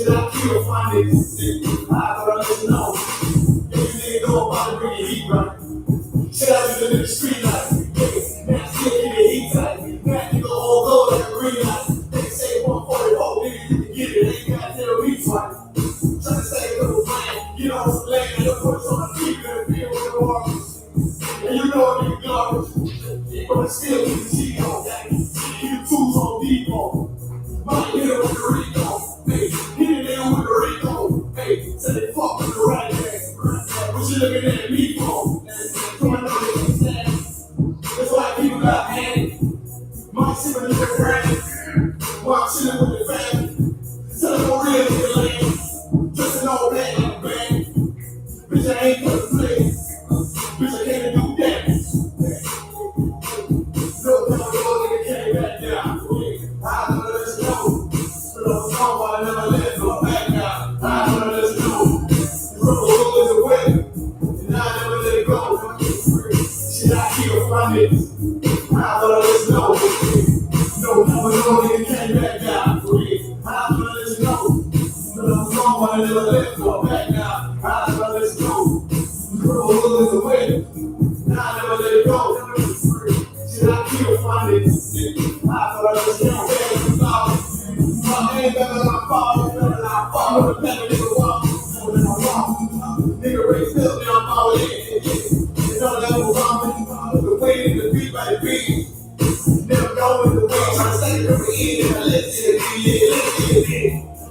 Should I I kill my niggas. I thought I let you know. If you niggas know about to bring your heat right. Shit out in the street like, man, still in the heat tight. Man, nigga all go like a green light. They say 144, nigga, you can get it. Ain't got to tell me twice. Try to say a little plan. Get on some land and put on my feet in the field with the marbles. And you know what you garbage. But still keep the cheat on that. Keep the tools on depot. Might hit it with the Rico. Hey, hit it in with the Rico. Hey, say they fuck with the right hand. What you looking at me for? Come on, that's why people got panic. My shit with the brand. While I'm chilling with the family. Tell them I'm real with the land. Dressing all black like a band. Bitch, I ain't gonna play. Bitch, I can't do damage. No, nigga came back down. I don't know this know. But I was wrong, but I never let go back now. I don't know this know. The rubber is away. And I never let it go. Shit, I kill my niggas. I thought I let you know. No, nigga came back down. I thought I let you know. But I was wrong, but I never let go back now. I thought I let you know. The rubber is away. And I never let it go. Shit, I kill my niggas. I thought I let you know. My name better than I fall, better than I fall. Better than I walk, more than I walk. Nigga raised up, now I'm all in. You know that was wrong. The way in the beat by the beat. Never go in the way. Trying to stay from the end. I let it.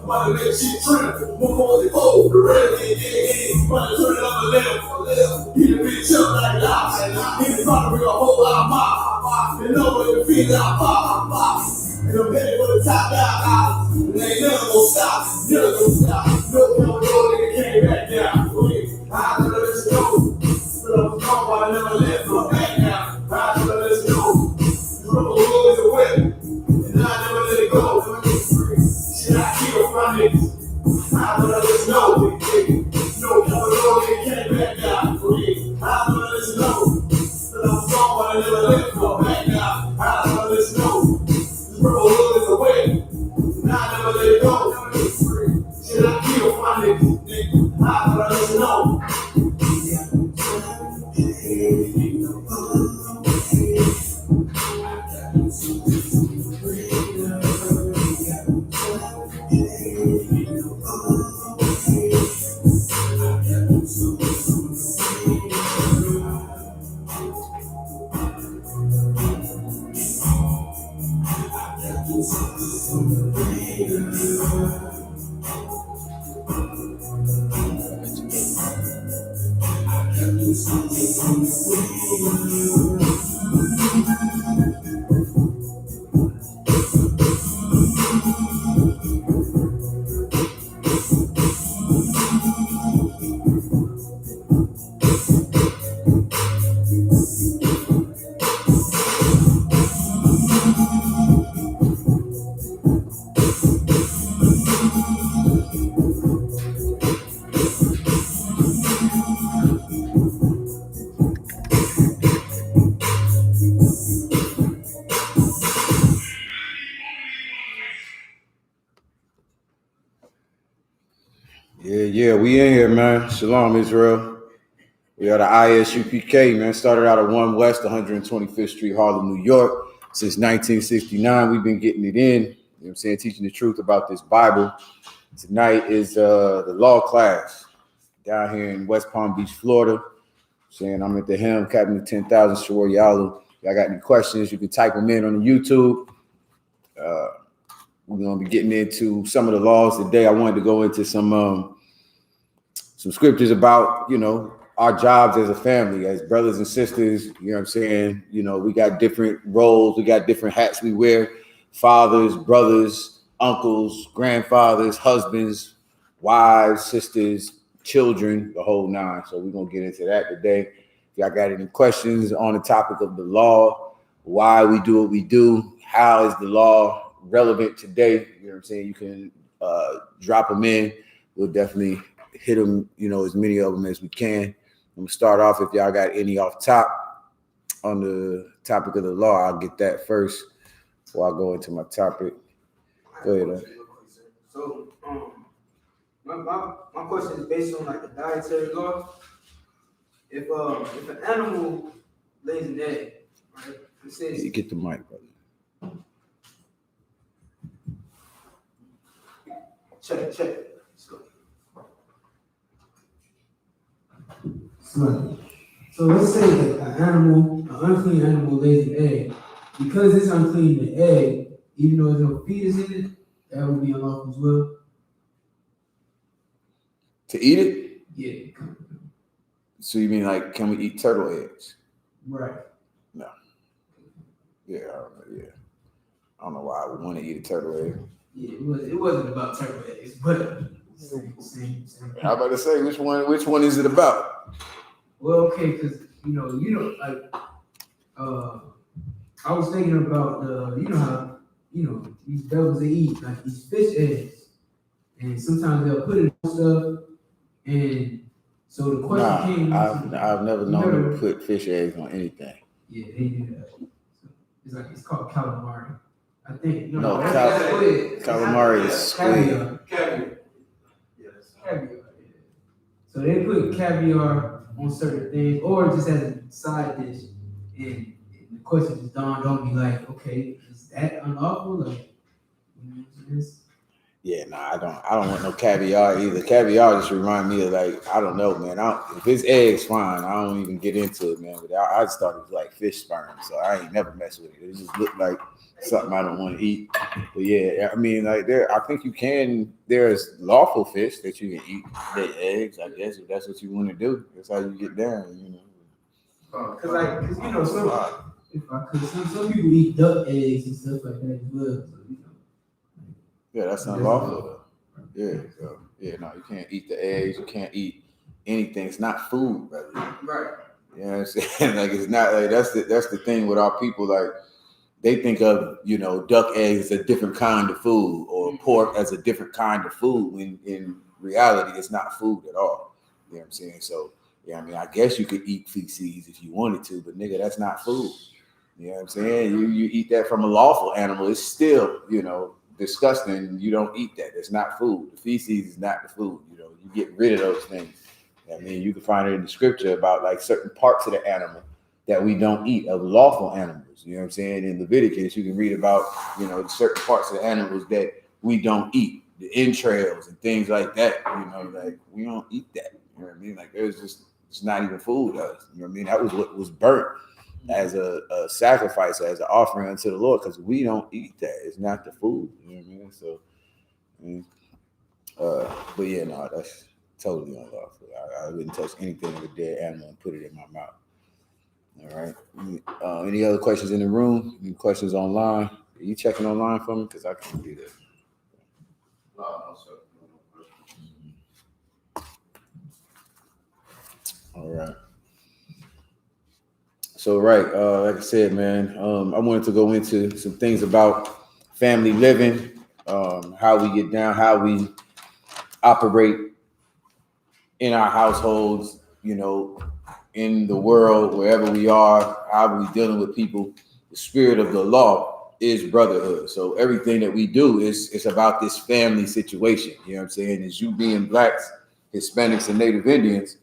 Wanna make shit trip. One more than four. The rest is wanna turn it on the left. Hit the bitch up like that. Hit the front of a whole lot of mop. And over the feet out pop. And I'm headed for the top out. And ain't never gonna stop. Never gonna stop. No, nigga came back down. I thought I let you know. But I was wrong, but I never let go back now. I thought I let you know. The rubber is away. And I never let it go. Shit, I kill my niggas. I thought I let you know. No, nigga came back down. I thought I let you know. But I was wrong, but I never let it go back now. I thought I let you know. The rubber is away. And I never let it go. Shit, I kill my niggas. I thought I let you know. Yeah, we in here, man. Shalom, Israel. We are the I.S.U.P.K, man. Started out at 1 West, 125th Street, Harlem, New York. Since 1969, we've been getting it in. You know what I'm saying? Teaching the truth about this Bible. Tonight is the law class down here in West Palm Beach, Florida. Saying I'm at the helm, Captain of 10,000, Shawar Yalu. Y'all got any questions, you can type them in on the YouTube. We're going to be getting into some of the laws today. I wanted to go into some scriptures about, you know, our jobs as a family, as brothers and sisters. You know what I'm saying? You know, we got different roles. We got different hats we wear. Fathers, brothers, uncles, grandfathers, husbands, wives, sisters, children, the whole nine. So we're going to get into that today. If y'all got any questions on the topic of the law, why we do what we do, how is the law relevant today? You know what I'm saying? You can drop them in. We'll definitely hit them, you know, as many of them as we can. I'm gonna start off. If y'all got any off top on the topic of the law, I'll get that first before I go into my topic. Go ahead. So, my question is based on like the dietary law. If an animal lays an egg, right? It says You get the mic, brother. check. Let's go. Smart. So let's say that an unclean animal lays an egg. Because it's unclean, the egg, even though there's no fetus in it, that would be unlawful as well. To eat it? Yeah. So you mean like, can we eat turtle eggs? Right. No. Yeah, I don't know. Yeah. I don't know why I would want to eat a turtle egg. Yeah, it wasn't about turtle eggs, but same. I'm about to say, which one is it about? Well, okay, because you know, like I was thinking about how these devils they eat like these fish eggs, and sometimes they'll put it on stuff, and so the question came. I've never known them to put fish eggs on anything. Yeah, they do that. So it's called calamari. I think calamari is squid. Caviar. Yes. Caviar. Yeah. So they put caviar on certain things, or just as a side dish, and the question just dawned on me like, okay, is that unlawful? Like, Yeah, I don't want no caviar either. Caviar just remind me of like, I don't know, man. If it's eggs, fine. I don't even get into it, man. But I started with like fish sperm, so I ain't never mess with it. It just looked like something I don't want to eat. But yeah, I mean, like I think you can. There's lawful fish that you can eat. The eggs, I guess, if that's what you want to do. That's how you get down, you know. Because you know, some people eat duck eggs and stuff like that as well. So, you know. Yeah, that's unlawful. Yeah, so no, you can't eat the eggs. You can't eat anything. It's not food, brother. Right. You know what I'm saying? Like it's not like that's the thing with our people. Like they think of duck eggs as a different kind of food or pork as a different kind of food. When in reality, it's not food at all. You know what I'm saying? So yeah, I mean, I guess you could eat feces if you wanted to, but nigga, that's not food. You know what I'm saying? You eat that from a lawful animal. It's still disgusting. You don't eat that. It's not food. The feces is not the food. You get rid of those things. I mean, you can find it in the scripture about like certain parts of the animal that we don't eat of lawful animals. You know what I'm saying? In Leviticus, you can read about certain parts of the animals that we don't eat, the entrails and things like that. Like we don't eat that. You know what I mean? Like it's not even food to us. You know what I mean? That was what was burnt as a sacrifice, as an offering unto the Lord, because we don't eat that. It's not the food. You know what I mean? So, but yeah, no, that's totally unlawful. I wouldn't touch anything of a dead animal and put it in my mouth. All right. Any other questions in the room? Any questions online? Are you checking online for me? Because I can't do that. No, sir. All right. So, right, like I said, man, I wanted to go into some things about family living, how we get down, how we operate in our households, in the world, wherever we are, how we dealing with people. The spirit of the law is brotherhood. So everything that we do is about this family situation. You know what I'm saying? As you being blacks, Hispanics, and Native Indians,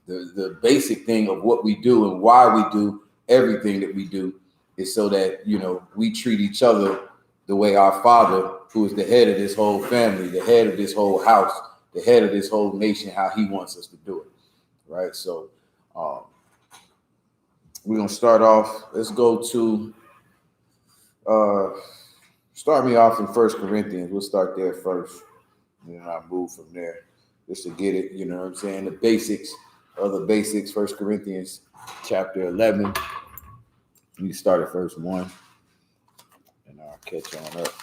the basic thing of what we do and why we do everything that we do is so that, we treat each other the way our Father, who is the head of this whole family, the head of this whole house, the head of this whole nation, how he wants us to do it. Right. So we're going to start off. Let's go to start me off in 1 Corinthians. We'll start there first. I move from there just to get it. You know what I'm saying? The basics. 1 Corinthians chapter 11. You start at verse 1, and I'll catch on up.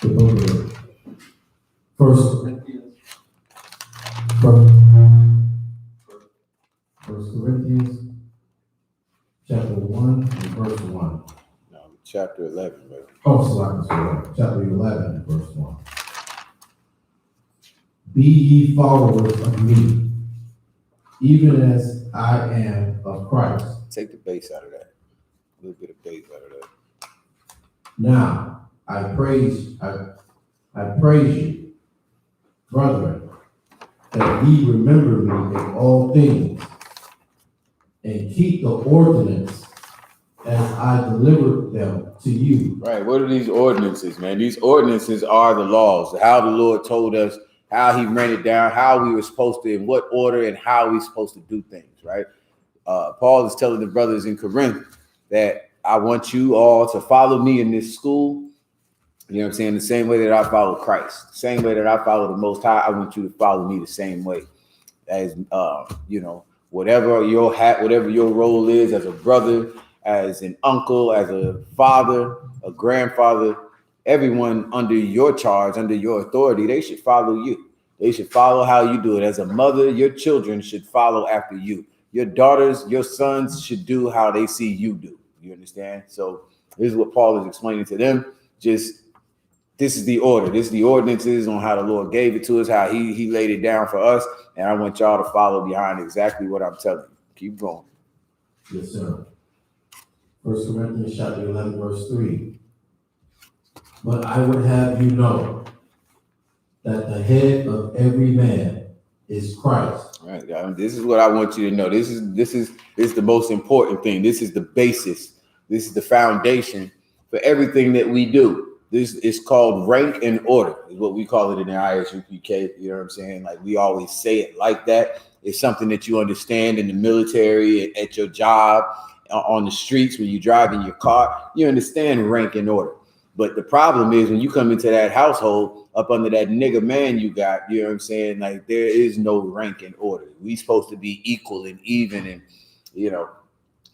The book of First Corinthians chapter 1 and verse 1. No, chapter 11, brother. Chapter 11, verse 1. Be ye followers of me, even as I am of Christ. Take the bass out of that. A little bit of bass out of that. Now I praise you, brethren, that ye remember me in all things, and keep the ordinance as I delivered them to you. Right. What are these ordinances, man? These ordinances are the laws, how the Lord told us, how he ran it down, how we were supposed to, in what order, and how we're supposed to do things, right? Paul is telling the brothers in Corinth that I want you all to follow me in this school. You know what I'm saying? The same way that I follow Christ, the same way that I follow the Most High, I want you to follow me the same way. As you know, whatever your role is as a brother, as an uncle, as a father, a grandfather, everyone under your charge, under your authority, they should follow you. They should follow how you do it. As a mother, your children should follow after you. Your daughters, your sons should do how they see you do. You understand? So this is what Paul is explaining to them. This is the order. This is the ordinances on how the Lord gave it to us, how he laid it down for us. And I want y'all to follow behind exactly what I'm telling you. Keep going. Yes, sir. 1 Corinthians chapter 11, verse 3. But I would have you know that the head of every man is Christ. All right, guys. This is what I want you to know. This is the most important thing. This is the basis. This is the foundation for everything that we do. This is called rank and order, is what we call it in the I.S.U.P.K. You know what I'm saying? Like we always say it like that. It's something that you understand in the military, at your job, on the streets, when you drive in your car. You understand rank and order. But the problem is when you come into that household up under that nigga man you got, you know what I'm saying? Like there is no rank and order. We supposed to be equal and even and, you know,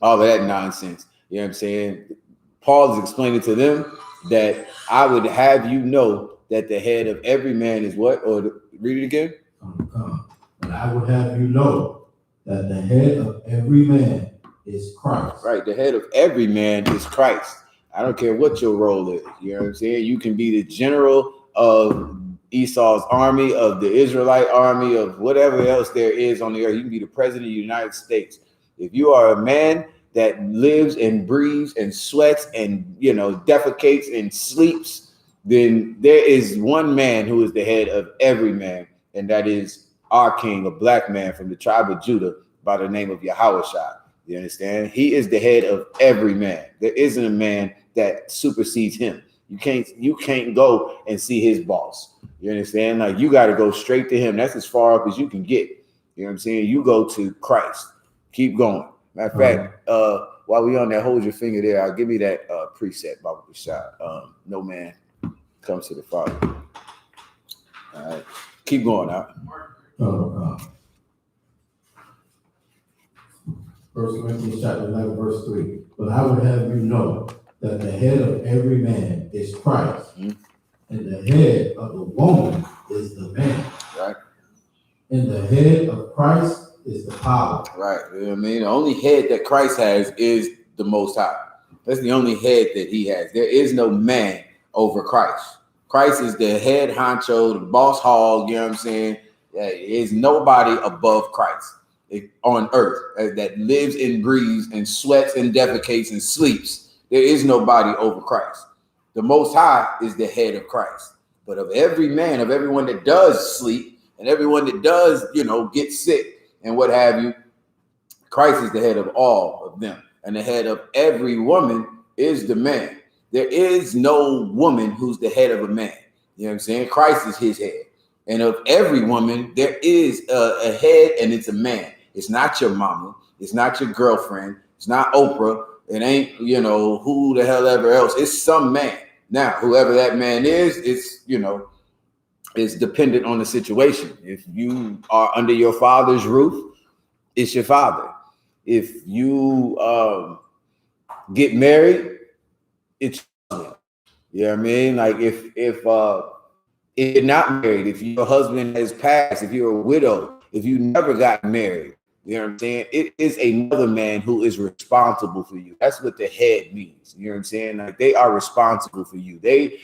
all of that nonsense. You know what I'm saying? Paul is explaining to them that I would have you know that the head of every man is what? Or read it again. But I would have you know that the head of every man is Christ. Right. The head of every man is Christ. I don't care what your role is. You know what I'm saying? You can be the general of Esau's army, of the Israelite army, of whatever else there is on the earth. You can be the president of the United States. If you are a man that lives and breathes and sweats and, you know, defecates and sleeps, then there is one man who is the head of every man, and that is our king, a black man from the tribe of Judah by the name of Yahushua. You understand? He is the head of every man. There isn't a man that supersedes him. You can't go and see his boss. You understand? Like you got to go straight to him. That's as far up as you can get. You know what I'm saying? You go to Christ. Keep going. Matter of fact, while we on that, hold your finger there. I'll give me that preset, Baba Bashar. No man comes to the Father. All right. Keep going out. 1 Corinthians chapter 11, verse 3. But I would have you know that the head of every man is Christ, and the head of the woman is the man. Right. And the head of Christ is the power. Right. You know what I mean? The only head that Christ has is the Most High. That's the only head that he has. There is no man over Christ. Christ is the head honcho, the boss hog, you know what I'm saying? There is nobody above Christ on earth that lives and breathes and sweats and defecates and sleeps. There is nobody over Christ. The Most High is the head of Christ. But of every man, of everyone that does sleep and everyone that does, you know, get sick and what have you, Christ is the head of all of them. And the head of every woman is the man. There is no woman who's the head of a man. You know what I'm saying? Christ is his head. And of every woman, there is a head, and it's a man. It's not your mama. It's not your girlfriend. It's not Oprah. It ain't, you know, who the hell ever else. It's some man. Now, whoever that man is, it's, you know, it's dependent on the situation. If you are under your father's roof, it's your father. If you get married, it's you. You know what I mean? Like if you're not married, if your husband has passed, if you're a widow, if you never got married, you know what I'm saying? It is another man who is responsible for you. That's what the head means. You know what I'm saying? Like they are responsible for you. They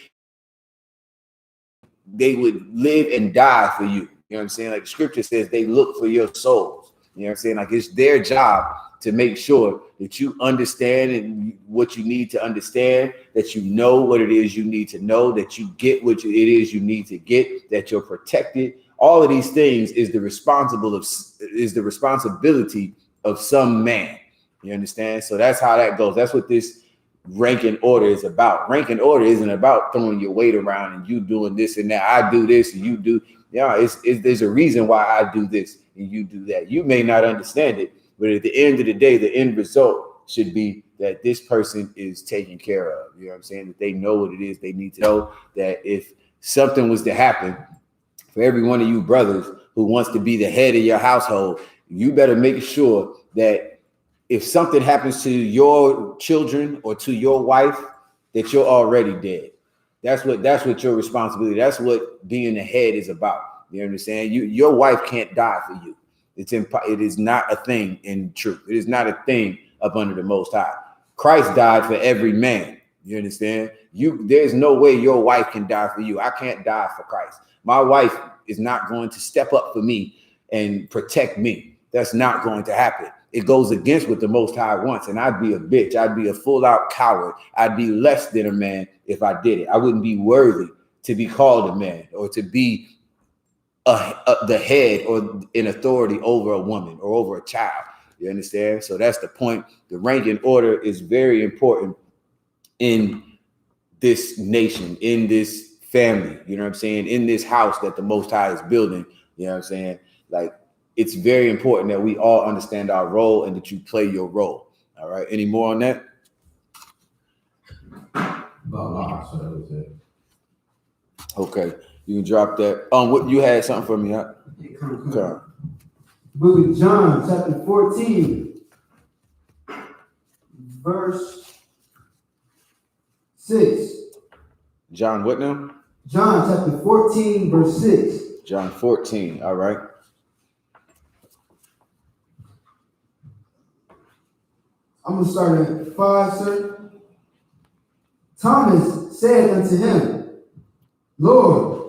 would live and die for you. You know what I'm saying? Like the scripture says, they look for your souls. You know what I'm saying? Like it's their job to make sure that you understand and what you need to understand, that you know what it is you need to know, that you get what it is you need to get, that you're protected. All of these things is the responsibility of some man. You understand? So that's how that goes. That's what this rank and order is about. Rank and order isn't about throwing your weight around and you doing this and that. I do this and you do. Yeah, there's a reason why I do this and you do that. You may not understand it, but at the end of the day, the end result should be that this person is taken care of. You know what I'm saying? That they know what it is they need to know. That if something was to happen, for every one of you brothers who wants to be the head of your household, you better make sure that if something happens to your children or to your wife, that you're already dead. That's what your responsibility. That's what being the head is about. You understand? Your wife can't die for you. It is not a thing in truth. It is not a thing up under the Most High. Christ died for every man. You understand? There's no way your wife can die for you. I can't die for Christ. My wife is not going to step up for me and protect me. That's not going to happen. It goes against what the Most High wants. And I'd be a bitch. I'd be a full out coward. I'd be less than a man if I did it. I wouldn't be worthy to be called a man or to be the head or in authority over a woman or over a child. You understand? So that's the point. The rank and order is very important in this nation, in this family, you know what I'm saying, in this house that the Most High is building. You know what I'm saying? Like, it's very important that we all understand our role and that you play your role. All right. Any more on that? So that was it. Okay. You can drop that. What you had something for me, huh? Okay. Book of John, chapter 14, verse 6. John, what now? John, chapter 14, verse 6. John 14. All right. I'm going to start at 5, sir. Thomas said unto him, Lord,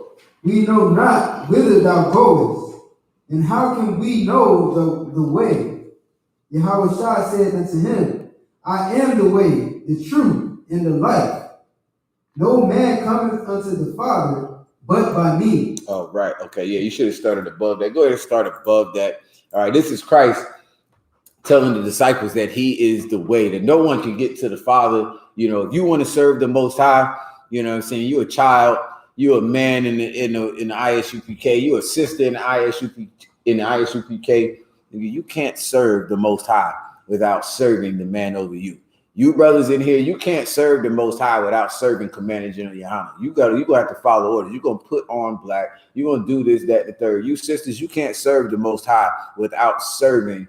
we know not whither thou goest, and how can we know the way? Yahushua said unto him, I am the way, the truth, and the life. No man cometh unto the Father but by me. Oh, right. Okay. Yeah, you should have started above that. Go ahead and start above that. All right. This is Christ telling the disciples that he is the way, that no one can get to the Father. You know, if you want to serve the Most High, you know what I'm saying, you're a child, you're a man in the I.S.U.P.K, you're a sister in the I.S.U.P.K. You can't serve the Most High without serving the man over you. You brothers in here, you can't serve the Most High without serving Commander General Yahanna. You're gonna have to follow orders. You're gonna put on black. You're gonna do this, that, the third. You sisters, you can't serve the Most High without serving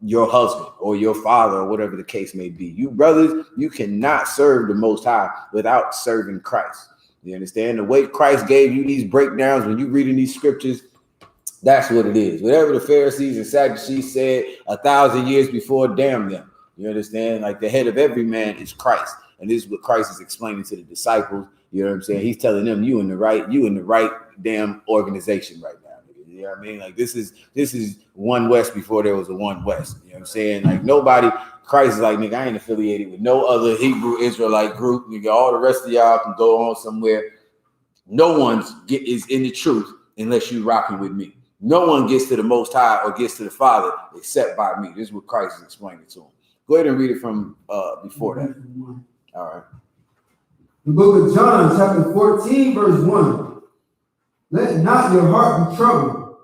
your husband or your father or whatever the case may be. You brothers, you cannot serve the Most High without serving Christ. You understand? The way Christ gave you these breakdowns when you reading these scriptures, that's what it is. Whatever the Pharisees and Sadducees said 1,000 years before, damn them. You understand? Like, the head of every man is Christ. And this is what Christ is explaining to the disciples. You know what I'm saying? He's telling them, you in the right damn organization right now. You know what I mean? Like, this is One West before there was a One West. You know what I'm saying? Like, nobody, Christ is like, nigga, I ain't affiliated with no other Hebrew Israelite group. Nigga, all the rest of y'all can go on somewhere. No one's is in the truth unless you rocking with me. No one gets to the Most High or gets to the Father except by me. This is what Christ is explaining to them. Go ahead and read it from before that. All right. The book of John, chapter 14, verse 1. Let not your heart be troubled.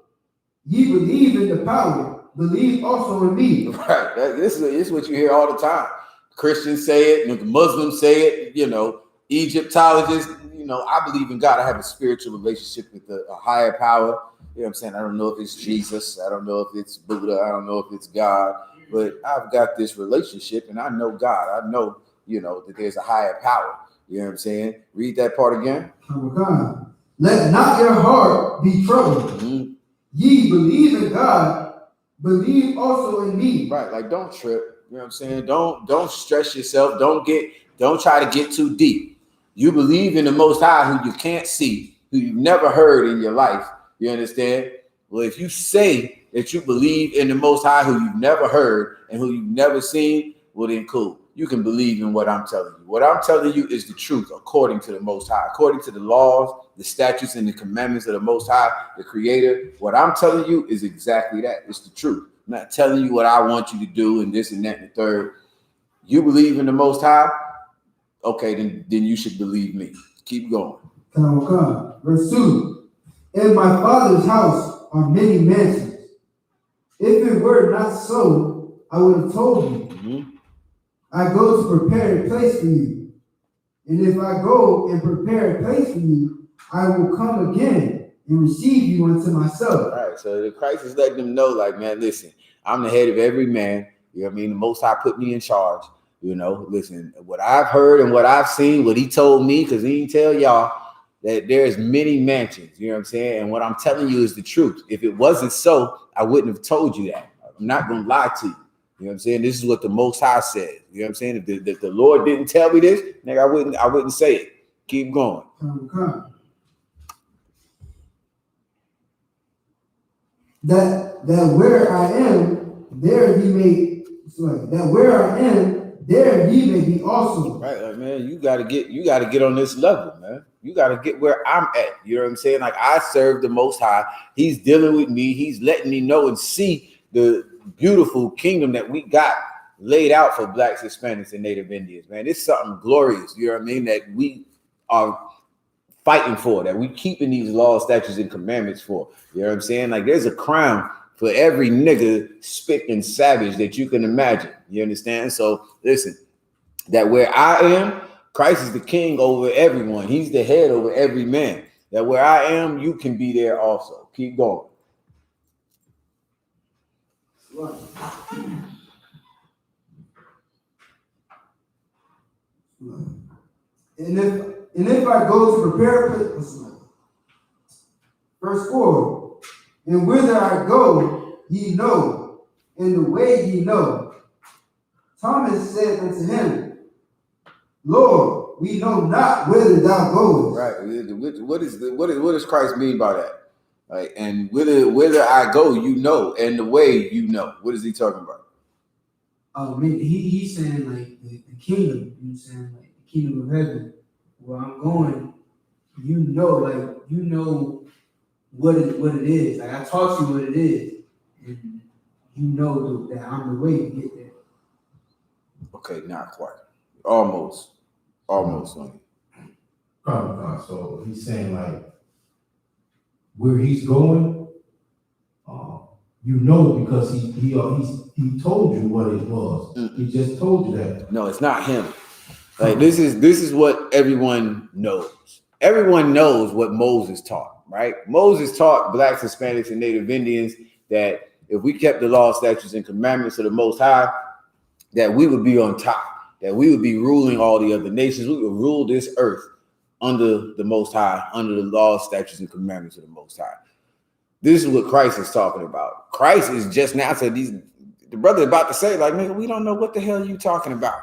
Ye believe in the power, believe also in me. Right. This is what you hear all the time. Christians say it, the Muslims say it, you know, Egyptologists, you know, I believe in God. I have a spiritual relationship with a higher power. You know what I'm saying? I don't know if it's Jesus. I don't know if it's Buddha. I don't know if it's God. But I've got this relationship and I know God. I know, you know, that there's a higher power. You know what I'm saying? Read that part again. Let not your heart be troubled. Mm-hmm. Ye believe in God, believe also in me. Right. Like, don't trip. You know what I'm saying? Don't stress yourself. Don't try to get too deep. You believe in the Most High, who you can't see, who you've never heard in your life. You understand? Well, if you say If you believe in the Most High, who you've never heard and who you've never seen, well then cool. You can believe in what I'm telling you. What I'm telling you is the truth according to the Most High, according to the laws, the statutes, and the commandments of the Most High, the Creator. What I'm telling you is exactly that. It's the truth. I'm not telling you what I want you to do and this and that and the third. You believe in the Most High, okay, then you should believe me. Keep going. Verse 2. In my Father's house are many mansions. If it were not so, I would have told you. Mm-hmm. I go to prepare a place for you. And if I go and prepare a place for you, I will come again and receive you unto myself. All right, so the Christ is letting them know, like, man, listen, I'm the head of every man. You know what I mean? The Most High put me in charge. You know, listen, what I've heard and what I've seen, what he told me, because he didn't tell y'all that there's many mansions. You know what I'm saying? And what I'm telling you is the truth. If it wasn't so, I wouldn't have told you that. I'm not going to lie to you. You know what I'm saying? This is what the Most High said. You know what I'm saying? If the Lord didn't tell me this, nigga, I wouldn't say it. Keep going. That where I am, there he may. That where I am, there ye may be also. Right, like, man, you gotta get on this level, man. You gotta get where I'm at. You know what I'm saying? Like, I serve the Most High. He's dealing with me. He's letting me know and see the beautiful kingdom that we got laid out for Blacks, Hispanics, and Native Indians, man. It's something glorious, you know what I mean, that we are fighting for, that we keeping these laws, statutes, and commandments for. You know what I'm saying? Like, there's a crown for every nigga, spick, and savage that you can imagine. You understand? So listen, that where I am, Christ is the king over everyone. He's the head over every man. That where I am, you can be there also. Keep going. And if I go to prepare a place, verse 4, and whither I go, ye know, and the way ye know. Thomas said unto him, Lord, we know not whither thou goest. Right. What does Christ mean by that? Right. And whither I go, you know, and the way you know. What is he talking about? Oh, man, he's saying like the kingdom. You know what I'm saying? Like the kingdom of heaven, where I'm going. You know what it is. Like I taught you what it is, and you know that I'm the way to get there. Okay, not quite. Almost. So he's saying like where he's going, you know, because he told you what it was. He just told you that. No, it's not him. Like this is what everyone knows. Everyone knows what Moses taught, right? Moses taught Blacks, Hispanics, and Native Indians that if we kept the law, statutes, and commandments of the Most High, that we would be on top, that we would be ruling all the other nations. We would rule this earth under the Most High, under the law, statutes, and commandments of the Most High. This is what Christ is talking about. Christ is just now said the brother about to say, like, nigga, we don't know what the hell you talking about.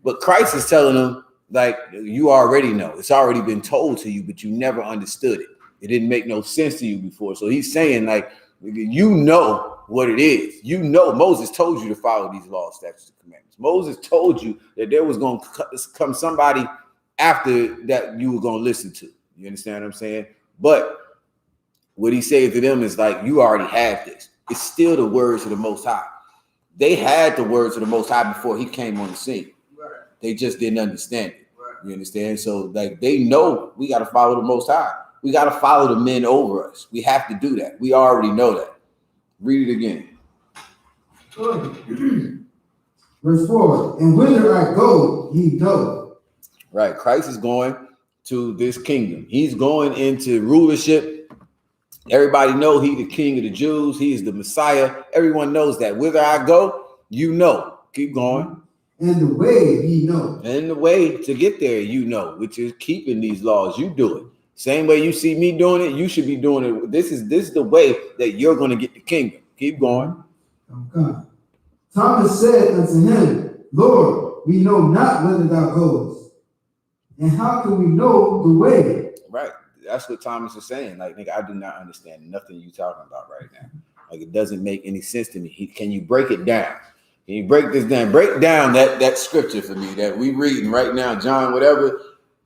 But Christ is telling them, like, you already know. It's already been told to you, but you never understood it. It didn't make no sense to you before. So he's saying, like, you know what it is. You know, Moses told you to follow these laws, statutes, and commandments. Moses told you that there was going to come somebody after that you were going to listen to. You understand what I'm saying? But what he said to them is like, you already have this. It's still the words of the Most High. They had the words of the Most High before he came on the scene. Right. They just didn't understand it. Right. You understand? So like they know we got to follow the Most High. We got to follow the men over us. We have to do that. We already know that. Read it again. Verse 4, and whither I go, ye know. Right. Christ is going to this kingdom. He's going into rulership. Everybody know he the king of the Jews. He is the Messiah. Everyone knows that. Whither I go, you know. Keep going. And the way ye know. And the way to get there, you know, which is keeping these laws. You do it. Same way you see me doing it, you should be doing it. This is the way that you're going to get the kingdom. Keep going. Okay. Thomas said unto him, Lord, we know not whither thou goest, and how can we know the way? Right. That's what Thomas is saying. Like, nigga, I do not understand nothing you talking about right now. Like, it doesn't make any sense to me. Can you break it down? Can you break this down? Break down that scripture for me that we reading right now, John, whatever.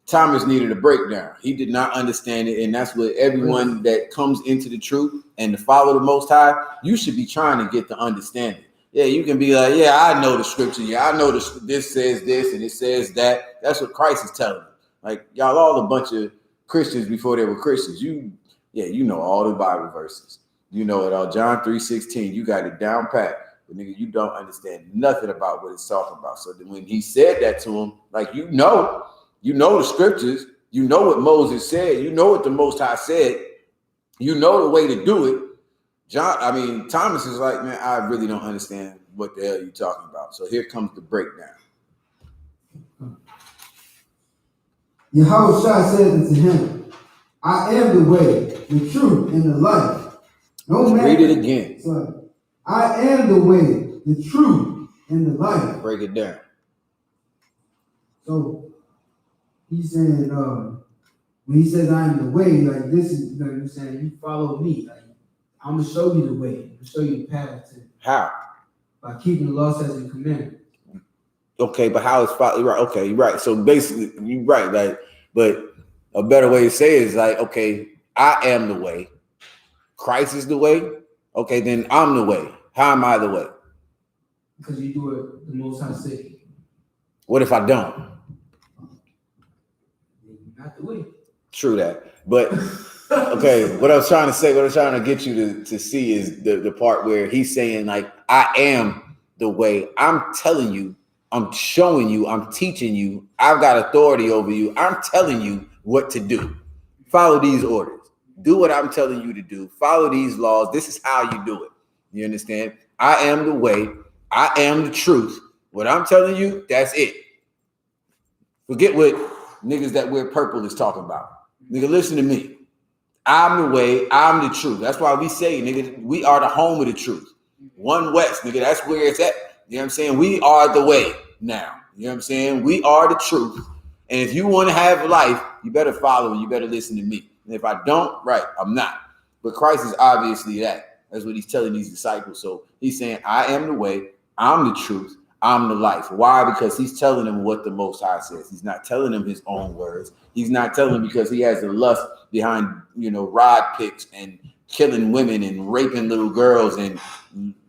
Thomas needed a breakdown. He did not understand it. And that's what everyone that comes into the truth and to follow the Most High, you should be trying to get the understanding. Yeah, you can be like, yeah, I know the scripture. Yeah, I know this says this and it says that. That's what Christ is telling them. Like, y'all all a bunch of Christians before they were Christians. You know all the Bible verses. You know it all. John 3:16, you got it down pat. But nigga, you don't understand nothing about what it's talking about. So then when he said that to him, like, you know the scriptures, you know what Moses said, you know what the Most High said, you know the way to do it. Thomas is like, man, I really don't understand what the hell you're talking about. So here comes the breakdown. Yahushua said unto him, I am the way, the truth, and the life. No man. Read it again. Sorry. I am the way, the truth, and the life. Break it down. So he's saying, when he says I am the way, like this is, you know, you're saying you follow me. Like, I'm gonna show you the way. I'm gonna show you the path to. How? By keeping the law, statutes, and commandments. Okay, but how is follow? Right? Okay, you're right. So basically, you're right. Like, but a better way to say it is like, okay, I am the way. Christ is the way. Okay, then I'm the way. How am I the way? Because you do it the Most High said. What if I don't? Not the way. True that. But okay, what I was trying to say, what I'm trying to get you to see is the part where he's saying, like, I am the way. I'm telling you, I'm showing you, I'm teaching you, I've got authority over you. I'm telling you what to do. Follow these orders. Do what I'm telling you to do. Follow these laws. This is how you do it. You understand? I am the way. I am the truth. What I'm telling you, that's it. Forget what niggas that wear purple is talking about. Nigga, listen to me. I'm the way. I'm the truth. That's why we say, nigga, we are the home of the truth. One West, nigga, that's where it's at. You know what I'm saying? We are the way now. You know what I'm saying? We are the truth. And if you want to have life, you better follow and you better listen to me. And if I don't, right, I'm not. But Christ is obviously that. That's what he's telling these disciples. So he's saying, I am the way. I'm the truth. I'm the life. Why? Because he's telling them what the Most High says. He's not telling them his own words. He's not telling them because he has the lust behind, rod picks and killing women and raping little girls and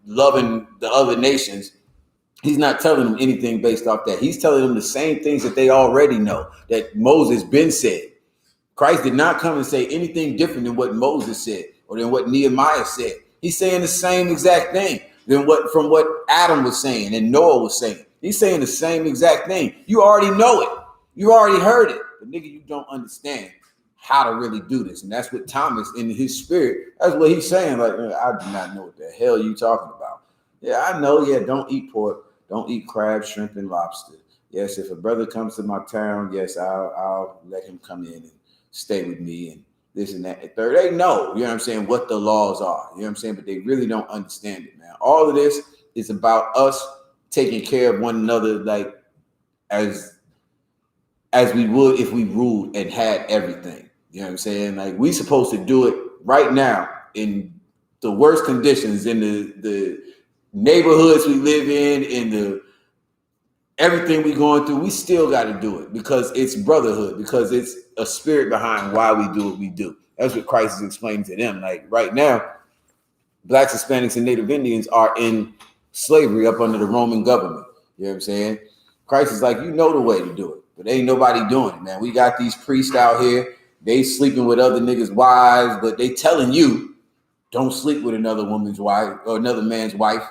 loving the other nations. He's not telling them anything based off that. He's telling them the same things that they already know, that Moses been said. Christ did not come and say anything different than what Moses said or than what Nehemiah said. He's saying the same exact thing from what Adam was saying and Noah was saying. He's saying the same exact thing. You already know it. You already heard it. But nigga, you don't understand how to really do this. And that's what Thomas in his spirit, that's what he's saying. Like, I do not know what the hell you talking about. Yeah, I know. Yeah, don't eat pork. Don't eat crab, shrimp, and lobster. Yes, if a brother comes to my town, yes, I'll let him come in and stay with me and this and that. And third, they know, you know what I'm saying, what the laws are. You know what I'm saying? But they really don't understand it, man. All of this is about us taking care of one another like as we would if we ruled and had everything. You know what I'm saying? Like, we supposed to do it right now in the worst conditions, in the neighborhoods we live in the everything we going through. We still got to do it because it's brotherhood, because it's a spirit behind why we do what we do. That's what Christ is explaining to them. Like, right now, Blacks, Hispanics, and Native Indians are in slavery up under the Roman government. You know what I'm saying? Christ is like, you know the way to do it, but ain't nobody doing it, man. We got these priests out here. They sleeping with other niggas' wives, but they telling you, don't sleep with another woman's wife or another man's wife,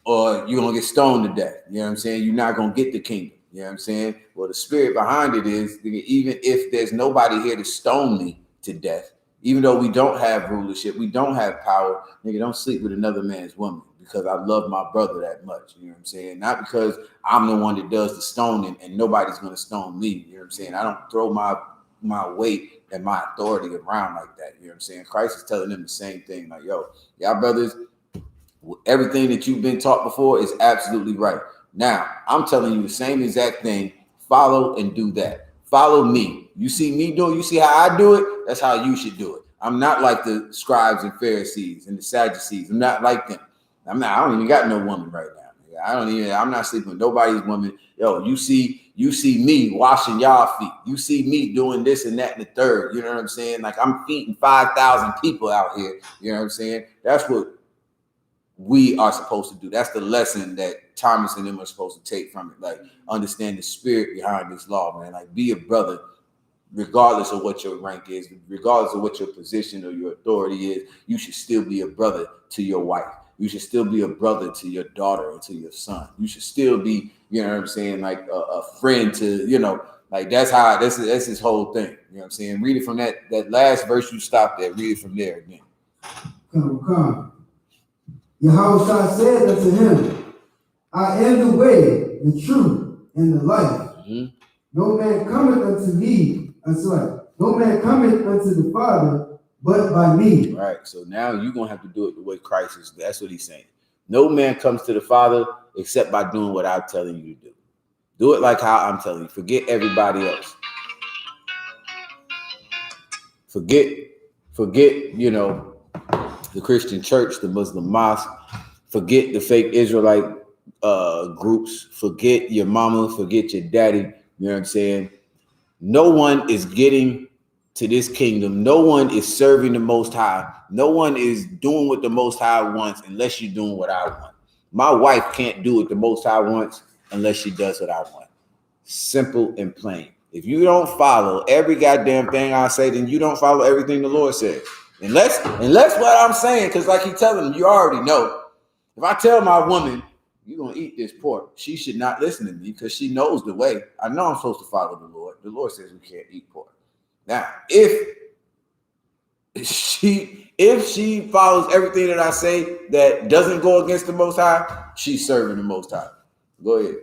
or you're going to get stoned to death. You know what I'm saying? You're not going to get the kingdom. You know what I'm saying? Well, the spirit behind it is, even if there's nobody here to stone me to death, even though we don't have rulership, we don't have power, nigga, don't sleep with another man's woman because I love my brother that much. You know what I'm saying? Not because I'm the one that does the stoning and nobody's going to stone me. You know what I'm saying? I don't throw my weight and my authority around like that. You know what I'm saying? Christ is telling them the same thing. Like, yo, y'all brothers, everything that you've been taught before is absolutely right. Now, I'm telling you the same exact thing. Follow and do that. Follow me. You see me do it. You see how I do it. That's how you should do it. I'm not like the scribes and Pharisees and the Sadducees. I'm not like them. I don't even got no woman right now. I'm not sleeping with nobody's woman. Yo, you see me washing y'all feet. You see me doing this and that and the third. You know what I'm saying? Like I'm feeding 5,000 people out here. You know what I'm saying? That's what we are supposed to do. That's the lesson that Thomas and them are supposed to take from it. Like understand the spirit behind this law, man. Like be a brother, regardless of what your rank is, regardless of what your position or your authority is. You should still be a brother to your wife. You should still be a brother to your daughter and to your son. You should still be, you know what I'm saying, like a friend to, you know, like that's his whole thing. You know what I'm saying? Read it from that last verse you stopped at. Read it from there again. Come. Yahushua said unto him, I am the way, the truth, and the life. Mm-hmm. No man cometh unto me, no man cometh unto the Father but by me. Right. So now you're gonna have to do it the way Christ is. That's what he's saying. No man comes to the Father except by doing what I'm telling you to do. Do it like how I'm telling you. Forget everybody else. Forget, you know, the Christian church, the Muslim mosque. Forget the fake Israelite groups. Forget your mama. Forget your daddy. You know what I'm saying? No one is getting to this kingdom. No one is serving the Most High. No one is doing what the Most High wants unless you're doing what I want. My wife can't do what the Most High wants unless she does what I want. Simple and plain. If you don't follow every goddamn thing I say, then you don't follow everything the Lord says. Unless what I'm saying, because like he's telling them, you already know. If I tell my woman, you're going to eat this pork, she should not listen to me because she knows the way. I know I'm supposed to follow the Lord. The Lord says we can't eat pork. Now, if she follows everything that I say that doesn't go against the Most High, she's serving the Most High. Go ahead.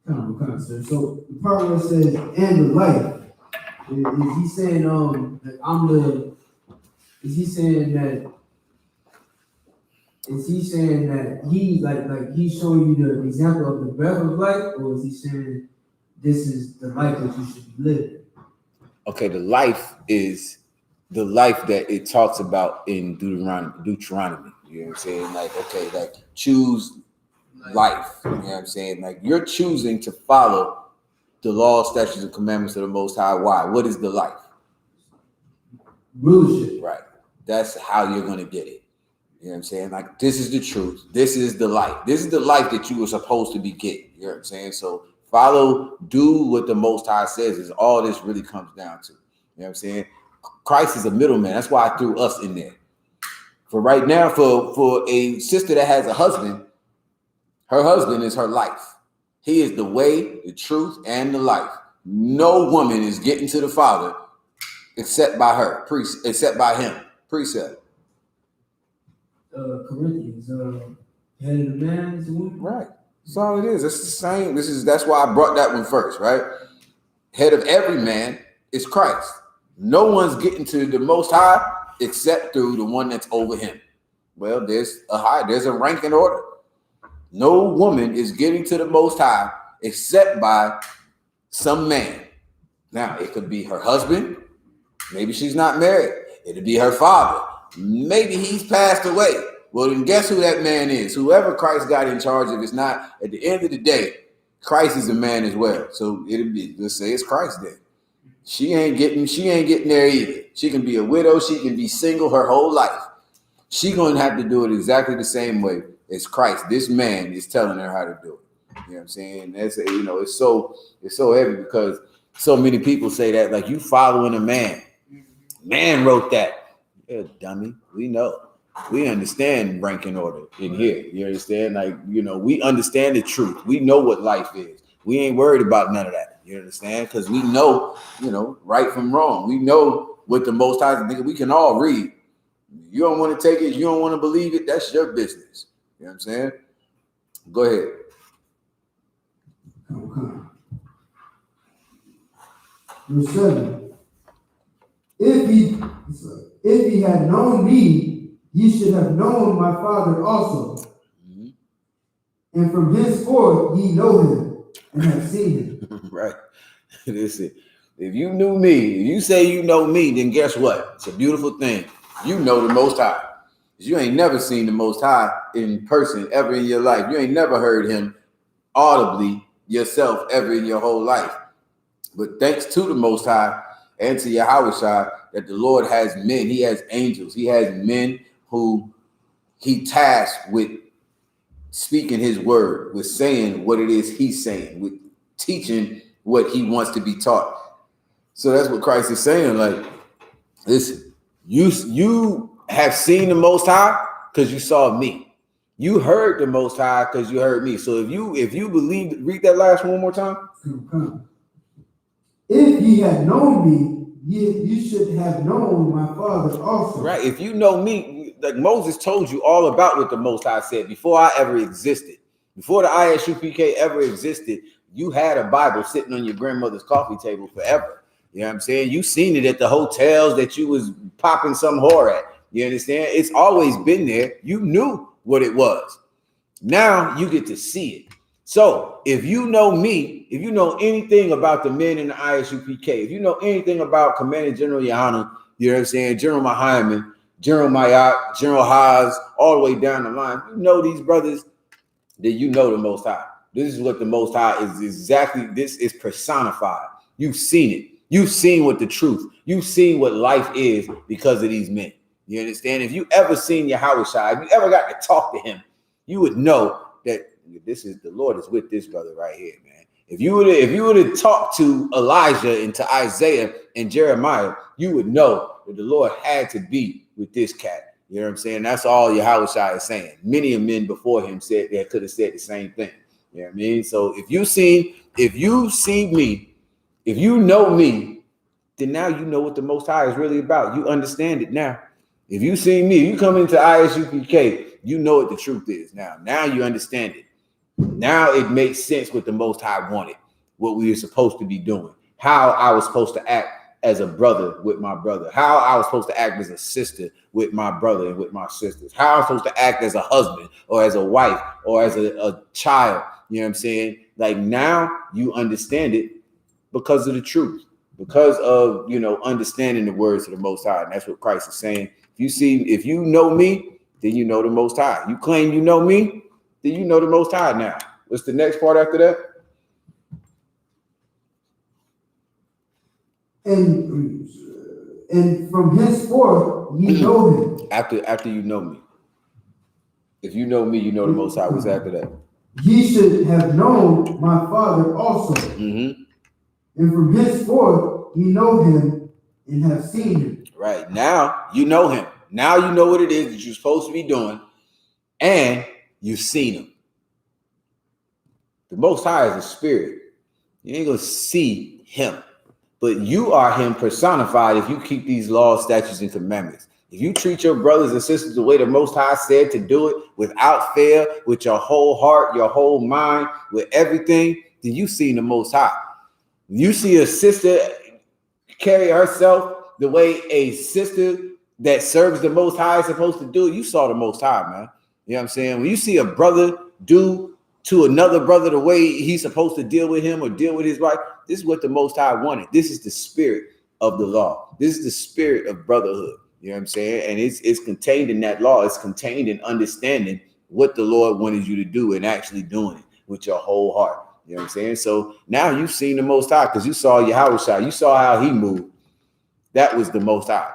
Come on, sir. So the part where it says and the life, is he saying that is he saying that he like he's showing you the example of the breath of life, or is he saying this is the life that you should be living? Okay, the life is the life that it talks about in Deuteronomy. You know what I'm saying? Like, okay, like choose life. You know what I'm saying? Like you're choosing to follow the law, statutes, and commandments of the Most High. Why? What is the life? Rulership. Right. That's how you're going to get it. You know what I'm saying? Like this is the truth. This is the life. This is the life that you were supposed to be getting. You know what I'm saying? So do what the Most High says is all this really comes down to. You know what I'm saying? Christ is a middleman. That's why I threw us in there. For right now, for a sister that has a husband, her husband is her life. He is the way, the truth, and the life. No woman is getting to the Father except by her, except by him. Precept. Corinthians, head of the man is the woman. Right. That's all it is. It's the same. That's why I brought that one first, right? Head of every man is Christ. No one's getting to the Most High except through the one that's over him. Well, there's a rank and order. No woman is getting to the Most High except by some man. Now, it could be her husband. Maybe she's not married. It'll be her father. Maybe he's passed away. Well, then guess who that man is? Whoever Christ got in charge of is not, at the end of the day, Christ is a man as well. So it'll be, let's say it's Christ then. She ain't getting there either. She can be a widow. She can be single her whole life. She gonna have to do it exactly the same way as Christ. This man is telling her how to do it. You know what I'm saying? That's, you know, it's so heavy because so many people say that like you following a man. Man wrote that. Yeah, dummy. We know. We understand rank and order in here. You understand? Like, you know, we understand the truth. We know what life is. We ain't worried about none of that. You understand? Because we know, you know, right from wrong. We know what the Most High nigga. We can all read. You don't want to take it. You don't want to believe it. That's your business. You know what I'm saying? Go ahead. Okay. Verse 7. If he had known me, ye should have known my Father also. Mm-hmm. And from henceforth ye know him and have seen him. Right. Listen, if you knew me, if you say you know me, then guess what? It's a beautiful thing. You know the Most High. You ain't never seen the Most High in person ever in your life. You ain't never heard him audibly yourself ever in your whole life. But thanks to the Most High and to Yahweh that the Lord has men. He has angels. He has men who he tasked with speaking his word, with saying what it is he's saying, with teaching what he wants to be taught. So that's what Christ is saying. Like, listen, you have seen the Most High because you saw me. You heard the Most High because you heard me. So if you believe, read that last one more time. If ye had known me, you should have known my Father also. Right. If you know me, like Moses told you all about what the Most High said before I ever existed. Before the I.S.U.P.K ever existed, you had a Bible sitting on your grandmother's coffee table forever. You know what I'm saying? You seen it at the hotels that you was popping some whore at. You understand? It's always been there. You knew what it was. Now you get to see it. So if you know me, if you know anything about the men in the I.S.U.P.K, if you know anything about Commander General Yahanna, you know what I'm saying, General Muhammad, General Mayat, General Haas, all the way down the line, you know these brothers, then you know the Most High. This is what the Most High is exactly. This is personified. You've seen it. You've seen what the truth. You've seen what life is because of these men. You understand? If you ever seen Yahweh Shai, if you ever got to talk to him, you would know that this is the Lord is with this brother right here, man. If you would have talked to Elijah and to Isaiah and Jeremiah, you would know that the Lord had to be with this cat. You know what I'm saying? That's all Yahweh Shai is saying. Many of men before him said they could have said the same thing. You know what I mean? So if you see me, if you know me, then now you know what the Most High is really about. You understand it now. If you see me, you come into I.S.U.P.K, you know what the truth is now. Now you understand it. Now it makes sense what the Most High wanted, what we were supposed to be doing, how I was supposed to act as a brother with my brother, how I was supposed to act as a sister with my brother and with my sisters, how I'm supposed to act as a husband or as a wife or as a child. You know what I'm saying? Like now you understand it because of the truth, because of, you know, understanding the words of the Most High. And that's what Christ is saying. If you know me, then you know the Most High. You claim you know me, then you know the Most High now. What's the next part after that? And from henceforth ye know him. After you know me. If you know me, you know the Most High. What's after that? Ye should have known my Father also. Mm-hmm. And from henceforth ye know him and have seen him. Right. Now you know him. Now you know what it is that you're supposed to be doing, and you've seen him. The Most High is a spirit. You ain't gonna see him, but you are him personified if you keep these laws, statutes, and commandments. If you treat your brothers and sisters the way the Most High said to do it, without fail, with your whole heart, your whole mind, with everything, then you seen the Most High. You see a sister carry herself the way a sister that serves the Most High is supposed to do, you saw the Most High, man. You know what I'm saying? When you see a brother do to another brother the way he's supposed to deal with him or deal with his wife, this is what the Most High wanted. This is the spirit of the law. This is the spirit of brotherhood. You know what I'm saying? And it's contained in that law. It's contained in understanding what the Lord wanted you to do and actually doing it with your whole heart. You know what I'm saying? So now you've seen the Most High because you saw Yahweh Shai. You saw how he moved. That was the Most High.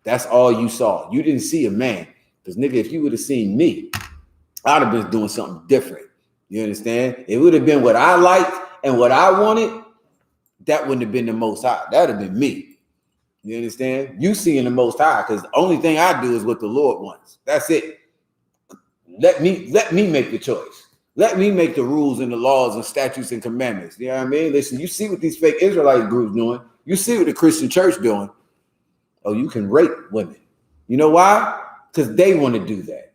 That's all you saw. You didn't see a man. Because, nigga, if you would have seen me, I'd have been doing something different. You understand? It would have been what I liked and what I wanted. That wouldn't have been the Most High. That would have been me. You understand? You seeing the Most High because the only thing I do is what the Lord wants. That's it. Let me make the choice. Let me make the rules and the laws and statutes and commandments. You know what I mean? Listen, you see what these fake Israelite groups doing. You see what the Christian church doing. Oh, you can rape women. You know why? Because they want to do that.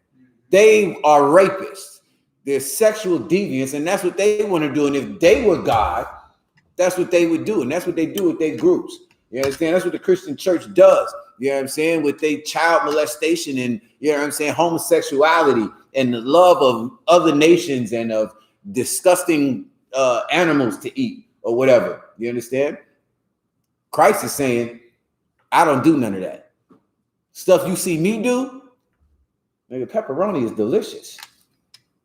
They are rapists. They're sexual deviants, and that's what they want to do. And if they were God, that's what they would do. And that's what they do with their groups. You understand? That's what the Christian church does. You know what I'm saying? With their child molestation and, you know what I'm saying, homosexuality and the love of other nations and of disgusting animals to eat or whatever. You understand? Christ is saying, I don't do none of that. Stuff you see me do, nigga, pepperoni is delicious.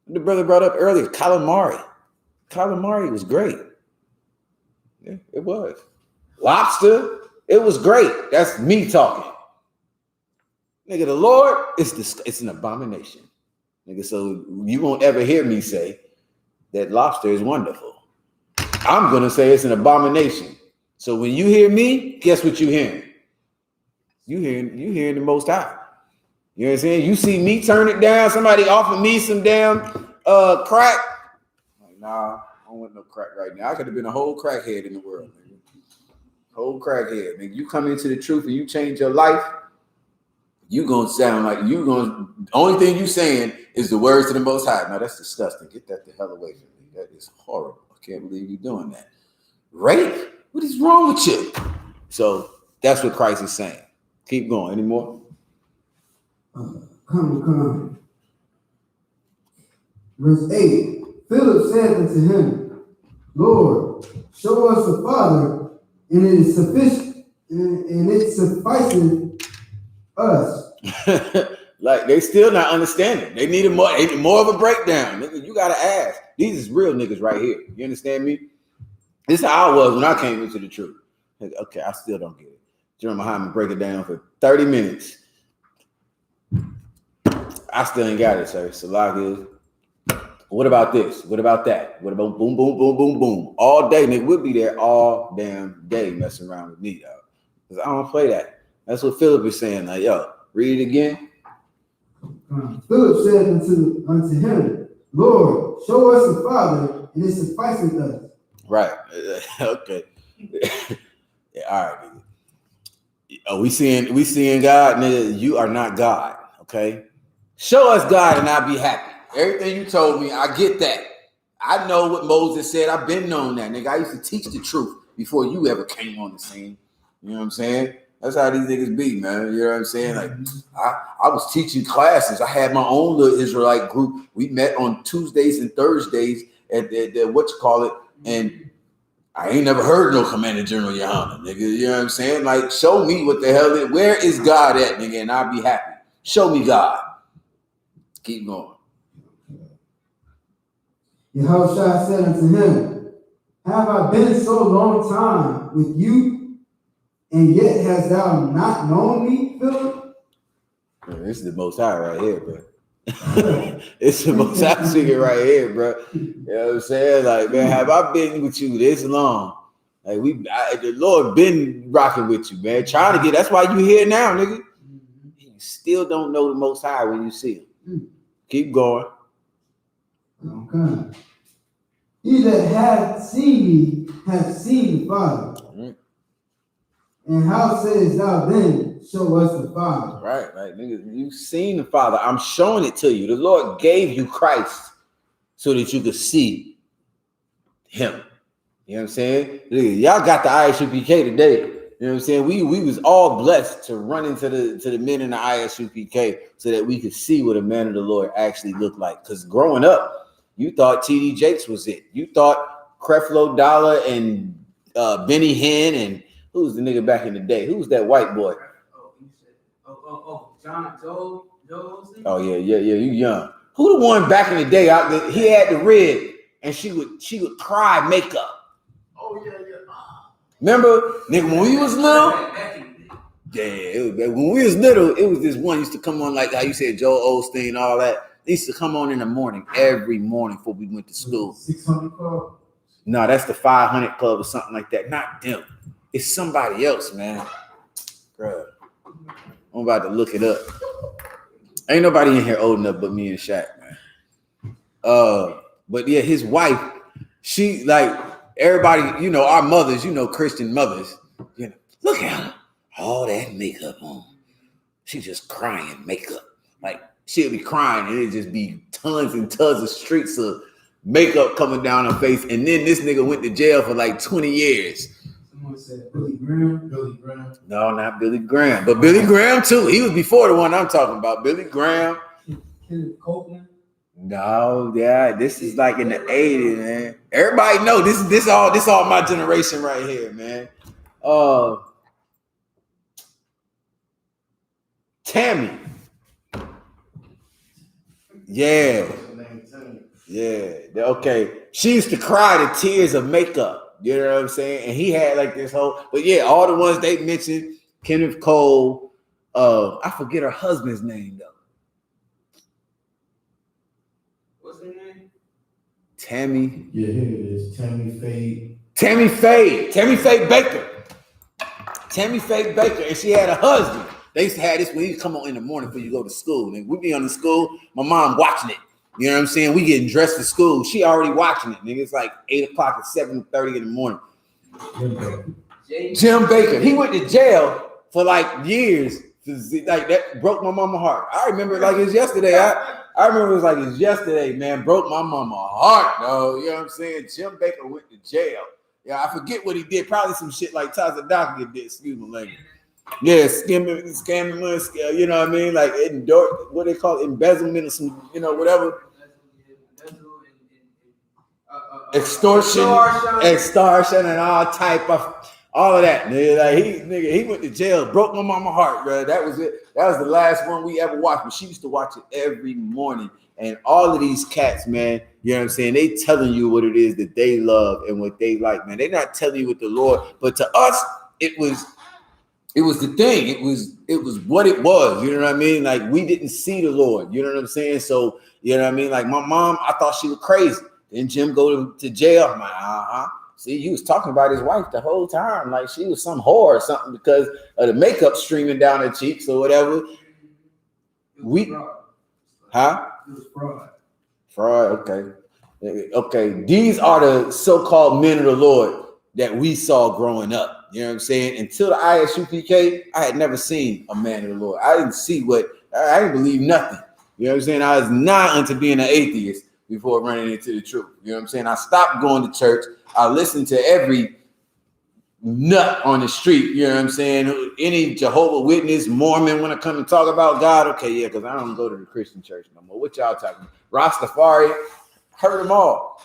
The brother brought up earlier, calamari. Calamari was great. Yeah, it was. Lobster, it was great. That's me talking. Nigga, the Lord, it's an abomination. Nigga, so you won't ever hear me say that lobster is wonderful. I'm gonna say it's an abomination. So when you hear me, guess what you hearing? You hearing the Most High. You know what I'm saying? You see me turn it down. Somebody offer me some damn crack. Like, nah, I don't want no crack right now. I could have been a whole crackhead in the world, nigga. Whole crackhead, nigga. You come into the truth and you change your life, you gonna sound like the only thing you saying is the words to the Most High. No, that's disgusting. Get that the hell away from me. That is horrible. I can't believe you doing that. Rape? What is wrong with you? So that's what Christ is saying. Keep going. Any more? Come. Verse 8. Philip said unto him, Lord, show us the Father, and it is sufficient, and it suffices us. Like they still not understanding. They need more of a breakdown. Nigga, you gotta ask. These is real niggas right here. You understand me? This is how I was when I came into the truth. Okay, I still don't get it. Gen.YAHANNA break it down for 30 minutes. I still ain't got it, sir. Salag is. What about this? What about that? What about boom, boom, boom, boom, boom? All day, nigga, we'll be there all damn day messing around with me, dog. Because I don't play that. That's what Philip is saying. Like, yo, read it again. Philip said unto him, Lord, show us the Father, and it suffices us. Right. Okay. Yeah, all right, nigga. Oh, we seeing God, nigga. You are not God. Okay. Show us God and I'll be happy. Everything you told me, I get that. I know what Moses said. I've been known that, nigga. I used to teach the truth before you ever came on the scene. You know what I'm saying? That's how these niggas be, man. You know what I'm saying? Like, I was teaching classes. I had my own little Israelite group. We met on Tuesdays and Thursdays at the and I ain't never heard no Commander General Yahanna, nigga. You know what I'm saying? Like, show me what the hell is. Where is God at, nigga? And I'll be happy. Show me God. Keep going. Yahushua said unto him, have I been so long time with you, and yet hast thou not known me, Philip? This is the Most High right here, bro. It's the Most High figure right here, bro. You know what I'm saying? Like, man, have I been with you this long? Like, the Lord been rocking with you, man. Trying to get. That's why you here now, nigga. You still don't know the Most High when you see him. Keep going. Okay. He that hath seen me hath seen the Father. And how sayest thou then, show us the Father? Right, nigga. You've seen the Father. I'm showing it to you. The Lord gave you Christ so that you could see him. You know what I'm saying? Y'all got the I.S.U.P.K today. You know what I'm saying? We was all blessed to run into the men in the I.S.U.P.K so that we could see what a man of the Lord actually looked like. Because growing up, you thought T.D. Jakes was it. You thought Creflo Dollar and Benny Hinn and who was the nigga back in the day? Who was that white boy? Joe. Oh yeah. You young. Who the one back in the day out there? He had the red and she would cry makeup. Oh yeah. Remember, nigga, when we was little? Yeah, when we was little, it was this one used to come on like how you said Joel Osteen, all that. They used to come on in the morning, every morning before we went to school. 600 Club? No, that's the 500 Club or something like that. Not them. It's somebody else, man. Bro, I'm about to look it up. Ain't nobody in here old enough but me and Shaq, man. But yeah, his wife, she like everybody, you know, our mothers, you know, Christian mothers, you know, look at her, all that makeup on. She just crying makeup. Like she'll be crying and it'd just be tons and tons of streaks of makeup coming down her face. And then this nigga went to jail for like 20 years. Someone said Billy Graham. No, not Billy Graham, but Billy Graham too. He was before the one I'm talking about. Billy Graham. Kenneth Copeland. No, yeah, this is like in the 80s, man. Everybody know this all my generation right here, man. Tammy. Yeah. Yeah. Okay. She used to cry the tears of makeup. You know what I'm saying? And he had like this whole, but yeah, all the ones they mentioned, Kenneth Cole, I forget her husband's name though. What's her name? Tammy. Yeah, here it is. Tammy Faye. Tammy Faye Baker. Tammy Faye Baker, and she had a husband. They used to have this when he come on in the morning before you go to school. And we be on the school, my mom watching it. You know what I'm saying? We getting dressed for school. She already watching it. Nigga, it's like 8 o'clock at 7:30 in the morning. Jim Baker. He went to jail for like years. Like that broke my mama heart. I remember it like it's yesterday. I remember it was like it's yesterday, man. Broke my mama heart, though. You know what I'm saying? Jim Baker went to jail. Yeah, I forget what he did. Probably some shit like Taza Dockett did. Excuse me, lady. Yeah, scamming money, you know what I mean? Like what they call it, embezzlement or some, you know, whatever. Extortion and all of that. Nigga, like he went to jail, broke my mama heart, bro. That was it. That was the last one we ever watched. But she used to watch it every morning. And all of these cats, man, you know what I'm saying? They telling you what it is that they love and what they like, man. They're not telling you what the Lord, but to us, it was the thing. It was what it was. You know what I mean? Like we didn't see the Lord. You know what I'm saying? So you know what I mean? Like my mom, I thought she was crazy. Then Jim go to jail. I'm like, See, you was talking about his wife the whole time, like she was some whore or something because of the makeup streaming down her cheeks or whatever. Huh? It was fraud. Fraud. Okay. These are the so-called men of the Lord that we saw growing up. You know what I'm saying? Until the I.S.U.P.K, I had never seen a man of the Lord. I didn't believe nothing. You know what I'm saying? I was nigh unto being an atheist before running into the truth. You know what I'm saying? I stopped going to church. I listened to every nut on the street. You know what I'm saying? Any Jehovah's Witness, Mormon want to come and talk about God? Okay, yeah, because I don't go to the Christian church no more. What y'all talking about? Rastafari, heard them all.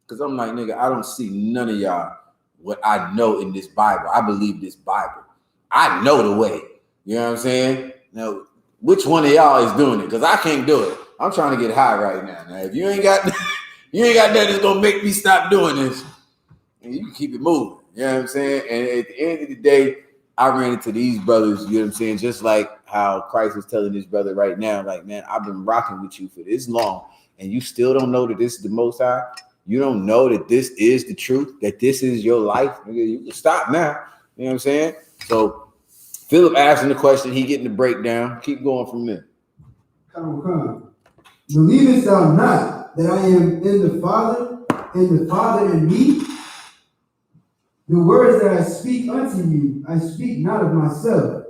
Because I'm like, nigga, I don't see none of y'all what I know in this Bible. I believe this Bible. I know the way. You know what I'm saying? Now, which one of y'all is doing it? Because I can't do it. I'm trying to get high right now. Now, if you ain't got nothing that's gonna make me stop doing this, you can keep it moving. You know what I'm saying? And at the end of the day, I ran into these brothers, you know what I'm saying? Just like how Christ is telling this brother right now, like, man, I've been rocking with you for this long, and you still don't know that this is the Most High. You don't know that this is the truth, that this is your life. You can stop now. You know what I'm saying? So Philip asking the question, he getting the breakdown. Keep going from there. Come. Believest thou not that I am in the Father, and the Father in me? The words that I speak unto you, I speak not of myself,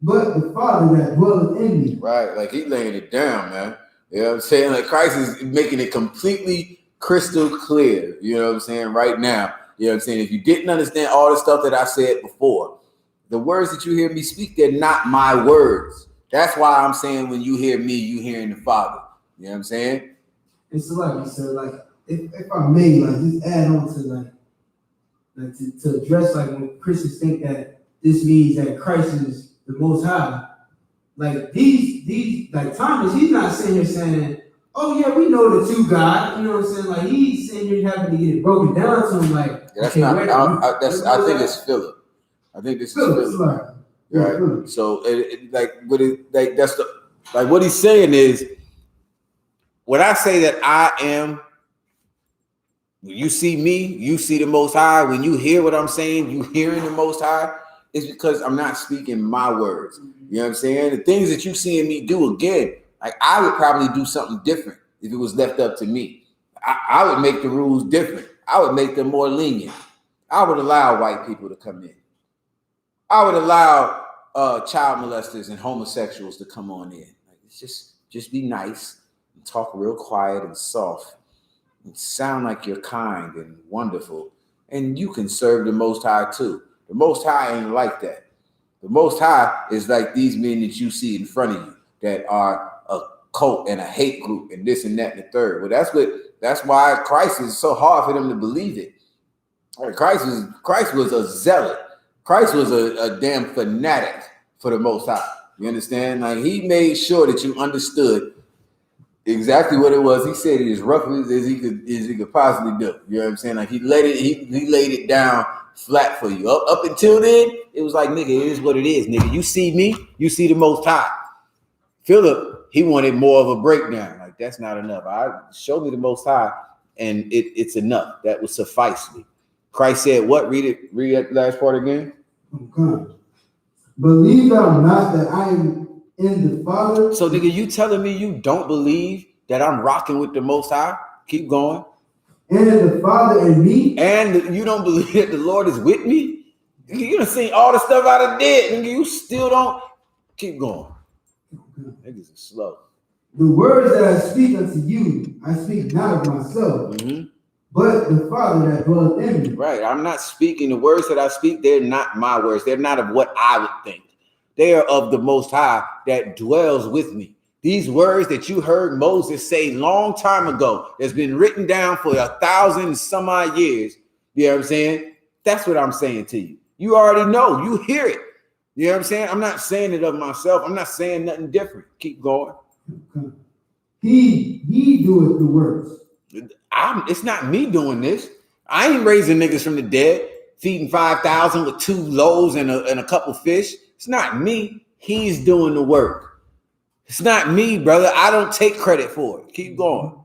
but the Father that dwelleth in me. Right, like he laying it down, man. You know what I'm saying? Like Christ is making it completely crystal clear, you know what I'm saying, right now. You know what I'm saying? If you didn't understand all the stuff that I said before, the words that you hear me speak, they're not my words. That's why I'm saying when you hear me, you hearing the Father. You know what I'm saying? And so like you said, like if I may, like just add on to to address like when Christians think that this means that Christ is the Most High. Like these like Thomas, he's not sitting here saying, oh yeah, we know the two God. You know what I'm saying? Like he's sitting here having to get it broken down to him. Like that's not. I think it's Philip. I think this is Philip. Right. Philip. So that's what he's saying is, when I say that I am, when you see me, you see the Most High. When you hear what I'm saying, you hearing the Most High. It's because I'm not speaking my words. You know what I'm saying? The things that you see in me do, again, like I would probably do something different if it was left up to me. I would make the rules different. I would make them more lenient. I would allow white people to come in. I would allow child molesters and homosexuals to come on in. Like, it's just be nice and talk real quiet and soft and sound like you're kind and wonderful. And you can serve the Most High too. The Most High ain't like that. The Most High is like these men that you see in front of you that are a cult and a hate group and this and that and the third. Well, that's why Christ is so hard for them to believe it. Christ was a zealot. Christ was a damn fanatic for the Most High. You understand? Like he made sure that you understood exactly what it was. He said it as roughly as he could possibly do. You know what I'm saying? Like he laid it down flat for you. Up until then, it was like, nigga, it is what it is, nigga. You see me, you see the Most High. Philip, he wanted more of a breakdown. Like that's not enough. Show me the Most High, and it's enough. That would suffice me. Christ said, "What? Read that last part again." Okay. Believe thou not that I am in the Father. So, nigga, you telling me you don't believe that I'm rocking with the Most High? Keep going. And the Father and me. And you don't believe that the Lord is with me? You done seen all the stuff I done did, nigga. You still don't. Keep going. Niggas are slow. The words that I speak unto you, I speak not of myself, but the Father that dwelleth in me. Right. I'm not speaking. The words that I speak, they're not my words. They're not of what I would think. They are of the Most High that dwells with me. These words that you heard Moses say long time ago, that's been written down for 1,000 and some odd years. You know what I'm saying? That's what I'm saying to you. You already know. You hear it. You know what I'm saying? I'm not saying it of myself. I'm not saying nothing different. Keep going. He doeth the works. It's not me doing this. I ain't raising niggas from the dead, feeding 5,000 with 2 loaves and a couple fish. It's not me. He's doing the work. It's not me, brother. I don't take credit for it. Keep going.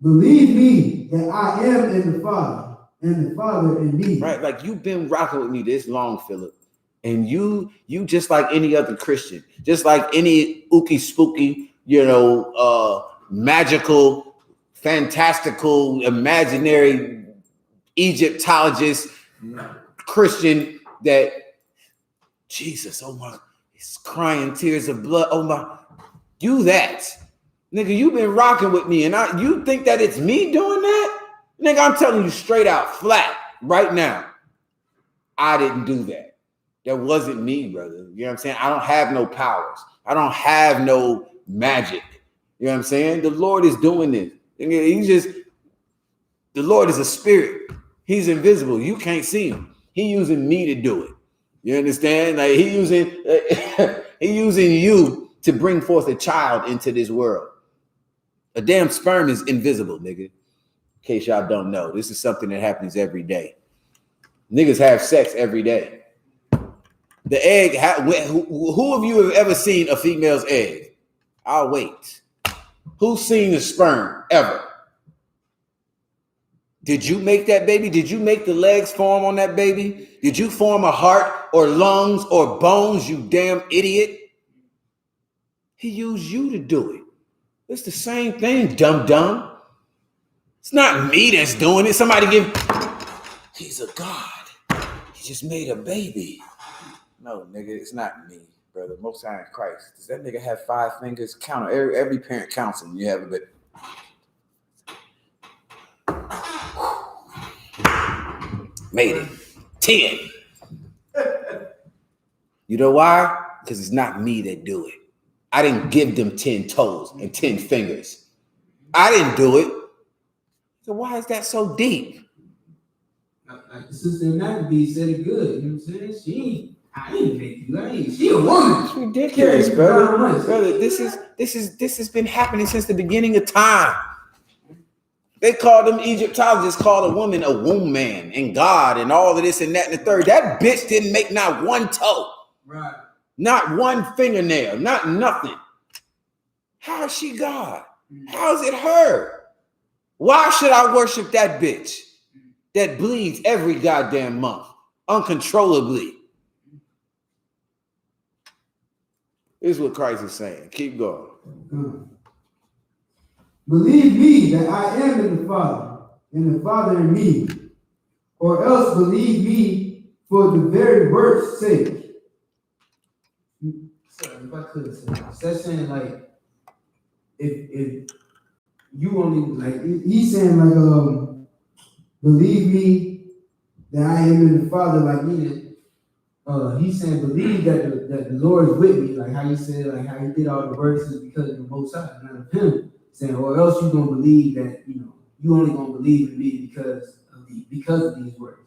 Believe me that I am in the Father, and the Father in me. Right, like you've been rocking with me this long, Philip. And you just like any other Christian, just like any ookie spooky, magical, fantastical, imaginary Egyptologist Christian that Jesus, oh my, he's crying tears of blood. Oh my, you that. Nigga, you've been rocking with me, and you think that it's me doing that? Nigga, I'm telling you straight out, flat, right now. I didn't do that. That wasn't me, brother. You know what I'm saying? I don't have no powers. I don't have no magic. You know what I'm saying? The Lord is doing this. The Lord is a spirit. He's invisible. You can't see him. He using me to do it. You understand? Like he using you to bring forth a child into this world. A damn sperm is invisible, nigga. In case y'all don't know, this is something that happens every day. Niggas have sex every day. The egg, who of you have ever seen a female's egg? I'll wait. Who's seen the sperm ever? Did you make that baby? Did you make the legs form on that baby? Did you form a heart or lungs or bones, you damn idiot? He used you to do it. It's the same thing, dumb. It's not me that's doing it. He's a God. He just made a baby. No, nigga, it's not me, brother. Most High in Christ. Does that nigga have 5 fingers? Count them. Every parent counts them. You have a bit. Made it. 10. You know why? Because it's not me that do it. I didn't give them 10 toes and 10 fingers. I didn't do it. So why is that so deep? Like the sister Maccabee said it good. You know what I'm saying? I didn't make you. She a woman. It's ridiculous, brother. Brother, this has been happening since the beginning of time. They called them Egyptologists, called a woman a womb man and God and all of this and that and the third. That bitch didn't make not 1 toe. Right. Not 1 fingernail. Not nothing. How is she God? How is it her? Why should I worship that bitch that bleeds every goddamn month uncontrollably? This is what Christ is saying. Keep going. Believe me that I am in the Father, and the Father in me, or else believe me for the very word's sake. Sorry, if I could say that. That's saying like, if you only like, he's saying like, believe me that I am in the Father, like meaning. He's saying, believe that the Lord is with me, like how you said, like how he did all the verses because of the Most High, not of him. Saying, or else you're gonna believe that you only gonna believe in me because of these words.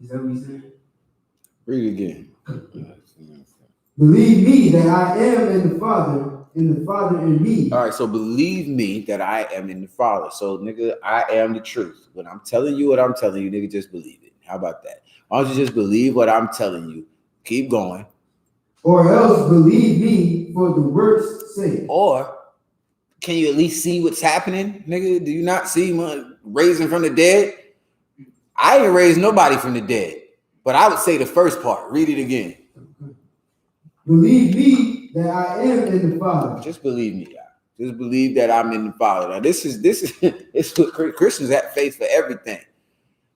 Is that what he's saying? Read it again. Believe me that I am in the Father, and the Father in me. All right, so believe me that I am in the Father. So, nigga, I am the truth. When I'm telling you what I'm telling you, nigga, just believe it. How about that? Why don't you just believe what I'm telling you? Keep going. Or else believe me for the work's sake. Or can you at least see what's happening, nigga? Do you not see my raising from the dead? I ain't raised nobody from the dead. But I would say the first part. Read it again. Believe me that I am in the Father. Just believe me, y'all. Just believe that I'm in the Father. Now, this is it's what Christians have faith for everything.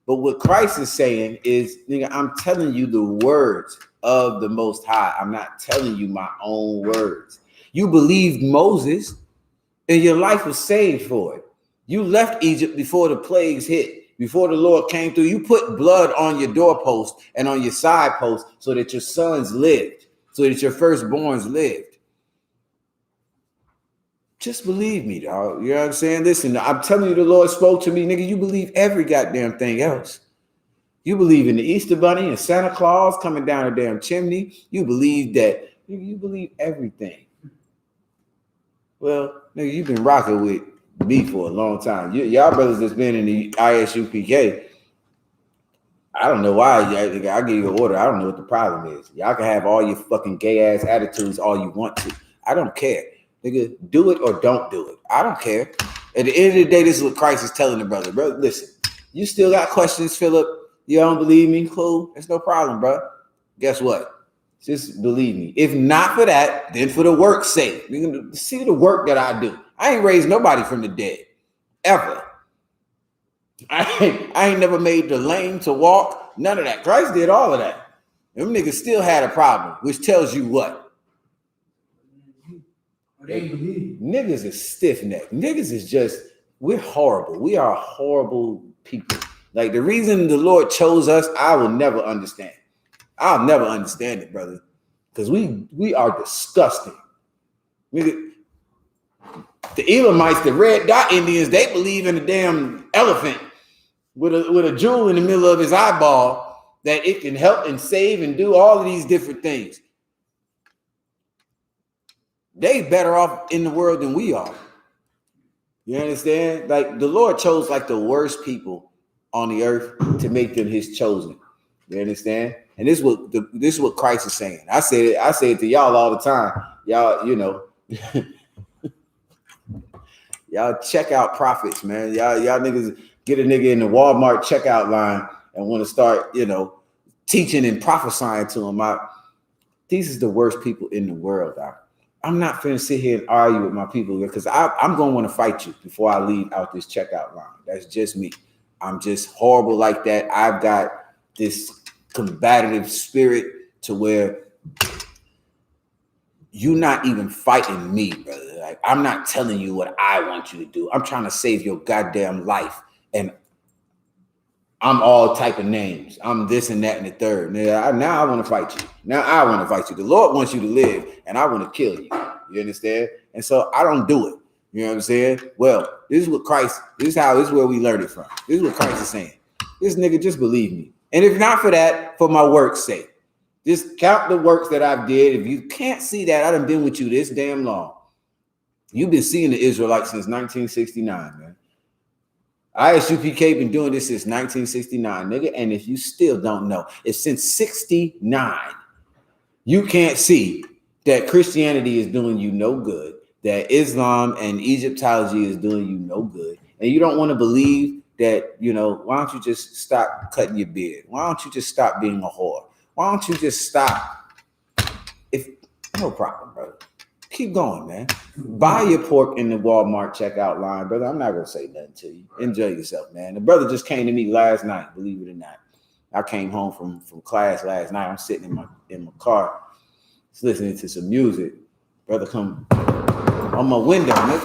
But what Christ is saying is, nigga, I'm telling you the words of the Most High. I'm not telling you my own words. You believed Moses, and your life was saved for it. You left Egypt before the plagues hit, before the Lord came through. You put blood on your doorpost and on your side post so that your sons lived, so that your firstborns lived. Just believe me, dog. You know what I'm saying? Listen, I'm telling you, the Lord spoke to me, nigga. You believe every goddamn thing else. You believe in the Easter Bunny and Santa Claus coming down a damn chimney. You believe that. You believe everything. Well, nigga, you've been rocking with me for a long time. Y'all brothers that's been in the I.S.U.P.K. I don't know why. I give you an order. I don't know what the problem is. Y'all can have all your fucking gay ass attitudes all you want to. I don't care. Nigga, do it or don't do it. I don't care. At the end of the day, this is what Christ is telling the brother. Bro, listen, you still got questions, Philip. You don't believe me? Cool. It's no problem, bro. Guess what? Just believe me. If not for that, then for the work's sake. You can see the work that I do. I ain't raised nobody from the dead. Ever. I ain't never made the lame to walk. None of that. Christ did all of that. Them niggas still had a problem, which tells you what? Niggas is stiff-necked. Niggas is just, we're horrible. We are horrible people. Like, the reason the Lord chose us, I will never understand. I'll never understand it, brother. Because we are disgusting. Nigga, the Elamites, the red dot Indians, they believe in a damn elephant with a jewel in the middle of his eyeball that it can help and save and do all of these different things. They better off in the world than we are. You understand? Like, the Lord chose like the worst people on the earth to make them his chosen. You understand? And this is what Christ is saying. I say it to y'all all the time. Y'all, you know, y'all check out prophets, man. Y'all niggas get a nigga in the Walmart checkout line and want to start, you know, teaching and prophesying to them. These is the worst people in the world, doc. I'm not finna sit here and argue with my people because I'm gonna want to fight you before I leave out this checkout line. That's just me. I'm just horrible like that. I've got this combative spirit to where you're not even fighting me, brother. Like, I'm not telling you what I want you to do. I'm trying to save your goddamn life. And I'm all type of names. I'm this and that and the third. Now I want to fight you. Now I want to fight you. The Lord wants you to live, and I want to kill you. You understand? And so I don't do it. You know what I'm saying? Well, this is where we learned it from. This is what Christ is saying. This nigga, just believe me. And if not for that, for my work's sake, just count the works that I've did. If you can't see that, I done been with you this damn long. You've been seeing the Israelites since 1969, man. I.S.U.P.K. been doing this since 1969, nigga. And if you still don't know, it's since 69. You can't see that Christianity is doing you no good, that Islam and Egyptology is doing you no good. And you don't want to believe that, you know, why don't you just stop cutting your beard? Why don't you just stop being a whore? Why don't you just stop? No problem, brother. Keep going, man. Buy your pork in the Walmart checkout line, brother. I'm not gonna say nothing to you. Enjoy yourself, man. The brother just came to me last night, believe it or not. I came home from class last night. I'm sitting in my car, just listening to some music. Brother come on my window, man.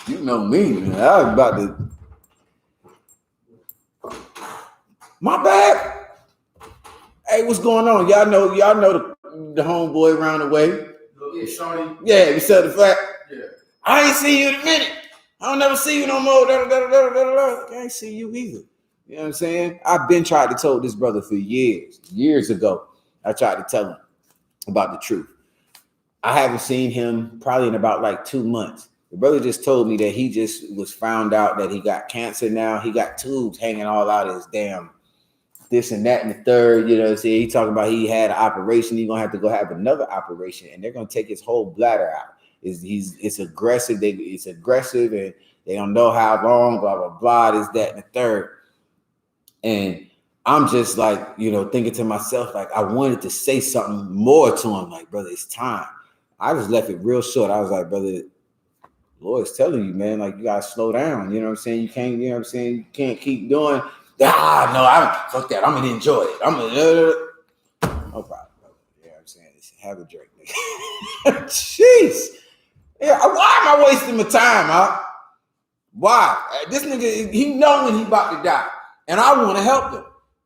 You know me, man. I was about to. My bad. Hey, what's going on? Y'all know the homeboy around the way. Yeah, you said the fact. Yeah. I ain't see you in a minute. I don't never see you no more. I ain't see you either. You know what I'm saying? I've been trying to tell this brother for years ago. I tried to tell him about the truth. I haven't seen him probably in about like 2 months. The brother just told me that he just was found out that he got cancer now. He got tubes hanging all out of his damn this and that and the third. You know what I'm saying? He talking about he had an operation. He's going to have to go have another operation, and they're going to take his whole bladder out. It's aggressive. It's aggressive, and they don't know how long, blah, blah, blah, this, that, and the third. And I'm just like, you know, thinking to myself, like, I wanted to say something more to him, like, brother, it's time. I just left it real short. I was like, brother, Lord's telling you, man, like, you gotta slow down. You know what I'm saying? You can't, you know what I'm saying? You can't keep doing, no, fuck that. I'm gonna enjoy it. No problem, brother. You know what I'm saying? Have a drink, nigga. Jeez. Yeah, why am I wasting my time, huh? Why? This nigga, he know when he about to die. And I want to help him.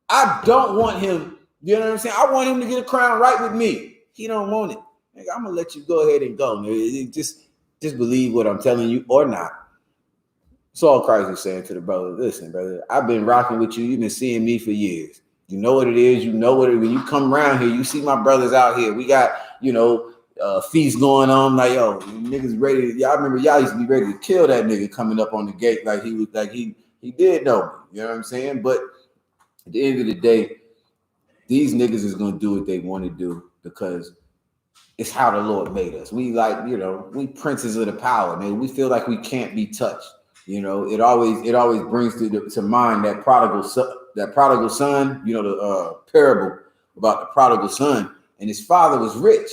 I don't want him, you know what I'm saying? I want him to get a crown right with me. He don't want it. Nigga, I'm gonna let you go ahead and go. Just believe what I'm telling you or not. That's all Christ is saying to the brother. Listen, brother, I've been rocking with you. You've been seeing me for years. You know what it is. You know what it is. When you come around here, you see my brothers out here. We got, you know, feast going on. Like, yo, niggas ready. Y'all remember y'all used to be ready to kill that nigga coming up on the gate like he was like he did know me. You know what I'm saying? But at the end of the day, these niggas is gonna do what they want to do because it's how the Lord made us. We like, you know, we princes of the power, man. We feel like we can't be touched. You know, it always brings to mind that prodigal son. You know, the parable about the prodigal son, and his father was rich,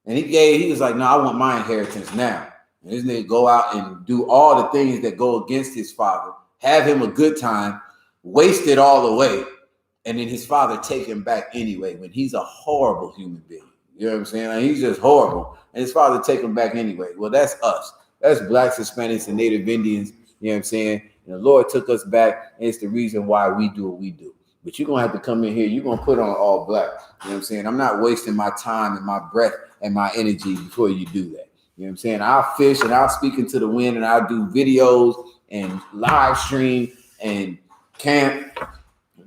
and he was like, no, I want my inheritance now. And this nigga go out and do all the things that go against his father, have him a good time, waste it all away, and then his father take him back anyway when he's a horrible human being. You know what I'm saying? Like, he's just horrible. And his father take him back anyway. Well, that's us. That's blacks, Hispanics, and Native Indians. You know what I'm saying? And the Lord took us back, and it's the reason why we do what we do. But you're going to have to come in here. You're going to put on all black. You know what I'm saying? I'm not wasting my time and my breath and my energy before you do that. You know what I'm saying? I'll fish and I'll speak into the wind and I'll do videos and live stream and camp.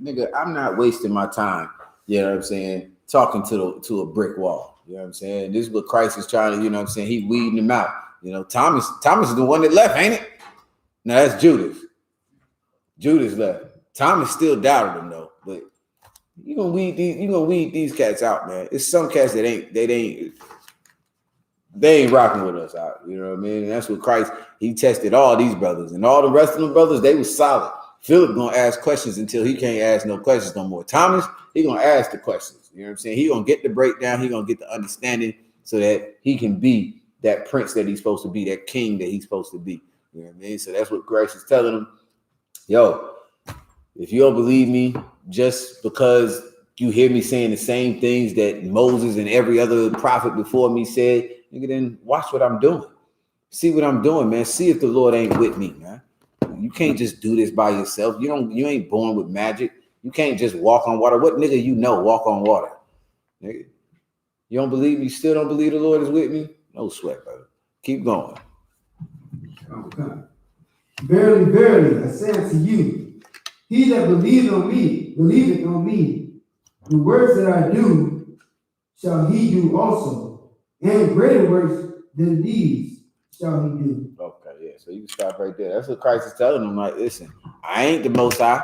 Nigga, I'm not wasting my time. You know what I'm saying? Talking to a brick wall. You know what I'm saying? This is what Christ is trying to, you know what I'm saying? He weeding them out. You know, Thomas is the one that left, ain't it? No, that's Judas. Judas left. Thomas still doubted him though, but you're gonna weed these cats out, man. It's some cats that ain't rocking with us out. You know what I mean? And that's what Christ, he tested all these brothers, and all the rest of them brothers, they was solid. Philip gonna ask questions until he can't ask no questions no more. Thomas, he gonna ask the questions. You know what I'm saying? He gonna get the breakdown, he gonna get the understanding so that he can be that prince that he's supposed to be, that king that he's supposed to be. You know what I mean? So that's what Christ is telling him. Yo, if you don't believe me, just because you hear me saying the same things that Moses and every other prophet before me said, nigga, then watch what I'm doing. See what I'm doing, man. See if the Lord ain't with me, man. You can't just do this by yourself. You ain't born with magic. You can't just walk on water. What nigga you know walk on water? Nigga. You don't believe me? You still don't believe the Lord is with me? No sweat, brother. Keep going. Okay. Verily, verily, I say unto you, he that believeth on me, the works that I do, shall he do also, and greater works than these shall he do. Okay, yeah. So you can stop right there. That's what Christ is telling them. Like, listen, I ain't the Most High.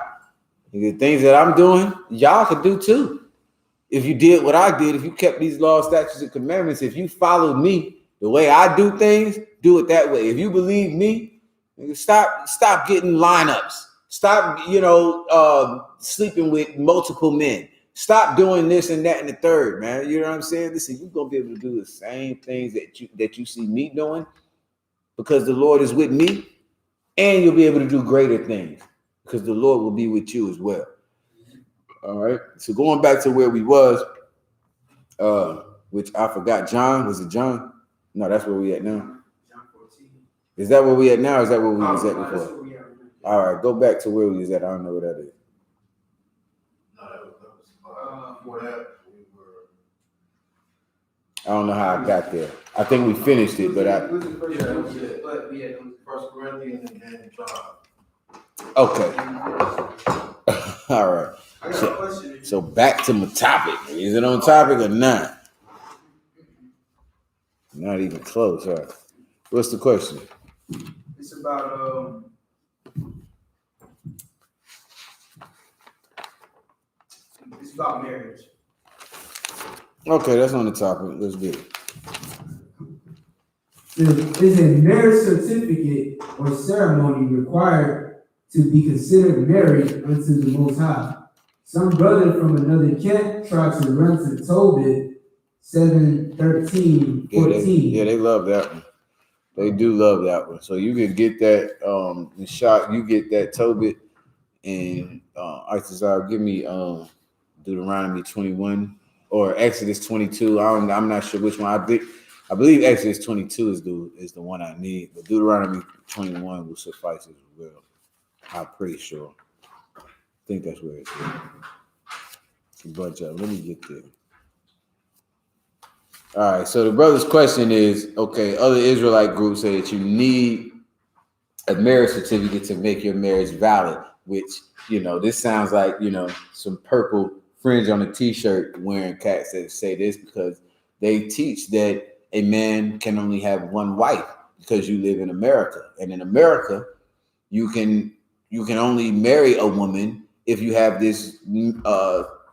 The things that I'm doing, y'all could do too. If you did what I did, if you kept these laws, statutes, and commandments, if you followed me the way I do things, do it that way. If you believe me, stop getting lineups. Stop, sleeping with multiple men. Stop doing this and that and the third, man. You know what I'm saying? Listen, you're gonna be able to do the same things that you see me doing because the Lord is with me, and you'll be able to do greater things because the Lord will be with you as well. All right. So going back to where we was, which I forgot. John, was it John? No, that's where we at now. John 14. Is that where we at now? Or is that where we was at before? All right, go back to where we was at. I don't know what that is. No, that was before that. I don't know how I got there. I think we finished it, but First Corinthians and then John. Okay. All right. I got a question. So back to my topic. Is it on topic or not? Not even close. All right. What's the question? It's about marriage. Okay, that's on the topic. Let's get it. Is a marriage certificate or ceremony required to be considered married unto the Most High? Some brother from another camp tried to run to Tobit 7:13-14. Yeah, they love that one. They do love that one. So you can get that the shot. You get that Tobit and Isaiah. Give me Deuteronomy 21 or Exodus 22. I'm not sure which one. I believe Exodus 22 is the one I need, but Deuteronomy 21 will suffice as well. I'm pretty sure. I think that's where it's at. But let me get there. All right, so the brother's question is, okay, other Israelite groups say that you need a marriage certificate to make your marriage valid, which, this sounds like, some purple fringe on a t-shirt wearing cats that say this because they teach that a man can only have one wife because you live in America. And in America, you can only marry a woman if you have this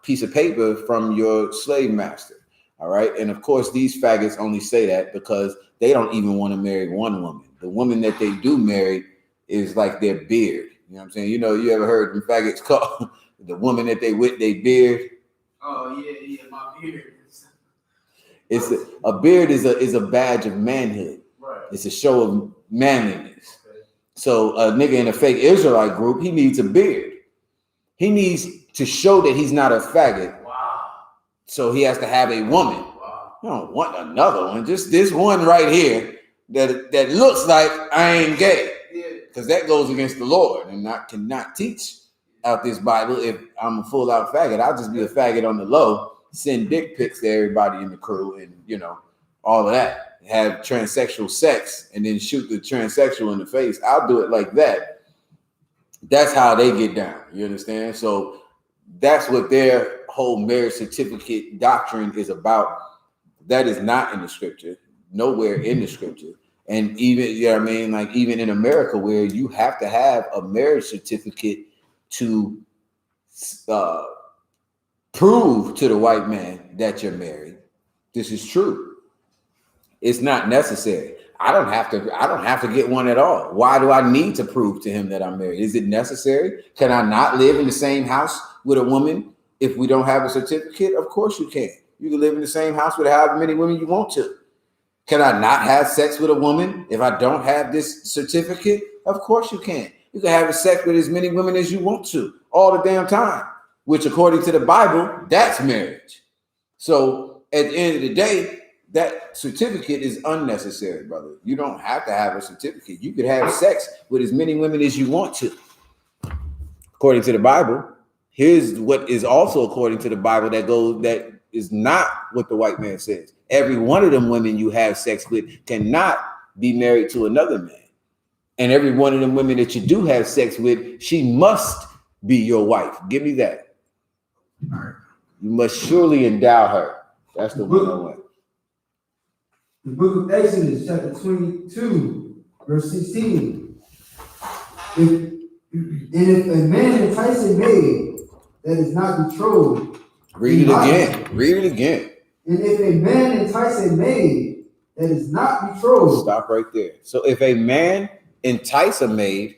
piece of paper from your slave master. All right. And of course, these faggots only say that because they don't even want to marry one woman. The woman that they do marry is like their beard. You know what I'm saying? You ever heard them faggots call the woman that they with their beard? Oh, yeah, my beard. It's a beard is a badge of manhood. Right. It's a show of manliness. Okay. So a nigga in a fake Israelite group, he needs a beard. He needs to show that he's not a faggot. Wow. So he has to have a woman. Wow. I don't want another one. Just this one right here that looks like I ain't gay. Because that goes against the Lord, and I cannot teach out this Bible if I'm a full out faggot. I'll just be a faggot on the low. Send dick pics to everybody in the crew and, all of that. Have transsexual sex and then shoot the transsexual in the face. I'll do it like that. That's how they get down. You understand? So that's what their whole marriage certificate doctrine is about. That is not in the scripture. Nowhere in the scripture. And even, like even in America where you have to have a marriage certificate to prove to the white man that you're married. This is true. It's not necessary. I don't have to get one at all. Why do I need to prove to him that I'm married? Is it necessary? Can I not live in the same house with a woman if we don't have a certificate? Of course you can. You can live in the same house with however many women you want to. Can I not have sex with a woman if I don't have this certificate? Of course you can. You can have sex with as many women as you want to all the damn time, which according to the Bible, that's marriage. So at the end of the day, that certificate is unnecessary, brother. You don't have to have a certificate. You could have sex with as many women as you want to. According to the Bible, here's what is also according to the Bible that is not what the white man says. Every one of them women you have sex with cannot be married to another man. And every one of them women that you do have sex with, she must be your wife. Give me that. You must surely endow her. That's the one I want. The book of Exodus, chapter 22, verse 16. If a man entice a maid that is not betrothed. Read it again. Read it again. And if a man entice a maid that is not betrothed. Stop right there. So if a man entice a maid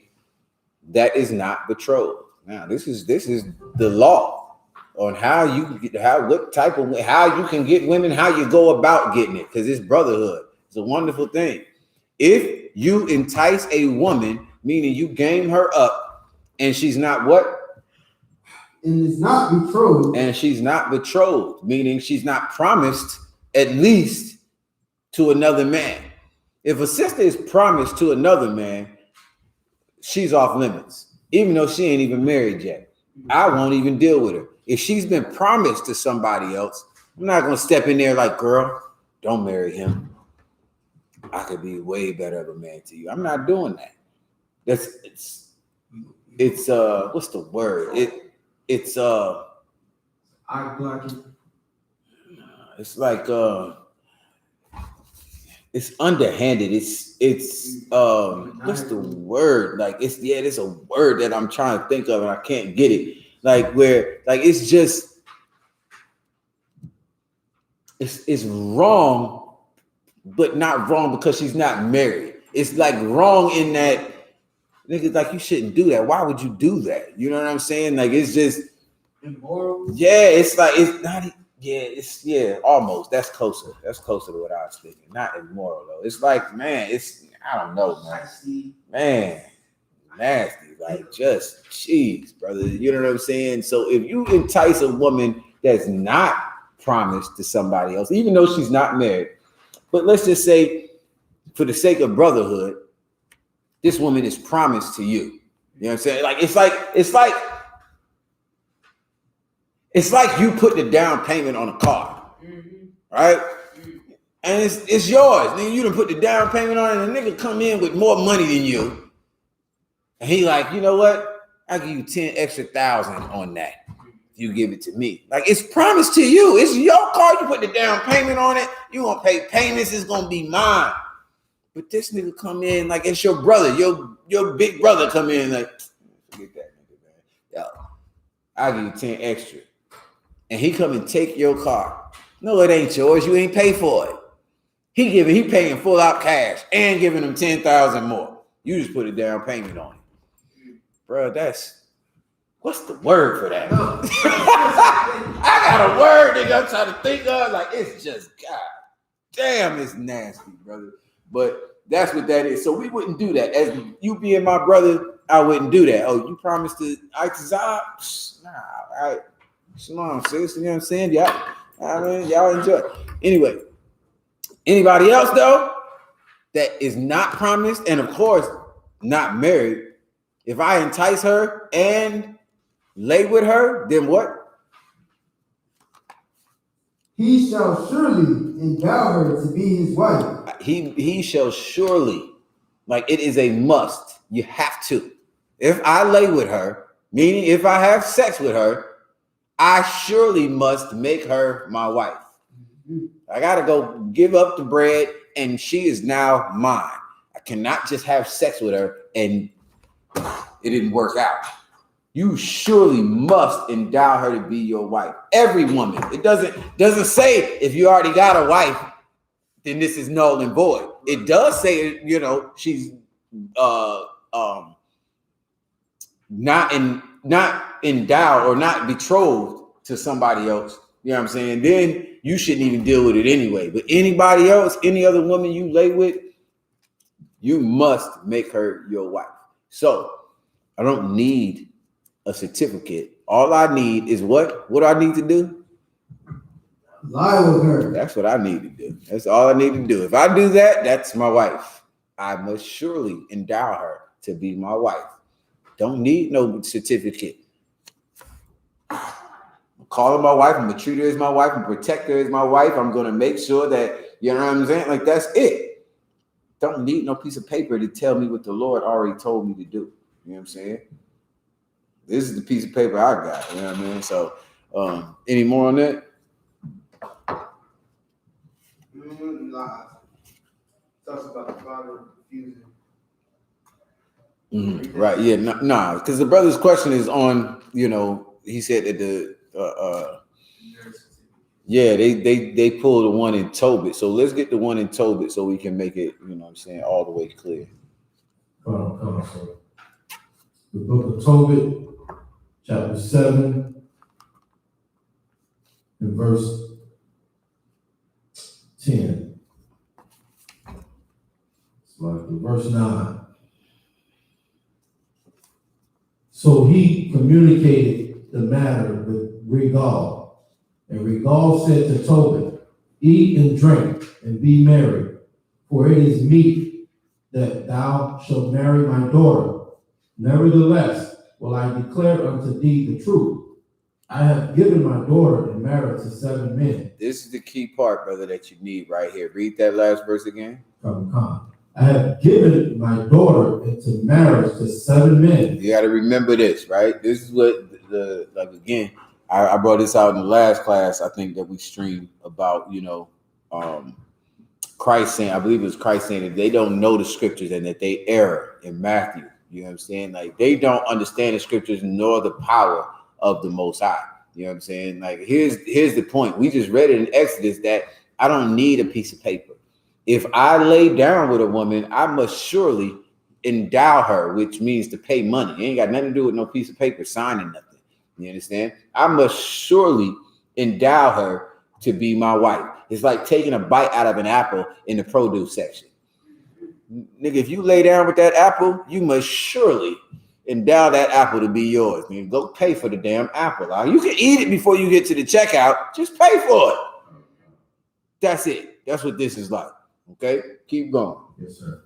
that is not betrothed. Now this is the law on how you can get women, how you go about getting it, because it's brotherhood. It's a wonderful thing. If you entice a woman, meaning you game her up, and she's not what? And is not betrothed. And she's not betrothed, meaning she's not promised at least to another man. If a sister is promised to another man, she's off limits, even though she ain't even married yet. I won't even deal with her. If she's been promised to somebody else, I'm not going to step in there like, girl, don't marry him. I could be way better of a man to you. I'm not doing that. It's what's the word? It's eye blocking. It's like it's underhanded. It's what's the word? Like it's a word that I'm trying to think of and I can't get it. Like where like it's just it's wrong, but not wrong because she's not married. It's like wrong in that niggas like you shouldn't do that. Why would you do that? You know what I'm saying? Like it's just immoral. Yeah, it's like it's not. Yeah, almost. That's closer. That's closer to what I was thinking. Not immoral though. It's like, man, I don't know, man, nasty. Like just jeez, brother. You know what I'm saying? So if you entice a woman that's not promised to somebody else, even though she's not married, but let's just say, for the sake of brotherhood, this woman is promised to you. You know what I'm saying? Like it's like you put the down payment on a car, right? And it's yours. Then you done put the down payment on it, and a nigga come in with more money than you. And he like, you know what? I'll give you 10 extra thousand on that. You give it to me. Like it's promised to you. It's your car. You put the down payment on it. You gonna pay payments. It's gonna be mine. But this nigga come in like it's your brother. Your big brother come in like, forget that nigga, man. Yo, I'll give you 10 extra. And he come and take your car. No, it ain't yours. You ain't pay for it. He paying full out cash and giving him 10,000 more. You just put a down payment on it. Bro, what's the word for that? I got a word nigga I'm trying to think of. Like it's just God damn, it's nasty, brother. But that's what that is. So we wouldn't do that. As you being my brother, I wouldn't do that. Oh, you promised to I.S.U.P.K? Nah, all right. Shalom, sis. You know what I'm saying? Y'all enjoy. Anyway, anybody else though that is not promised and of course not married, if I entice her and lay with her, then what? He shall surely endow her to be his wife. He shall surely, like it is a must. You have to. If I lay with her, meaning if I have sex with her, I surely must make her my wife. I gotta go give up the bread, and she is now mine. I cannot just have sex with her and it didn't work out. You surely must endow her to be your wife. Every woman. It doesn't say if you already got a wife, then this is null and void. It does say, you know, she's not endowed or not betrothed to somebody else. You know what I'm saying? Then you shouldn't even deal with it anyway. But anybody else, any other woman you lay with, you must make her your wife. So I don't need a certificate. All I need is what? What do I need to do? Lie with her. That's what I need to do. That's all I need to do. If I do that, that's my wife. I must surely endow her to be my wife. Don't need no certificate. I'm calling my wife. I'm gonna treat her as my wife. I'm gonna protect her as my wife. I'm gonna make sure that, you know what I'm saying? Like that's it. Don't need no piece of paper to tell me what the Lord already told me to do. You know what I'm saying? This is the piece of paper I got. You know what I mean? So, any more on that? Lies. Talks about the father refusing. Right, yeah, nah, because the brother's question is on, you know, he said that they pulled the one in Tobit. So let's get the one in Tobit so we can make it, you know what I'm saying, all the way clear. Come on, sir. The book of Tobit, chapter 7, and verse 10. It's like verse 9. So he communicated the matter with Regal. And Regal said to Tobit, eat and drink and be merry, for it is meet that thou shalt marry my daughter. Nevertheless, will I declare unto thee the truth. I have given my daughter in marriage to 7 men. This is the key part, brother, that you need right here. Read that last verse again. Come. I have given my daughter into marriage to 7 men. You got to remember this, right? This is what again, I brought this out in the last class, I think, that we streamed about, you know, Christ saying, I believe it was Christ saying that they don't know the scriptures and that they err in Matthew. You know what I'm saying? Like they don't understand the scriptures nor the power of the Most High. You know what I'm saying? Like here's the point. We just read it in Exodus that I don't need a piece of paper. If I lay down with a woman, I must surely endow her, which means to pay money. It ain't got nothing to do with no piece of paper signing nothing. You understand? I must surely endow her to be my wife. It's like taking a bite out of an apple in the produce section. Nigga, if you lay down with that apple, you must surely endow that apple to be yours. Man, go pay for the damn apple. You can eat it before you get to the checkout. Just pay for it. That's it. That's what this is like. Okay? Keep going. Yes, sir.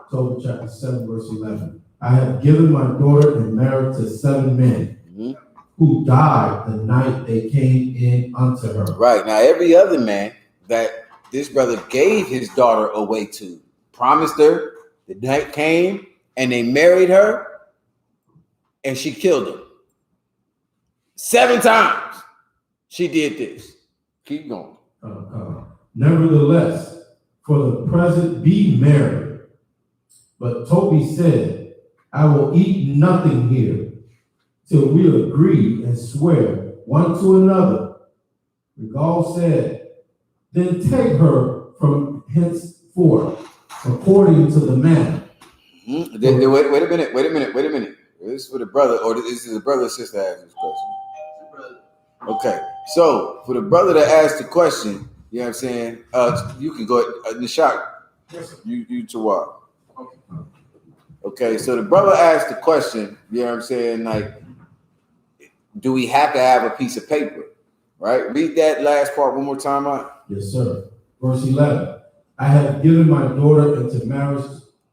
Tobit chapter 7, verse 11. I have given my daughter in marriage to 7 men who died the night they came in unto her. Right. Now, every other man that this brother gave his daughter away to, promised her, the night came, and they married her, and she killed him. 7 times she did this. Keep going. Nevertheless, for the present be married. But Toby said, I will eat nothing here till we agree and swear one to another. Regal said, then take her from henceforth according to the manner. Wait a minute. This is for the brother, or this is the brother or sister that asked this question? Okay, so for the brother that asked the question, you know what I'm saying? You can go ahead, Nishak. You to what? Okay, so the brother asked the question, you know what I'm saying? Like, do we have to have a piece of paper? Right? Read that last part one more time out. Yes, sir. Verse 11. I have given my daughter into marriage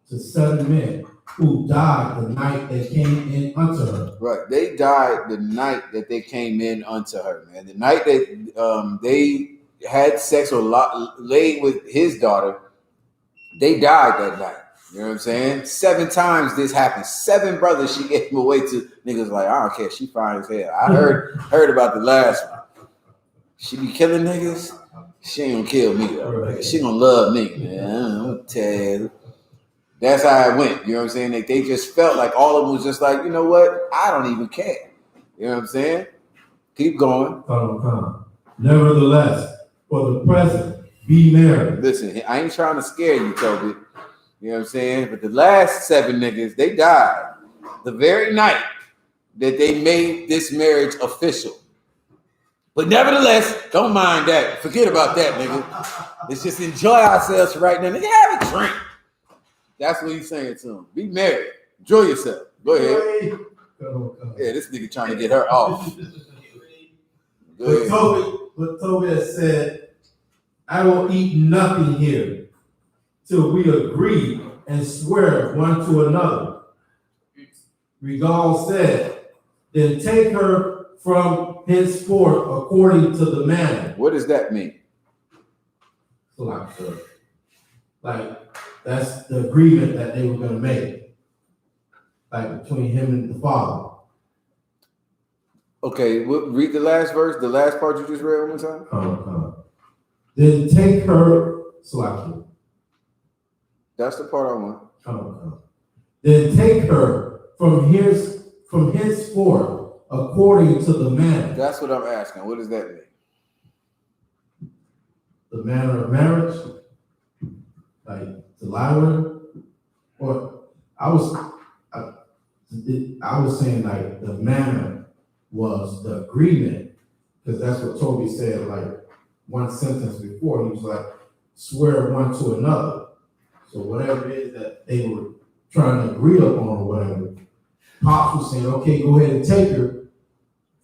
to 7 men who died the night they came in unto her. Right. They died the night that they came in unto her, man. The night that they had sex or laid with his daughter, they died that night. You know what I'm saying? 7 times this happened. 7 brothers she gave him away to. Niggas like, I don't care. She fine as hell. I heard about the last one. She be killing niggas. She ain't gonna kill me though. She gonna love me, man. I'm gonna tell you. That's how it went. You know what I'm saying? They just felt like all of them was just like, you know what? I don't even care. You know what I'm saying? Keep going. Nevertheless, for the present, be married. Listen, I ain't trying to scare you, Toby. You know what I'm saying? But the last 7 niggas, they died the very night that they made this marriage official. But nevertheless, don't mind that. Forget about that, nigga. Let's just enjoy ourselves right now. Nigga, have a drink. That's what he's saying to him. Be married. Enjoy yourself. Go ahead. Yeah, this nigga trying to get her off. But Toby has said, I will eat nothing here till we agree and swear one to another. Regal said, then take her from henceforth according to the manner. What does that mean? Like that's the agreement that they were going to make, like between him and the father. Okay, read the last verse, the last part you just read one more time. Then take her, That's the part I want. Then take her from henceforth according to the manner. That's what I'm asking. What does that mean? The manner of marriage, like to lie with her, or I was saying like the manner was the agreement, because that's what Toby said. Like one sentence before, he was like, swear one to another. So whatever it is that they were trying to agree upon or whatever, Pops was saying, okay, go ahead and take her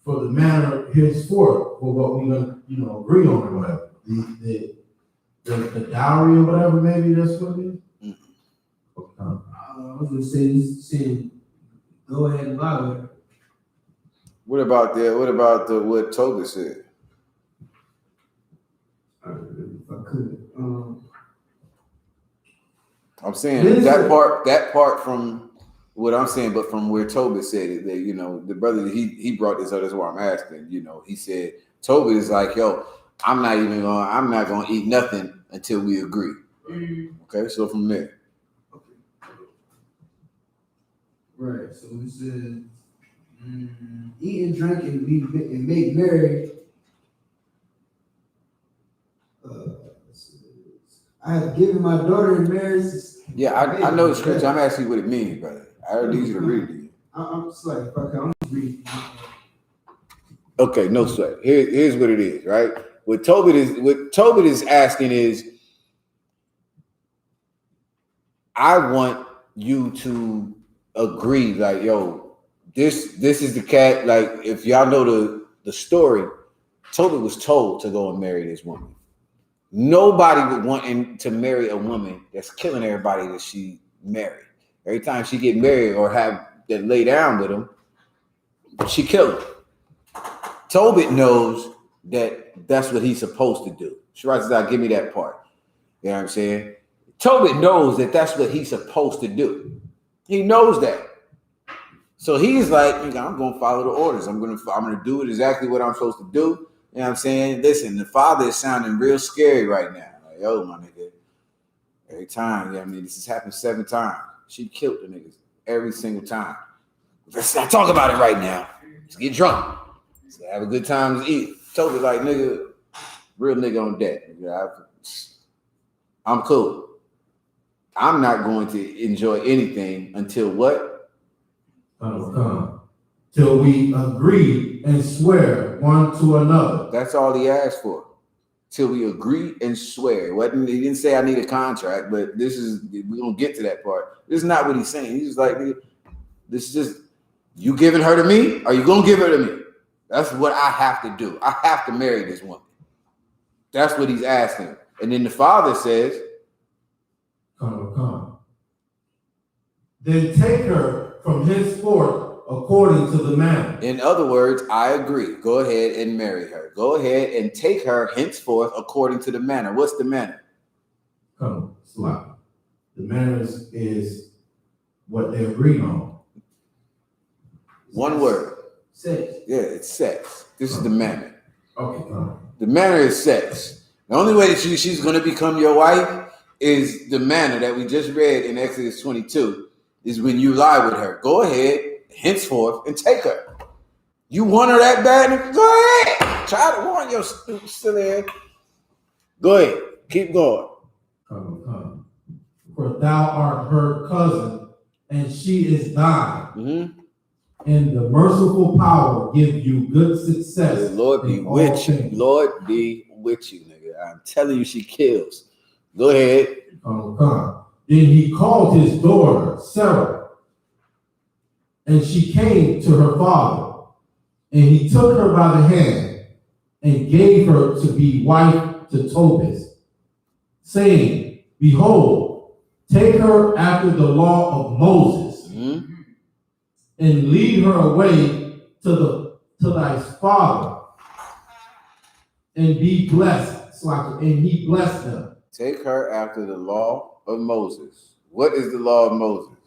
for the manner henceforth for what we're gonna, agree on or whatever. The dowry or whatever, maybe that's what it is. I was gonna say, go ahead and lie with her. What about what Toby said? If I could. I'm saying that part from what I'm saying, but from where Toby said it, that the brother he brought this up. That's why I'm asking. He said Toby is like, yo, I'm not gonna eat nothing until we agree. Okay, so from there. Right. So it says, eat and drink and make merry. I have given my daughter in marriage. Yeah, I know the scripture. I'm asking you what it means, brother. I need you to read it to you. I'm just like, okay, I'm just reading. Okay, no sweat. Here's what it is, right? What Tobit is asking is, I want you to agree, like, yo, this is the cat. Like, if y'all know the story, Tobit was told to go and marry this woman. Nobody would want to marry a woman that's killing everybody that she married. Every time she get married or have that lay down with him, she kill him. Tobit knows that that's what he's supposed to do. Shiraz, give me that part. You know what I'm saying? Tobit knows that that's what he's supposed to do. He knows that. So he's like, I'm going to follow the orders. I'm going to do it exactly what I'm supposed to do. You know what I'm saying? Listen, the father is sounding real scary right now. Like, yo, my nigga. Every time, I mean, this has happened 7 times. She killed the niggas every single time. Let's not talk about it right now. Let's get drunk. Let's have a good time. Let's eat. Tobit like, nigga, real nigga on deck. I'm cool. I'm not going to enjoy anything until what? Till we agree and swear one to another. That's all he asked for. Till we agree and swear. He didn't say I need a contract, but we're going to get to that part. This is not what he's saying. He's just like, this is just, you giving her to me? Are you going to give her to me? That's what I have to do. I have to marry this woman. That's what he's asking. And then the father says, Come. Then take her from henceforth according to the manner. In other words, I agree. Go ahead and marry her. Go ahead and take her henceforth according to the manner. What's the manner? Come, slap. The manner is what they agreed on. One word. Sex. Yeah, it's sex. This is the manner. Okay. The manner is sex. The only way that she's going to become your wife is the manner that we just read in Exodus 22, is when you lie with her. Go ahead, henceforth, and take her. You want her that bad? Go ahead. Try to warn your stupid silly head. Go ahead. Keep going. Come. For thou art her cousin, and she is thine. Mm-hmm. And the merciful power give you good success. The Lord be with you. Lord be with you, nigga. I'm telling you, she kills. Go ahead. Then he called his daughter, Sarah, and she came to her father, and he took her by the hand and gave her to be wife to Tobit, saying, Behold, take her after the law of Moses, and lead her away to thy father, and be blessed. And he blessed them. Take her after the law of Moses. What is the law of Moses?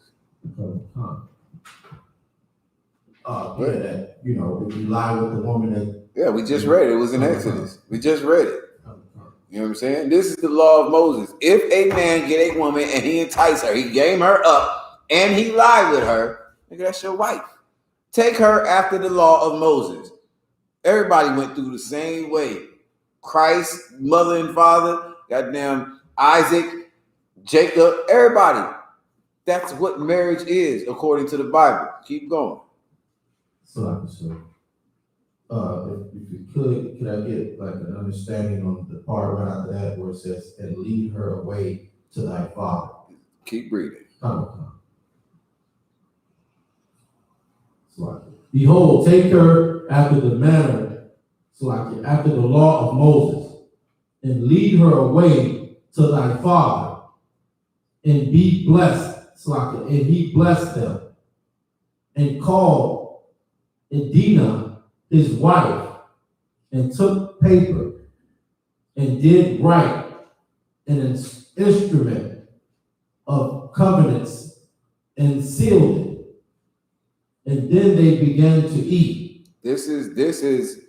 That, if you lie with the woman that... We just read it. It was in Exodus. We just read it. You know what I'm saying? This is the law of Moses. If a man get a woman and he entice her, he game her up, and he lied with her, nigga, that's your wife. Take her after the law of Moses. Everybody went through the same way. Christ, mother and father, goddamn Isaac, Jacob, everybody. That's what marriage is according to the Bible. Keep going. So, if you could I get like an understanding on the part right after that where it says, and lead her away to thy father? Keep reading. Come. Behold, take her after the manner, after the law of Moses, and lead her away to thy father, and be blessed. And he blessed them, and called Edina his wife, and took paper, and did write an instrument of covenants, and sealed it. And then they began to eat. This is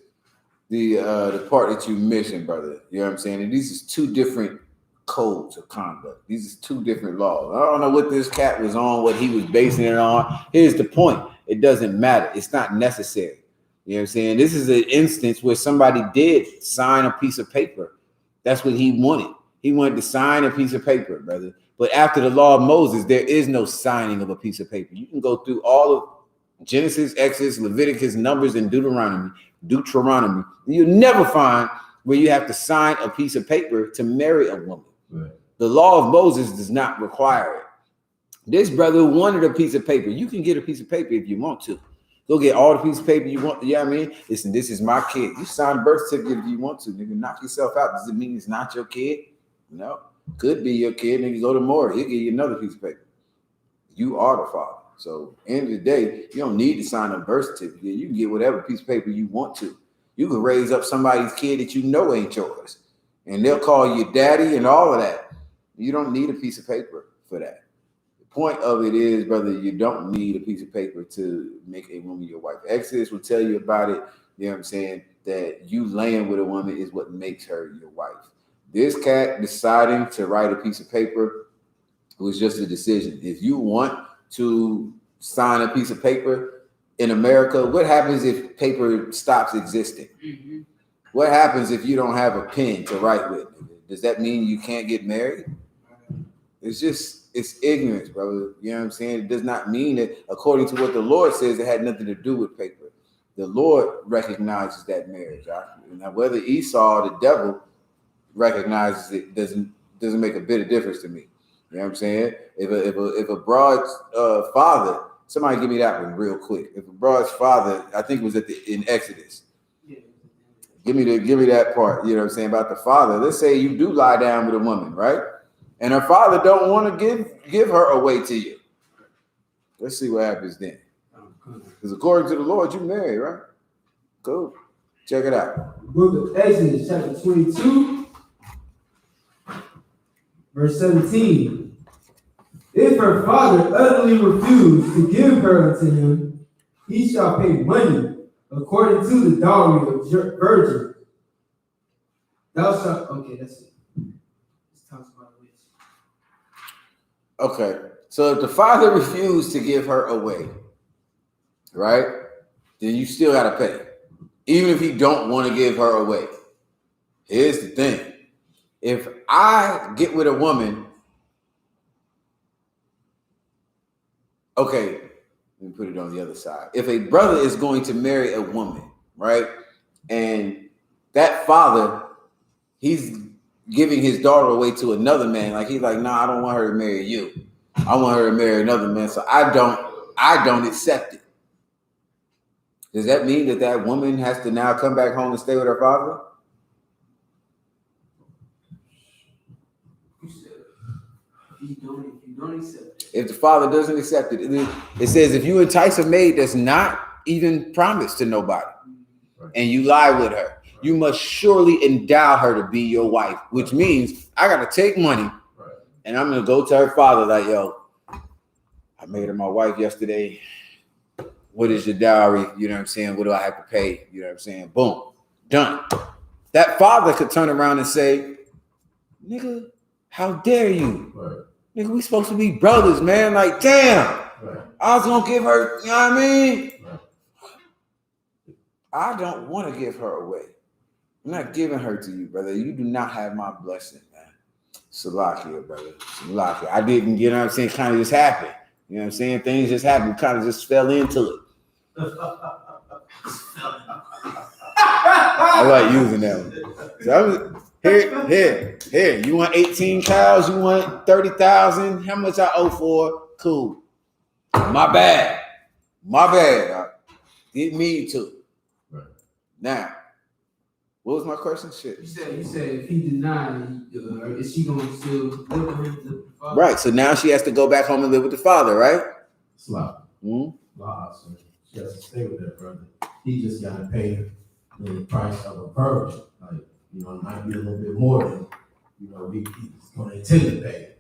the part that you mentioned, brother. You know what I'm saying? And these is two different codes of conduct. These is two different laws. I don't know what this cat was on, what he was basing it on. Here's the point. It doesn't matter. It's not necessary. You know what I'm saying? This is an instance where somebody did sign a piece of paper. That's what he wanted. He wanted to sign a piece of paper, brother. But after the law of Moses, there is no signing of a piece of paper. You can go through all of Genesis, Exodus, Leviticus, Numbers, and Deuteronomy. You'll never find where you have to sign a piece of paper to marry a woman. Right. The law of Moses does not require it. This brother wanted a piece of paper. You can get a piece of paper if you want to. Go get all the piece of paper you want. You know what I mean? Listen, this is my kid. You sign a birth certificate if you want to. Nigga, knock yourself out. Does it mean it's not your kid? No. Could be your kid. Nigga, go to more. He'll give you another piece of paper. You are the father. So, end of the day, you don't need to sign a birth certificate. You can get whatever piece of paper you want to. You can raise up somebody's kid that you know ain't yours. And they'll call you daddy and all of that. You don't need a piece of paper for that. The point of it is, brother, you don't need a piece of paper to make a woman your wife. Exodus will tell you about it. You know what I'm saying? That you laying with a woman is what makes her your wife. This cat deciding to write a piece of paper was just a decision. If you want to sign a piece of paper in America, what happens if paper stops existing? Mm-hmm. What happens if you don't have a pen to write with? Does that mean you can't get married? It's ignorance, brother. You know what I'm saying? It does not mean that, according to what the Lord says, it had nothing to do with paper. The Lord recognizes that marriage. Now, whether Esau, the devil, recognizes it doesn't make a bit of difference to me. You know what I'm saying? If a broad's father, somebody give me that one real quick. If a broad's father, I think it was in Exodus. Yeah. Give me that part. You know what I'm saying about the father. Let's say you do lie down with a woman, right? And her father don't want to give her away to you. Let's see what happens then. Because according to the Lord, you married, right? Cool. Check it out. Book of Exodus, chapter 22, verse 17. If her father utterly refuse to give her unto him, he shall pay money according to the dowry of virgin. Thou shalt. Okay, that's it. This talks about witch. Okay, so if the father refused to give her away, right, then you still got to pay, even if he don't want to give her away. Here's the thing: if I get with a woman. Okay, let me put it on the other side. If a brother is going to marry a woman, right, and that father, he's giving his daughter away to another man, like he's like, nah, I don't want her to marry you. I want her to marry another man, so I don't accept it. Does that mean that woman has to now come back home and stay with her father? If you don't accept it. If the father doesn't accept it, it says if you entice a maid that's not even promised to nobody, and you lie with her, you must surely endow her to be your wife, which means I got to take money, and I'm going to go to her father like, yo, I made her my wife yesterday. What is your dowry? You know what I'm saying? What do I have to pay? You know what I'm saying? Boom. Done. That father could turn around and say, nigga, how dare you? Right. Nigga, we supposed to be brothers, man. Like, damn. Right. I was going to give her, you know what I mean? Right. I don't want to give her away. I'm not giving her to you, brother. You do not have my blessing, man. Salakia, brother. Salakia. I didn't, you know what I'm saying? Kind of just happened. You know what I'm saying? Things just happened. Kind of just fell into it. I like using that one. So here. You want 18 cows? You want 30,000? How much I owe for? Cool. My bad. Didn't mean to. Right. Now, what was my question? Shit. You said if he denied, is she going to still live with the father? Right. So now she has to go back home and live with the father, right? Slap. So she has to stay with that brother. He just got to pay the price of a virgin. Like, you know, it might be a little bit more than, you know, he's going to intend to pay.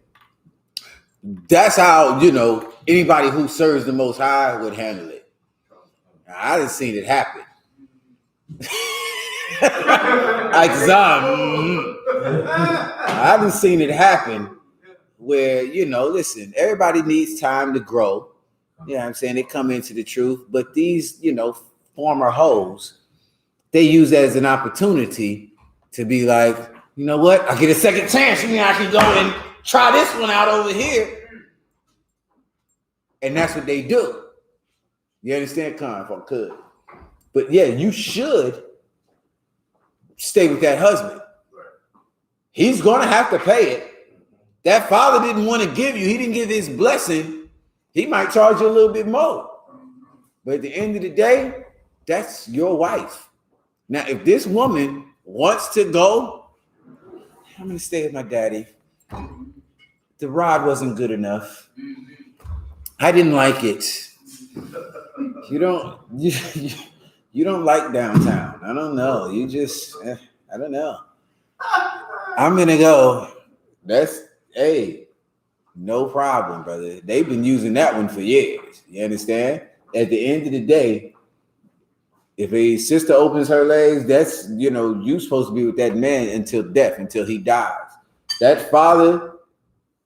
That's how, you know, anybody who serves the Most High would handle it. Now, I done seen it happen. Like I haven't seen it happen where, listen, everybody needs time to grow. You know what I'm saying? They come into the truth, but these, former hoes, they use that as an opportunity to be like, you know what? I get a second chance. I can go and try this one out over here. And that's what they do. You understand? Con, if I could. But yeah, you should stay with that husband. He's going to have to pay it. That father didn't want to give you. He didn't give his blessing. He might charge you a little bit more. But at the end of the day, that's your wife. Now, if this woman wants to go, I'm going to stay with my daddy. The rod wasn't good enough. I didn't like it. You don't like downtown. I don't know. You just, I don't know. I'm going to go. Hey, no problem, brother. They've been using that one for years. You understand? At the end of the day, if a sister opens her legs, that's, you supposed to be with that man until death, until he dies. That father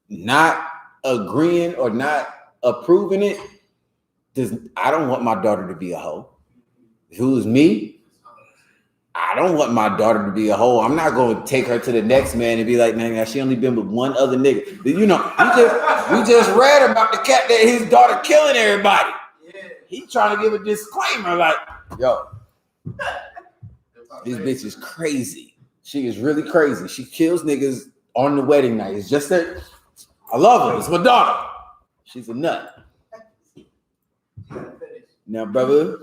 not agreeing or not approving it, I don't want my daughter to be a hoe. Who's me? I don't want my daughter to be a hoe. I'm not going to take her to the next man and be like, man, she only been with one other nigga. We just read about the cat that his daughter killing everybody. He trying to give a disclaimer like, yo, this bitch is crazy. She is really crazy. She kills niggas on the wedding night. It's just that I love her. It's my daughter. She's a nut. Now, brother,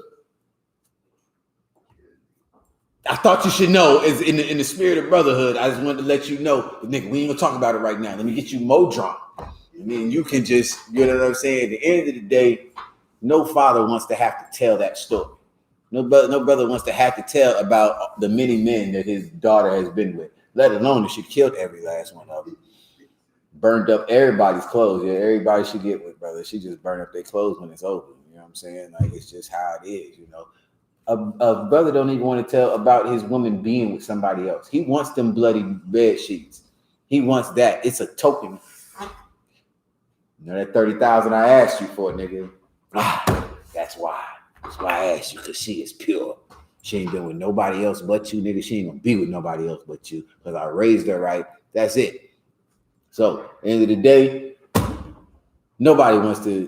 I thought you should know, is in the spirit of brotherhood, I just wanted to let you know, nigga, we ain't gonna talk about it right now. Let me get you more drunk. I mean, you can just, you know what I'm saying? At the end of the day, no father wants to have to tell that story. No brother wants to have to tell about the many men that his daughter has been with, let alone that she killed every last one of them. Burned up everybody's clothes. Yeah, everybody should get with, brother. She just burned up their clothes when it's over. You know what I'm saying? Like, it's just how it is, A brother don't even want to tell about his woman being with somebody else. He wants them bloody bed sheets. He wants that. It's a token. That 30,000 I asked you for, nigga. That's why. That's why I asked you, because she is pure. She ain't been with nobody else but you, nigga. She ain't gonna be with nobody else but you, because I raised her right. That's it. So, at the end of the day, nobody wants to,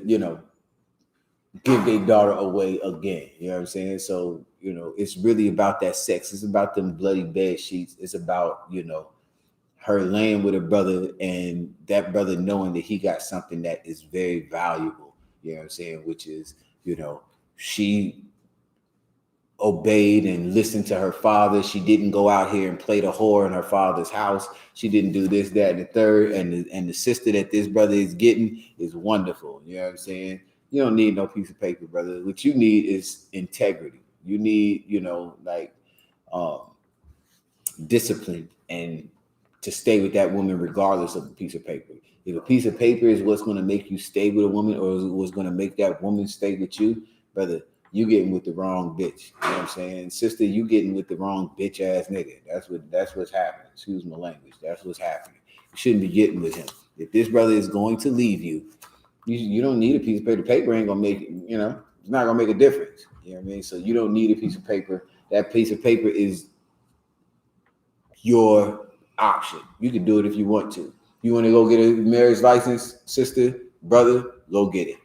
give their daughter away again. You know what I'm saying? So, it's really about that sex. It's about them bloody bed sheets. It's about, her laying with a brother and that brother knowing that he got something that is very valuable. You know what I'm saying? Which is, she obeyed and listened to her father. She didn't go out here and play the whore in her father's house. She didn't do this, that, and the third. And the sister that this brother is getting is wonderful. You know what I'm saying? You don't need no piece of paper, brother. What you need is integrity. You need, discipline and to stay with that woman regardless of the piece of paper. If a piece of paper is what's going to make you stay with a woman or is what's going to make that woman stay with you, brother, you getting with the wrong bitch. You know what I'm saying? Sister, you getting with the wrong bitch ass nigga. That's what's happening. Excuse my language. That's what's happening. You shouldn't be getting with him. If this brother is going to leave you, you don't need a piece of paper. The paper ain't gonna make it, it's not gonna make a difference. You know what I mean? So you don't need a piece of paper. That piece of paper is your option. You can do it if you want to. You want to go get a marriage license, sister, brother, go get it.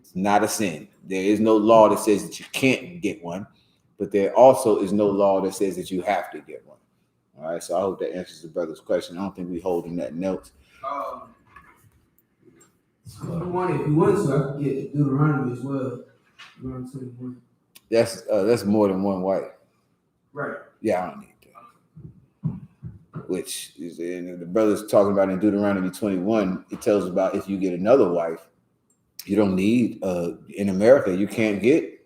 It's not a sin. There is no law that says that you can't get one, but there also is no law that says that you have to get one. All right, so I hope that answers the brother's question. I don't think we're holding that note. If you want to, I could get Deuteronomy as well. Deuteronomy 21. That's more than one wife. Right. Yeah, I don't need that. Which is, and the brother's talking about in Deuteronomy 21, it tells about if you get another wife, you don't need, in America, you can't get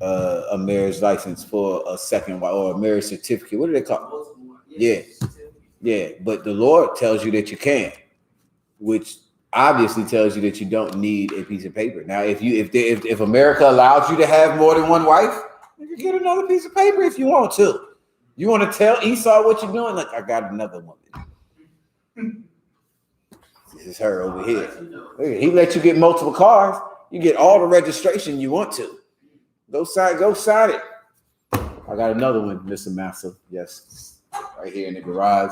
a marriage license for a second wife or a marriage certificate. What do they call it? Yeah. But the Lord tells you that you can, which obviously tells you that you don't need a piece of paper. Now, if America allows you to have more than one wife, you can get another piece of paper if you want to. You want to tell Esau what you're doing? Like, I got another woman. This is her over here. He let you get multiple cars. You get all the registration you want to. Go sign it. I got another one, Mr. Massa. Yes, right here in the garage.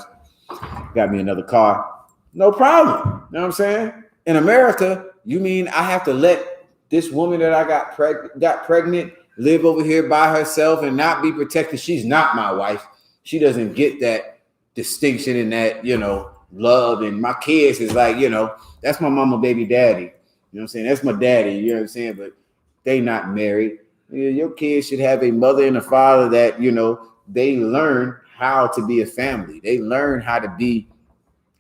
Got me another car. No problem. You know what I'm saying? In America, you mean I have to let this woman that I got pregnant live over here by herself and not be protected? She's not my wife. She doesn't get that distinction and that, love. And my kids is like, that's my mama, baby daddy. You know what I'm saying? That's my daddy. You know what I'm saying? But they not married. Your kids should have a mother and a father that, they learn how to be a family. They learn how to be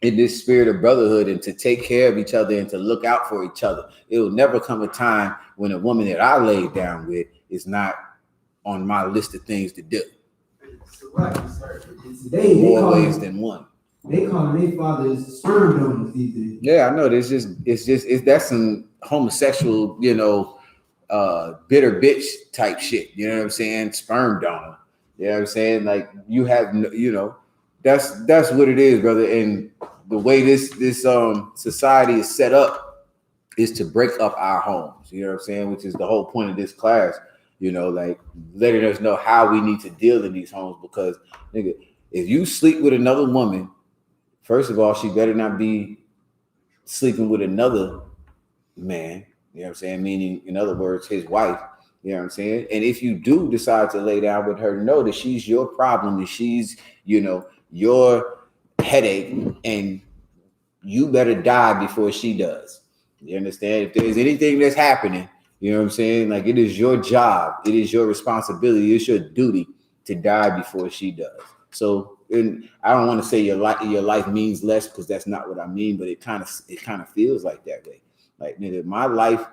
in this spirit of brotherhood and to take care of each other and to look out for each other. It will never come a time when a woman that I laid down with is not on my list of things to do. More ways than one. They call their fathers sperm donors these days. Yeah, I know. That's some homosexual, bitter bitch type shit. You know what I'm saying? Sperm donor. You know what I'm saying? Like you have, that's what it is, brother. And the way this society is set up is to break up our homes. You know what I'm saying? Which is the whole point of this class. Like letting us know how we need to deal in these homes. Because, nigga, if you sleep with another woman, first of all, she better not be sleeping with another man. You know what I'm saying? Meaning, in other words, his wife. You know what I'm saying? And if you do decide to lay down with her, know that she's your problem and she's, your headache, and you better die before she does. You understand? If there's anything that's happening, you know what I'm saying? Like, it is your job. It is your responsibility. It's your duty to die before she does. So, and I don't want to say your life means less, because that's not what I mean, but it kind of feels like that way. Like, nigga, my life,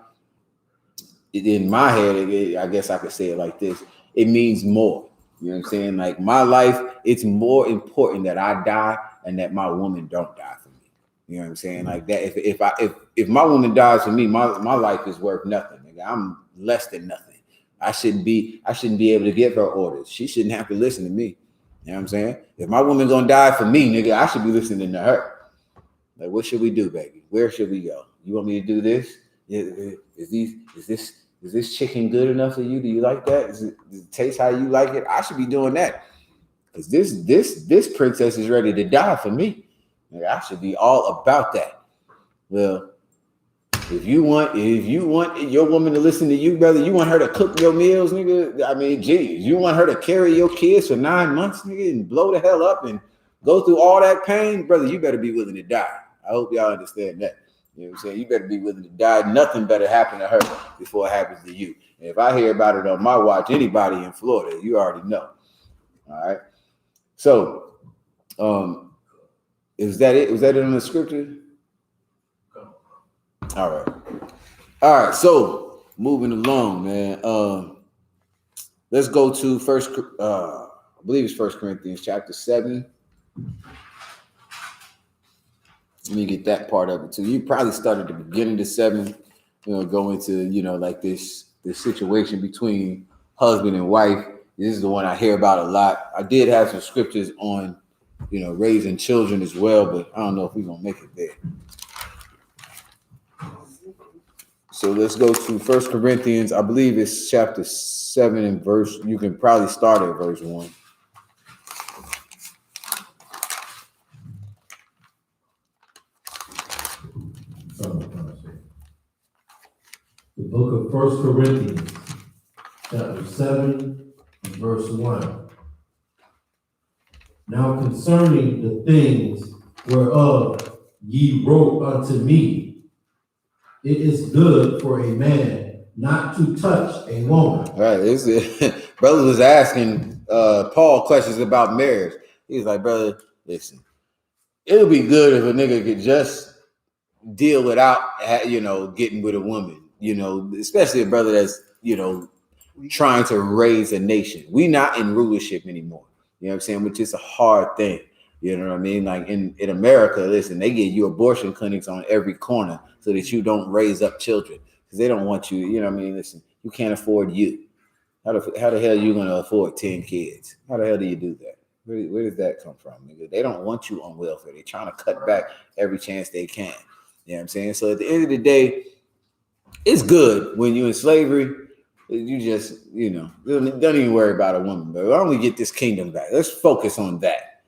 in my head, I guess I could say it like this: it means more. You know what I'm saying? Like, my life, it's more important that I die and that my woman don't die for me. You know what I'm saying? Like that. If my woman dies for me, my life is worth nothing. Nigga. I'm less than nothing. I shouldn't be able to give her orders. She shouldn't have to listen to me. You know what I'm saying? If my woman gonna die for me, nigga, I should be listening to her. Like, what should we do, baby? Where should we go? You want me to do this? Is this chicken good enough for you? Do you like that? Does it taste how you like it? I should be doing that. Because this princess is ready to die for me. Like, I should be all about that. Well, if you want your woman to listen to you, brother, you want her to cook your meals, nigga. I mean, geez, you want her to carry your kids for 9 months, nigga, and blow the hell up and go through all that pain, brother, you better be willing to die. I hope y'all understand that. You know what I'm saying? You better be willing to die. Nothing better happen to her before it happens to you. And if I hear about it on my watch, anybody in Florida, you already know. All right. So, is that it? Was that it on the scripture? All right. So, moving along, man. Let's go to I believe it's 1 Corinthians chapter 7. Let me get that part of it too. You probably started at the beginning of 7, go into, like this situation between husband and wife. This is the one I hear about a lot. I did have some scriptures on, raising children as well, but I don't know if we're going to make it there. So let's go to 1 Corinthians. I believe it's chapter 7 and verse. You can probably start at verse 1. The book of 1 Corinthians, chapter 7, and verse 1. Now concerning the things whereof ye wrote unto me, it is good for a man not to touch a woman. All right, brother was asking Paul questions about marriage. He's like, brother, listen, it'll be good if a nigga could just deal without, getting with a woman. Especially a brother that's, trying to raise a nation. We not in rulership anymore. You know what I'm saying? Which is a hard thing. You know what I mean? Like in America, listen, they give you abortion clinics on every corner so that you don't raise up children because they don't want you. You know what I mean? Listen, you can't afford you. How the hell are you going to afford 10 kids? How the hell do you do that? Where did that come from, nigga? They don't want you on welfare. They're trying to cut back every chance they can. You know what I'm saying? So at the end of the day, it's good when you're in slavery. You just, don't even worry about a woman. But why don't we get this kingdom back? Let's focus on that.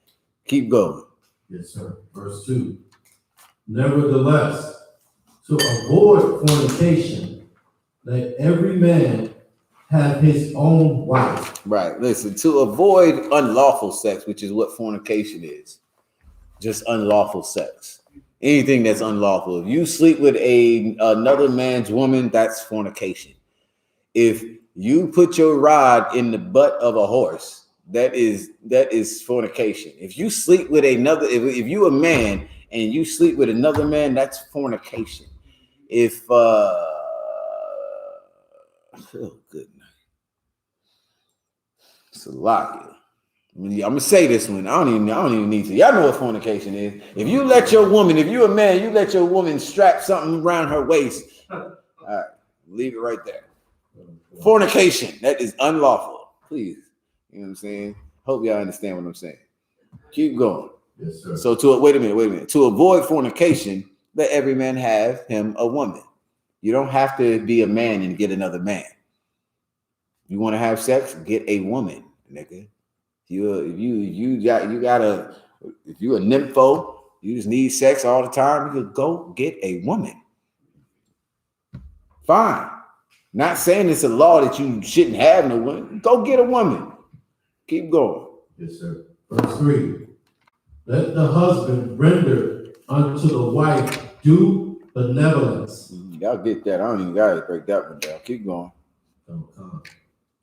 Keep going. Yes, sir. Verse 2. Nevertheless, to avoid fornication, let every man have his own wife. Right. Listen, to avoid unlawful sex, which is what fornication is, just unlawful sex. Anything that's unlawful. If you sleep with another man's woman, that's fornication. If you put your rod in the butt of a horse, that is fornication. If you sleep with another, if you a man and you sleep with another man, that's fornication. If oh good night. It's a lot here. I'm gonna say this one. I don't even need to. Y'all know what fornication is. If you let your woman, if you're a man, you let your woman strap something around her waist. All right, leave it right there. Fornication, that is unlawful. Please. You know what I'm saying? Hope y'all understand what I'm saying. Keep going. Yes, sir. So wait a minute. To avoid fornication, let every man have him a woman. You don't have to be a man and get another man. You want to have sex? Get a woman, nigga. If you're a nympho, you just need sex all the time, you could go get a woman. Fine. Not saying it's a law that you shouldn't have no woman. Go get a woman. Keep going. Yes, sir. Verse 3. Let the husband render unto the wife due benevolence. Y'all get that. I don't even gotta break that one down. Keep going.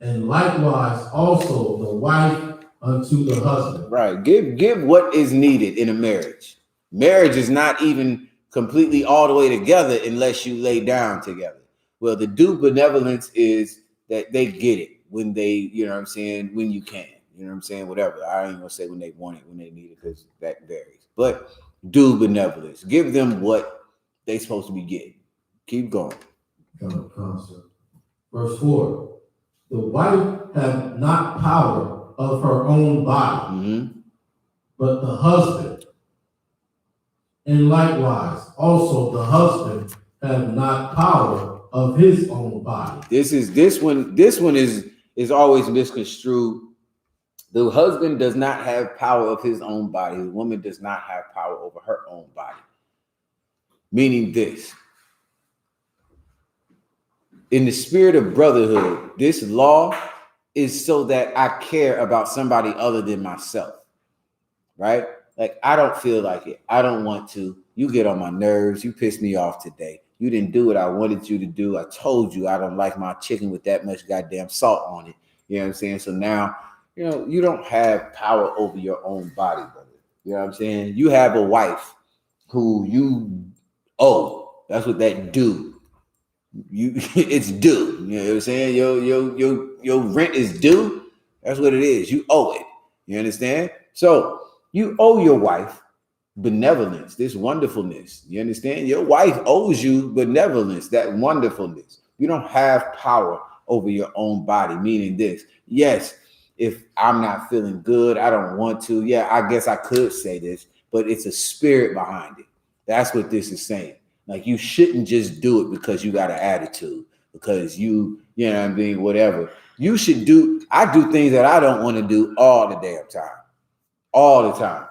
And likewise also the wife unto the husband. Right. Give what is needed in a marriage. Marriage is not even completely all the way together unless you lay down together. Well, the due benevolence is that they get it when they, you know what I'm saying, when you can. You know what I'm saying? Whatever. I ain't gonna say when they want it, when they need it, because that varies. But due benevolence. Give them what they supposed to be getting. Keep going. Verse 4. The wife have not power of her own body, but the husband. And likewise, also the husband have not power of his own body. This one is always misconstrued. The husband does not have power of his own body. The woman does not have power over her own body. Meaning this. In the spirit of brotherhood, this law is so that I care about somebody other than myself, right? Like, I don't feel like it. I don't want to. You get on my nerves. You piss me off today. You didn't do what I wanted you to do. I told you I don't like my chicken with that much goddamn salt on it. You know what I'm saying? So now, you don't have power over your own body, brother. You know what I'm saying? You have a wife who you owe. That's what that do. It's due. You know what I'm saying? Your rent is due. That's what it is. You owe it. You understand? So you owe your wife benevolence, this wonderfulness. You understand? Your wife owes you benevolence, that wonderfulness. You don't have power over your own body, meaning this. Yes, if I'm not feeling good, I don't want to. Yeah, I guess I could say this, but it's a spirit behind it. That's what this is saying. Like, you shouldn't just do it because you got an attitude, because you know what I mean, whatever. You should I do things that I don't want to do all the damn time. All the time.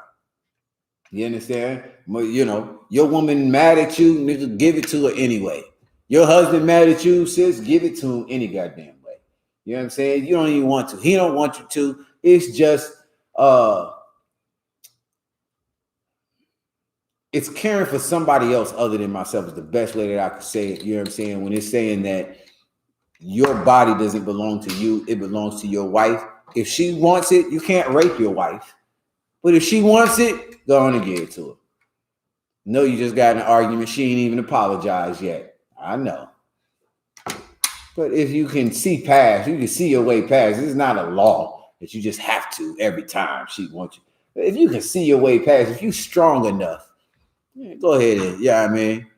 You understand? Your woman mad at you, nigga, give it to her anyway. Your husband mad at you, sis, give it to him any goddamn way. You know what I'm saying? You don't even want to. He don't want you to. It's just it's caring for somebody else other than myself is the best way that I could say it. You know what I'm saying? When it's saying that your body doesn't belong to you, it belongs to your wife. If she wants it, you can't rape your wife. But if she wants it, go on and give it to her. No, you just got in an argument. She ain't even apologized yet. I know. But if you can see past, you can see your way past. This is not a law that you just have to every time she wants you. But if you can see your way past, if you're strong enough, go ahead and, I mean,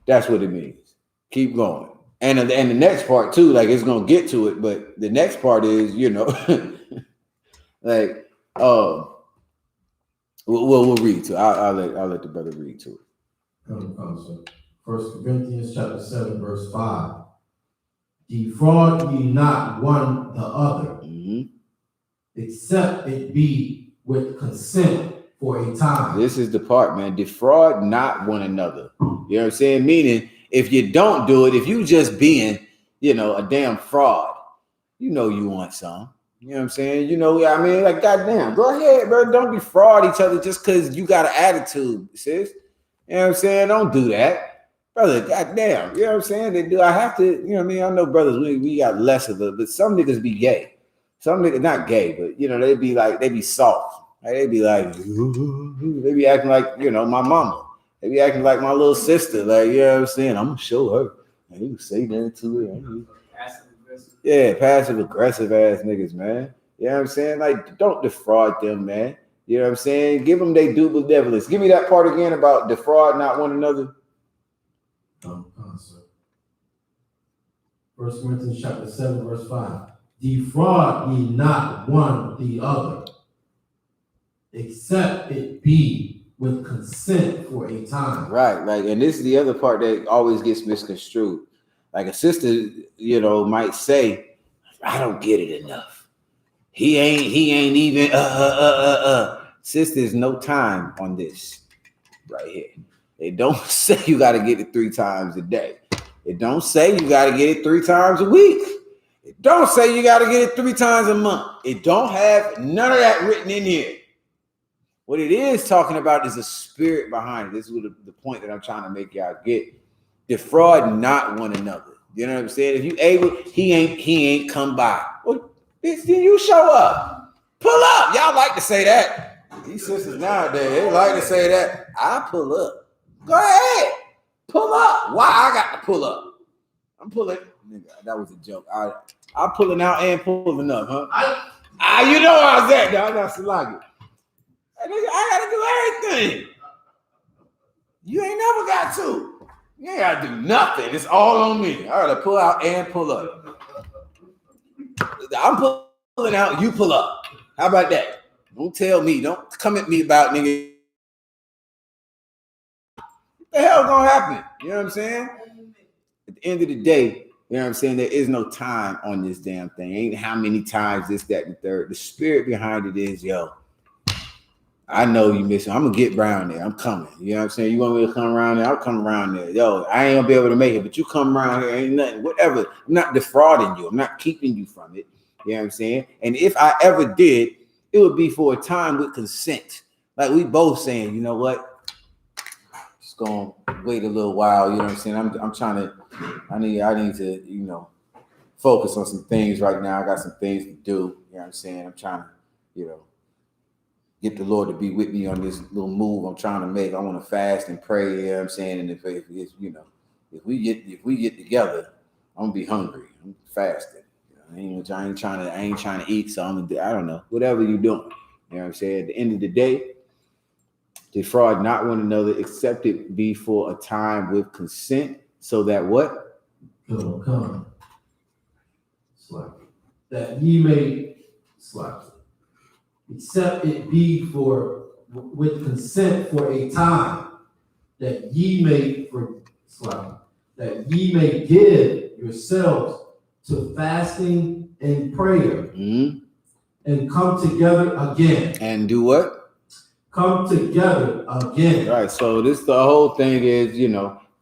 that's what it means. Keep going. And the next part too, like, it's gonna get to it, but the next part is, Like, we'll read to. I'll let the brother read to it. Come, 1 Corinthians chapter 7, verse 5. Defraud ye not one the other, except it be with consent for a time. This is the part, man. Defraud not one another. You know what I'm saying? Meaning, if you don't do it, if you just being, a damn fraud, you want some. You know what I'm saying? Like, goddamn, go ahead, bro. Don't defraud each other just because you got an attitude, sis. You know what I'm saying? Don't do that. Brother, goddamn. You know what I'm saying? They do. I have to, I know brothers, we got less of it, but some niggas be gay. Some niggas, not gay, but, they be soft. Like, they be like, they be acting like, my mama. They be acting like my little sister. Like, you know what I'm saying? I'm going to show her. And you say that to her. Yeah, passive aggressive ass niggas, man. You know what I'm saying? Like, don't defraud them, man. You know what I'm saying? Give them they double devilish. Give me that part again about defraud not one another. 1 Corinthians chapter 7, verse 5. Defraud ye not one the other, except it be with consent for a time. Right, like, and this is the other part that always gets misconstrued. Like, a sister, might say, I don't get it enough. He ain't even Sister, there's no time on this right here. They don't say you got to get it 3 times a day. It don't say you got to get it 3 times a week. It don't say you got to get it 3 times a month. It don't have none of that written in here. What it is talking about is the spirit behind it. This is what the point that I'm trying to make y'all get. Defraud not one another. You know what I'm saying? If you able, he ain't come by. Well, then you show up. Pull up. Y'all like to say that. These sisters nowadays, they like to say that. I pull up. Go ahead. Pull up. Why I got to pull up? I'm pulling. Nigga, that was a joke. I'm pulling out and pulling up, huh? You know where I was at, dog. That's like it. I gotta do everything. You ain't never got to. You ain't gotta do nothing. It's all on me. I gotta pull out and pull up. I'm pulling out, you pull up. How about that? Don't tell me. Don't come at me about nigga. What the hell gonna happen? You know what I'm saying? At the end of the day, you know what I'm saying? There is no time on this damn thing. Ain't how many times this, that, and the third. The spirit behind it is, I know you missing. I'm gonna get around there. I'm coming. You know what I'm saying? You want me to come around there? I'll come around there. I ain't gonna be able to make it, but you come around here, ain't nothing. Whatever. I'm not defrauding you. I'm not keeping you from it. You know what I'm saying? And if I ever did, it would be for a time with consent. Like we both saying, you know what? Just gonna wait a little while. You know what I'm saying? I'm trying to. I need to, focus on some things right now. I got some things to do. You know what I'm saying? I'm trying to, get the Lord to be with me on this little move I'm trying to make. I want to fast and pray, you know what I'm saying? And if if we get together, I'm gonna be hungry. I'm fasting. I ain't trying to eat, so I'm gonna do, I don't know, whatever you're doing. You know what I'm saying? At the end of the day, defraud not one another, except it be for a time with consent, so that what? Come. That ye may except it be with consent for a time, that ye may give yourselves to fasting and prayer, and come together again. And do what? Come together again. Right. So the whole thing is,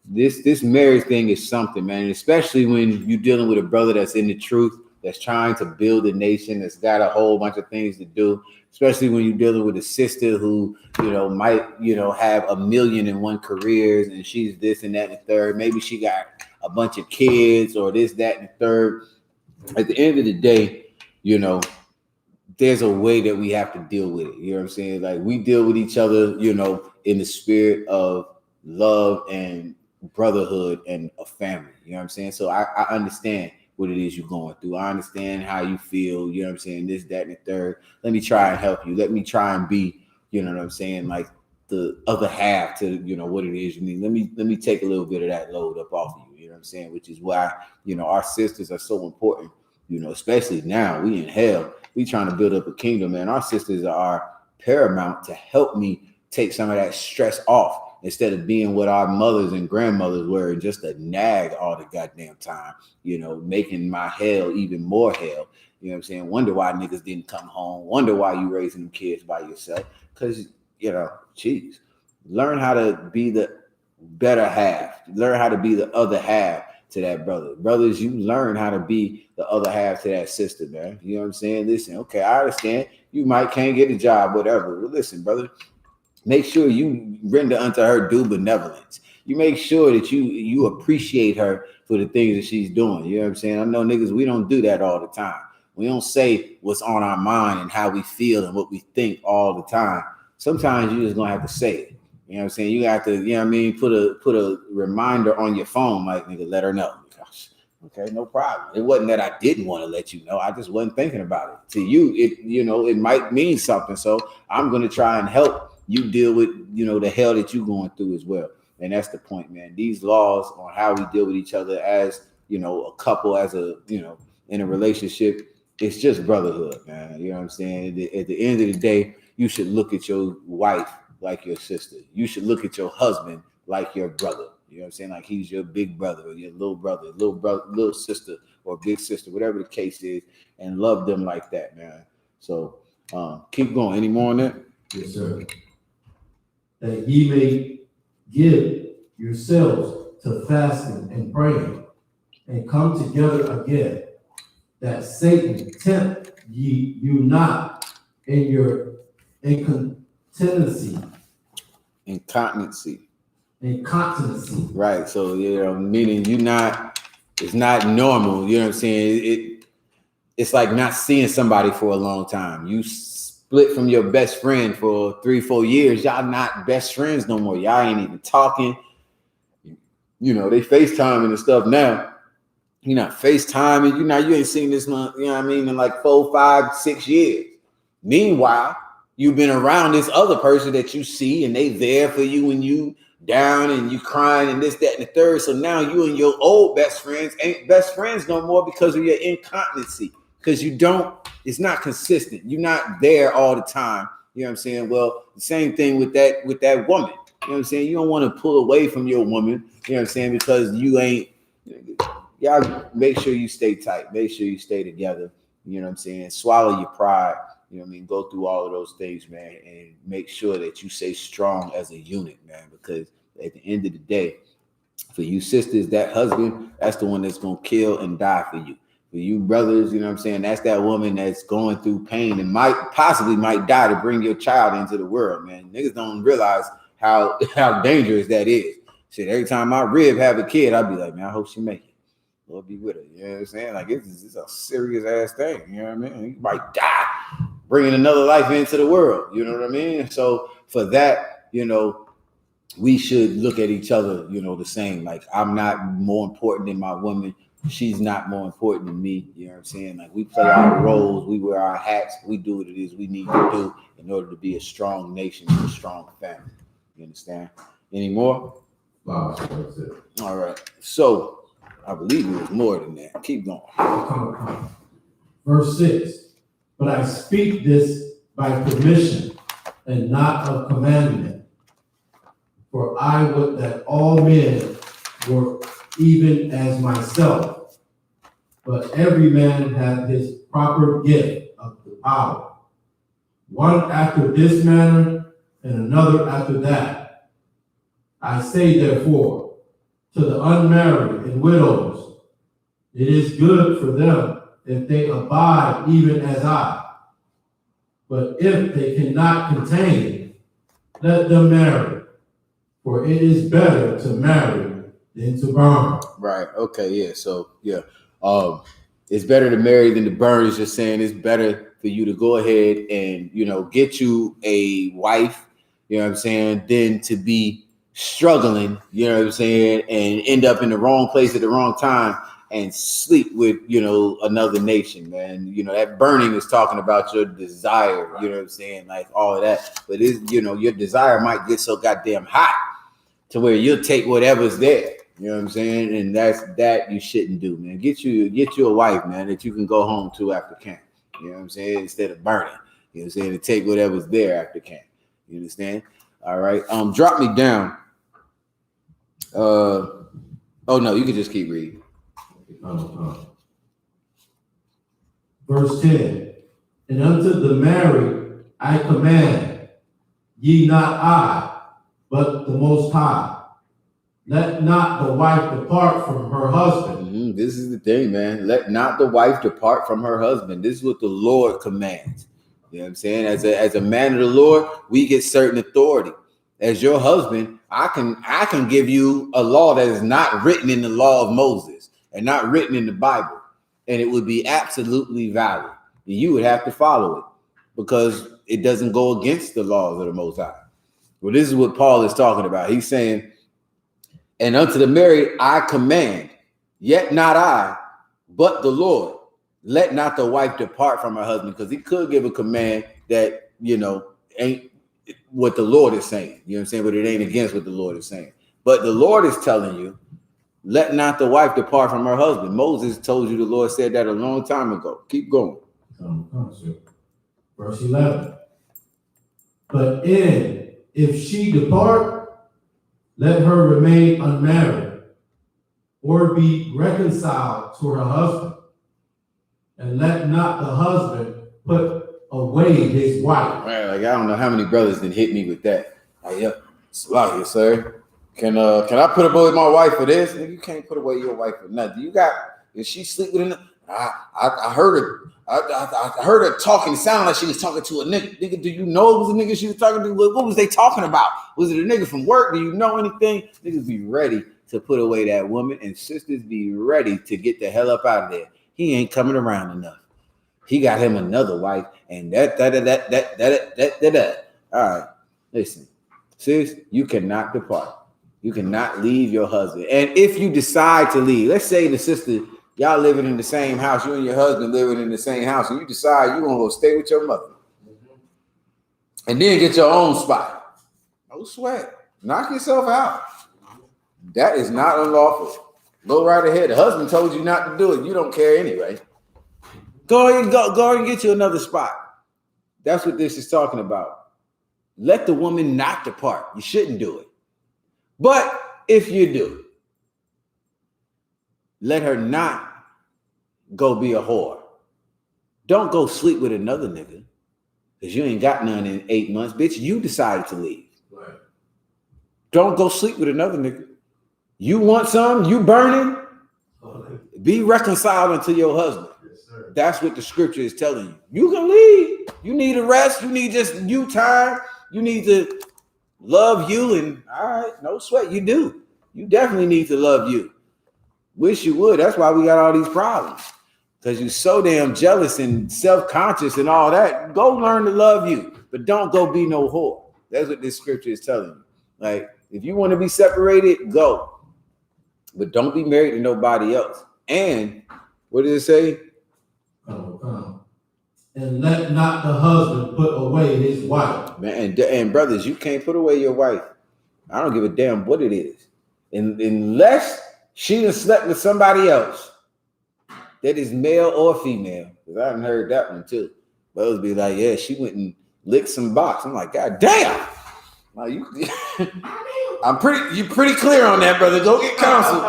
this marriage thing is something, man. And especially when you're dealing with a brother that's in the truth, that's trying to build a nation, that's got a whole bunch of things to do, especially when you're dealing with a sister who, might, have 1,000,001 careers, and she's this and that and the third. Maybe she got a bunch of kids or this, that, and the third. At the end of the day, there's a way that we have to deal with it. You know what I'm saying? Like we deal with each other, in the spirit of love and brotherhood and a family. You know what I'm saying? So I understand what it is you're going through. I understand how you feel, you know what I'm saying? This, that, and the third. Let me try and help you. Let me try and be, you know what I'm saying, like the other half to, what it is you need. Let me take a little bit of that load up off of you, you know what I'm saying? Which is why, our sisters are so important, especially now we in hell. we trying to build up a kingdom, man. Our sisters are paramount to help me take some of that stress off instead of being what our mothers and grandmothers were and just a nag all the goddamn time, you know, making my hell even more hell. You know what I'm saying? Wonder why niggas didn't come home. Wonder why you raising them kids by yourself. Because, you know, geez, learn how to be the better half. Learn how to be the other half to that brother. Brothers, you learn how to be the other half to that sister, man. You know what I'm saying? Listen, okay, I understand. You can't get a job, whatever. But listen, brother, make sure you render unto her due benevolence. You make sure that you appreciate her for the things that she's doing. You know what I'm saying? I know niggas, we don't do that all the time. We don't say what's on our mind and how we feel and what we think all the time. Sometimes you're just gonna have to say it. You know what I'm saying? You have to, you know what I mean, put a reminder on your phone, like, nigga, let her know. Gosh, okay, no problem. It wasn't that I didn't want to let you know. I just wasn't thinking about it. To you, it might mean something. So I'm gonna try and help you deal with, the hell that you're going through as well. And that's the point, man. These laws on how we deal with each other as, a couple, as a, in a relationship, it's just brotherhood, man. You know what I'm saying? At the end of the day, you should look at your wife like your sister. You should look at your husband like your brother. You know what I'm saying? Like he's your big brother or your little brother, little sister or big sister, whatever the case is, and love them like that, man. So keep going. Any more on that? Yes, sir. That ye may give yourselves to fasting and praying, and come together again, that Satan tempt you not in your incontinency. Incontinency. Right. So, meaning it's not normal. You know what I'm saying? It's like not seeing somebody for a long time. You split from your best friend for 3-4 years. Y'all not best friends no more. Y'all ain't even talking. They FaceTiming and stuff now. You're not FaceTiming. You ain't seen this month, in like 4, 5, 6 years. Meanwhile, you've been around this other person that you see and they there for you when you down and you crying and this, that, and the third. So now you and your old best friends ain't best friends no more because of your incontinency. Because it's not consistent. You're not there all the time. You know what I'm saying? Well, the same thing with that woman. You know what I'm saying? You don't want to pull away from your woman, you know what I'm saying? Because you ain't, y'all make sure you stay tight. Make sure you stay together. You know what I'm saying? Swallow your pride. You know what I mean? Go through all of those things, man, and make sure that you stay strong as a unit, man, because at the end of the day, for you sisters, that husband, that's the one that's going to kill and die for you. For you brothers, you know what I'm saying? That's that woman that's going through pain and possibly might die to bring your child into the world, man. Niggas don't realize how dangerous that is. Shit, every time my rib have a kid, I'll be like, man, I hope she make it. Lord be with her. You know what I'm saying? Like, it's a serious ass thing. You know what I mean? You might die bringing another life into the world. You know what I mean? So for that, we should look at each other, the same. Like, I'm not more important than my woman. She's not more important than me. You know what I'm saying? Like, we play our roles, we wear our hats, we do what it is we need to do in order to be a strong nation and a strong family. You understand? Any more? Wow, that's it. All right. So I believe it was more than that. Keep going. Come. Verse 6. But I speak this by permission and not of commandment. For I would that all men were even as myself, but every man had his proper gift of the power, one after this manner and another after that. I say therefore to the unmarried and widows, it is good for them if they abide even as I. But if they cannot contain, let them marry, for it is better to marry than to burn. Right. Okay. Yeah. So yeah. It's better to marry than to burn. Is just saying it's better for you to go ahead and get you a wife. You know what I'm saying? Than to be struggling. You know what I'm saying? And end up in the wrong place at the wrong time and sleep with another nation, man. That burning is talking about your desire. You know what I'm saying? Like all of that. But your desire might get so goddamn hot to where you'll take whatever's there. You know what I'm saying? And that you shouldn't do, man. Get you a wife, man, that you can go home to after camp. You know what I'm saying? Instead of burning. You know what I'm saying? To take whatever's there after camp. You understand? All right. Drop me down. Oh no, you can just keep reading. Verse 10. And unto the married I command, ye not I, but the Most High. Let not the wife depart from her husband. This is the thing, man. Let not the wife depart from her husband. This is what the Lord commands. You know what I'm saying? As a man of the Lord, we get certain authority. As your husband, I can give you a law that is not written in the law of Moses and not written in the Bible, and it would be absolutely valid. You would have to follow it because it doesn't go against the laws of the Most High. Well, this is what Paul is talking about. He's saying, and unto the married I command, yet not I, but the Lord. Let not the wife depart from her husband, because he could give a command that, ain't what the Lord is saying. You know what I'm saying? But it ain't against what the Lord is saying. But the Lord is telling you, let not the wife depart from her husband. Moses told you the Lord said that a long time ago. Keep going. Verse 11. But if she depart, let her remain unmarried, or be reconciled to her husband, and let not the husband put away his wife. Man, like, I don't know how many brothers did hit me with that. Like, yep, Salakia, sir. Can I put away my wife for this? Nigga, you can't put away your wife for nothing. If she sleep with another, I heard her. I heard her talking. It sounded like she was talking to a nigga. Nigga, do you know it was a nigga she was talking to? What was they talking about? Was it a nigga from work? Do you know anything? Niggas be ready to put away that woman, and sisters be ready to get the hell up out of there. He ain't coming around enough. He got him another wife, and that. All right, listen, sis, you cannot depart. You cannot leave your husband. And if you decide to leave, let's say the sister, y'all living in the same house, you and your husband living in the same house, and you decide you want to go stay with your mother, and then get your own spot. No sweat. Knock yourself out. That is not unlawful. Go right ahead. The husband told you not to do it. You don't care anyway. Go ahead and get you another spot. That's what this is talking about. Let the woman not depart. You shouldn't do it. But if you do, let her not go be a whore. Don't go sleep with another nigga because you ain't got none in 8 months. Bitch, you decided to leave. Right. Don't go sleep with another nigga. You want some? You burning? Be reconciled unto your husband. Yes, sir. That's what the scripture is telling you. You can leave. You need a rest. You need just you time. You need to love you, and all right, no sweat. You do. You definitely need to love you. Wish you would. That's why we got all these problems. Because you're so damn jealous and self-conscious and all that. Go learn to love you, but don't go be no whore. That's what this scripture is telling you. Like, if you want to be separated, go. But don't be married to nobody else. And what does it say? And let not the husband put away his wife. Man, and brothers, you can't put away your wife. I don't give a damn what it is. Unless she done slept with somebody else that is male or female. Because I haven't heard that one too. Brothers be like, yeah, she went and licked some box. I'm like, God damn. Like, you're pretty clear on that, brother. Go get counsel.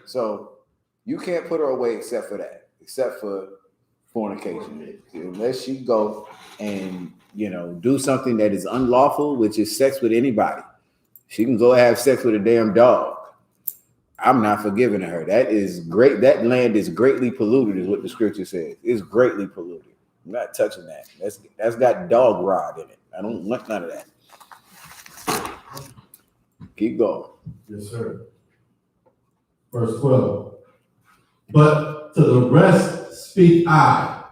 So you can't put her away except for that, except for fornication. Unless she go and, do something that is unlawful, which is sex with anybody. She can go have sex with a damn dog. I'm not forgiving her. That is great. That land is greatly polluted, is what the scripture says. It's greatly polluted. I'm not touching that. That's got dog rod in it. I don't want none of that. Keep going. Yes, sir. Verse 12. But to the rest speak I,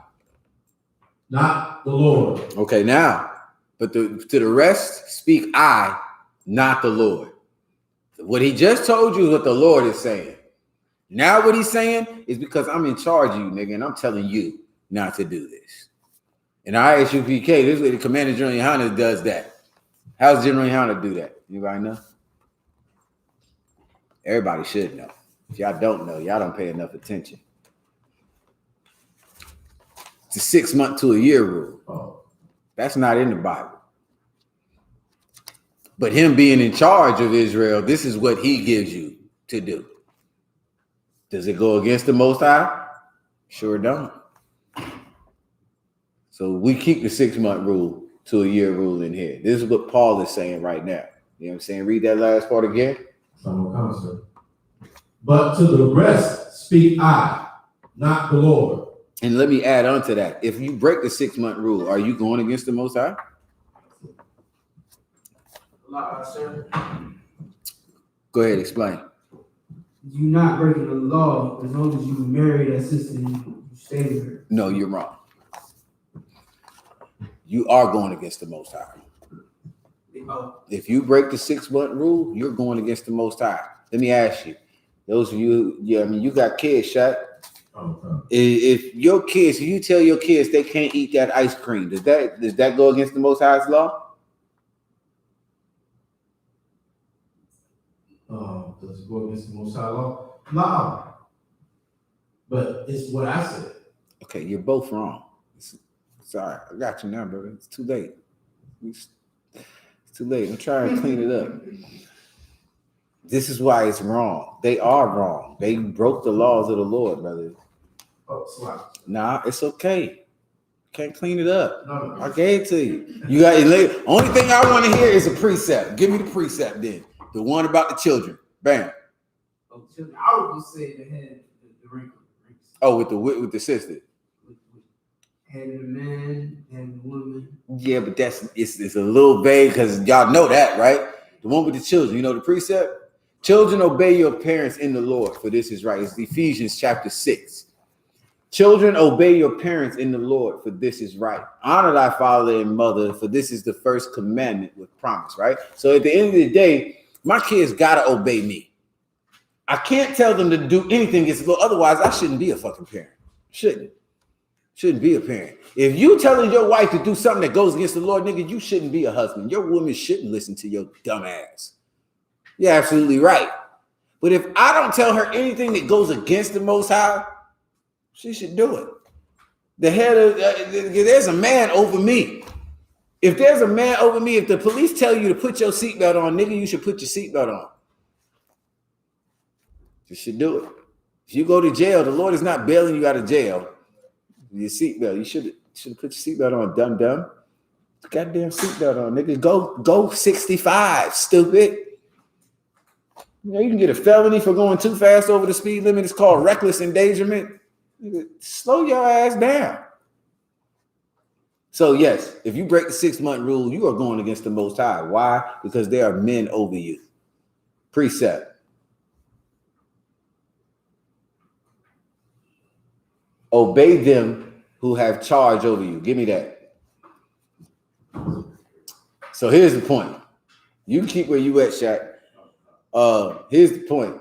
not the Lord. Okay, now, but to the rest speak I, not the Lord. What he just told you is what the Lord is saying. Now what he's saying is because I'm in charge of you, nigga, and I'm telling you not to do this. And I.S.U.P.K, this is where the Commander GEN.YAHANNA does that. How's GEN.YAHANNA do that? Anybody know? Everybody should know. If y'all don't know, y'all don't pay enough attention. the 6 month to a year rule. Oh, That's not in the Bible. But him being in charge of Israel, this is what he gives you to do. Does it go against the Most High? Sure don't. So we keep the 6 month rule to a year rule in here. This is what Paul is saying right now. You know what I'm saying? Read that last part again. some concept. But to the rest speak I, not the Lord. And let me add on to that. If you break the 6 month rule, are you going against the Most High? Sir, Go ahead, explain. you're not breaking the law as long as you marry that sister and you stay with her. No, you're wrong. You are going against the Most High. Oh, If you break the 6 month rule, you're going against the Most High. Let me ask you, those of you, you got kids, Shaq. Okay. If your kids, if you tell your kids they can't eat that ice cream, does that go against the Most High's law? Does it go against the Most High law? No. But it's what I said. Okay, you're both wrong. Sorry, I got you now, brother. It's too late. It's too late. I'm trying to clean it up. This is why it's wrong. They are wrong. They broke the laws of the Lord, brother. Oh, sorry. Nah, it's okay. Can't clean it up. No. I gave it to you. You got it. Only thing I want to hear is a precept. Give me the precept then. The one about the children. Bam. oh, children. I was gonna say the head, the wrinkle. Oh, with the sister. Head of the man and the woman. Yeah, but it's a little vague because y'all know that, right? The one with the children. You know the precept? Children, obey your parents in the Lord, for this is right. It's Ephesians chapter 6. Children, obey your parents in the Lord, for this is right. Honor thy father and mother, for this is the first commandment with promise, right? So at the end of the day, my kids gotta obey me. I can't tell them to do anything against the law. Otherwise, I shouldn't be a fucking parent. Shouldn't be a parent. If you telling your wife to do something that goes against the Lord, nigga, you shouldn't be a husband. Your woman shouldn't listen to your dumb ass. You're absolutely right. But if I don't tell her anything that goes against the Most High, she should do it. The head of there's a man over me. If there's a man over me, if the police tell you to put your seatbelt on, nigga, you should put your seatbelt on. You should do it. If you go to jail, the Lord is not bailing you out of jail. Your seatbelt, you should put your seatbelt on, dumb. Goddamn seatbelt on, nigga. Go 65, stupid. You know, you can get a felony for going too fast over the speed limit. It's called reckless endangerment. Nigga, slow your ass down. So yes, if you break the 6 month rule, you are going against the Most High. Why? Because there are men over you. Precept. Obey them who have charge over you. Give me that. So here's the point. You can keep where you at, Shaq. Here's the point.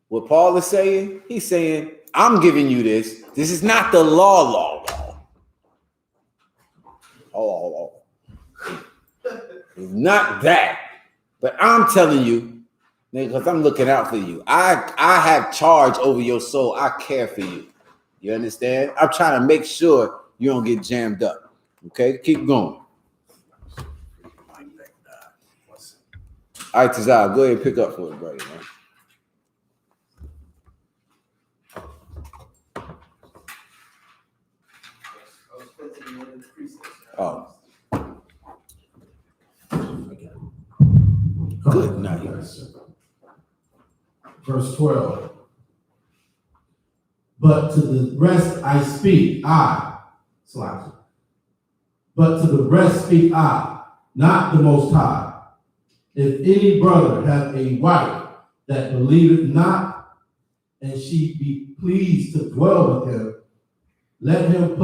What Paul is saying, he's saying, I'm giving you this. This is not the law. It's not that. But I'm telling you, because I'm looking out for you. I have charge over your soul. I care for you. You understand? I'm trying to make sure you don't get jammed up. Okay? Keep going. All right, Tazal, go ahead and pick up for it, buddy, man. Oh. Good night. Verse 12. But to the rest I speak, But to the rest speak I, not the Most High. If any brother have a wife that believeth not, and she be pleased to dwell with him, let him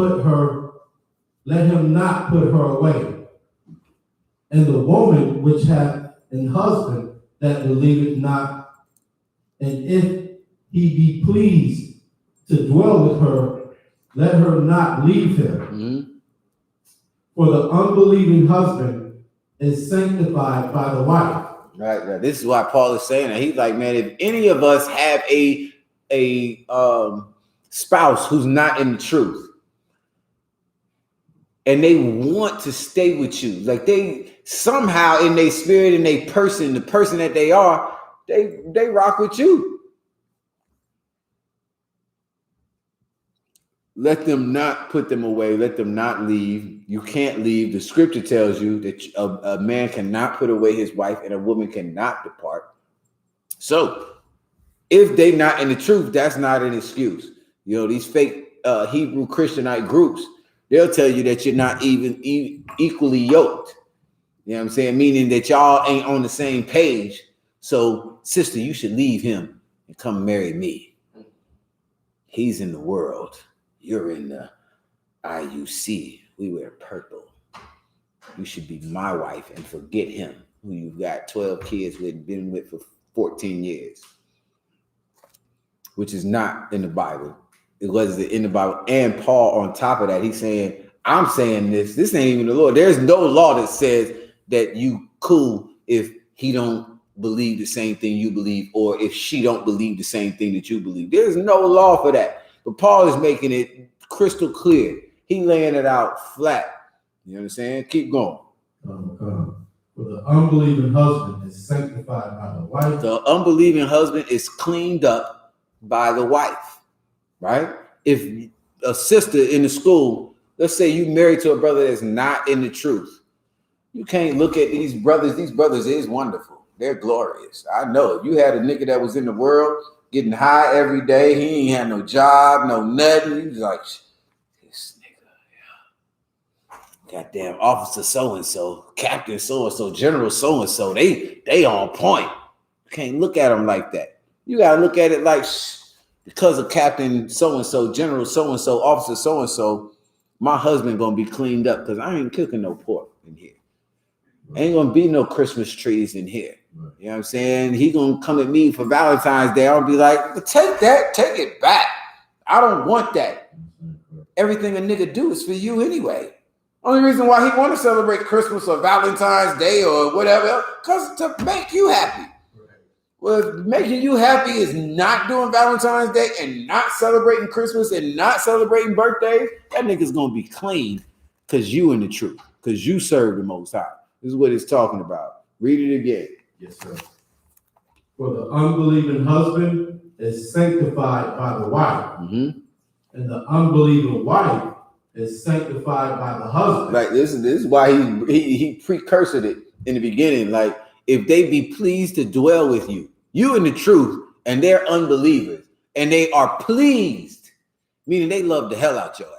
not put her away. And the woman which hath an husband that believeth not, and if he be pleased to dwell with her, let her not leave him. Mm-hmm. For the unbelieving husband is sanctified by the wife. Right. This is why Paul is saying that. He's like, man, if any of us have a spouse who's not in the truth, and they want to stay with you. Like they somehow in their spirit, in their person, the person that they are, they rock with you. Let them not put them away. Let them not leave. You can't leave. The scripture tells you that a man cannot put away his wife and a woman cannot depart. So if they not in the truth, that's not an excuse. You know, these fake Hebrew Christianite groups, they'll tell you that you're not even equally yoked. You know what I'm saying? Meaning that y'all ain't on the same page. So, sister, you should leave him and come marry me. He's in the world. You're in the I.U.C. We wear purple. You should be my wife and forget him, who you've got 12 kids with, been with for 14 years. Which is not in the Bible. It wasn't in the Bible. And Paul, on top of that, he's saying, I'm saying this ain't even the Lord. There's no law that says that you cool if he don't believe the same thing you believe, or if she don't believe the same thing that you believe. There's no law for that. But Paul is making it crystal clear. He laying it out flat. You understand? Keep going. For the unbelieving husband is sanctified by the wife. The unbelieving husband is cleaned up by the wife, right? If a sister in the school, let's say you married to a brother that's not in the truth, you can't look at these brothers. These brothers is wonderful. They're glorious. I know. If you had a nigga that was in the world getting high every day, he ain't had no job, no nothing. He was like, this nigga, yeah. Goddamn officer so-and-so, captain so-and-so, general so-and-so, they on point. You can't look at them like that. You got to look at it like, because of captain so-and-so, general so-and-so, officer so-and-so, my husband going to be cleaned up because I ain't cooking no pork in here. Ain't going to be no Christmas trees in here. You know what I'm saying? He going to come at me for Valentine's Day. I'll be like, take that, take it back. I don't want that. Everything a nigga do is for you anyway. Only reason why he want to celebrate Christmas or Valentine's Day or whatever, because to make you happy. Well, if making you happy is not doing Valentine's Day and not celebrating Christmas and not celebrating birthdays, that nigga's going to be clean because you in the truth, because you serve the Most High. This is what it's talking about. Read it again. Yes, sir. For the unbelieving husband is sanctified by the wife, and the unbelieving wife is sanctified by the husband. Like this is why he precursored it in the beginning. Like, if they be pleased to dwell with you, you in the truth, and they're unbelievers, and they are pleased, meaning they love the hell out your ass.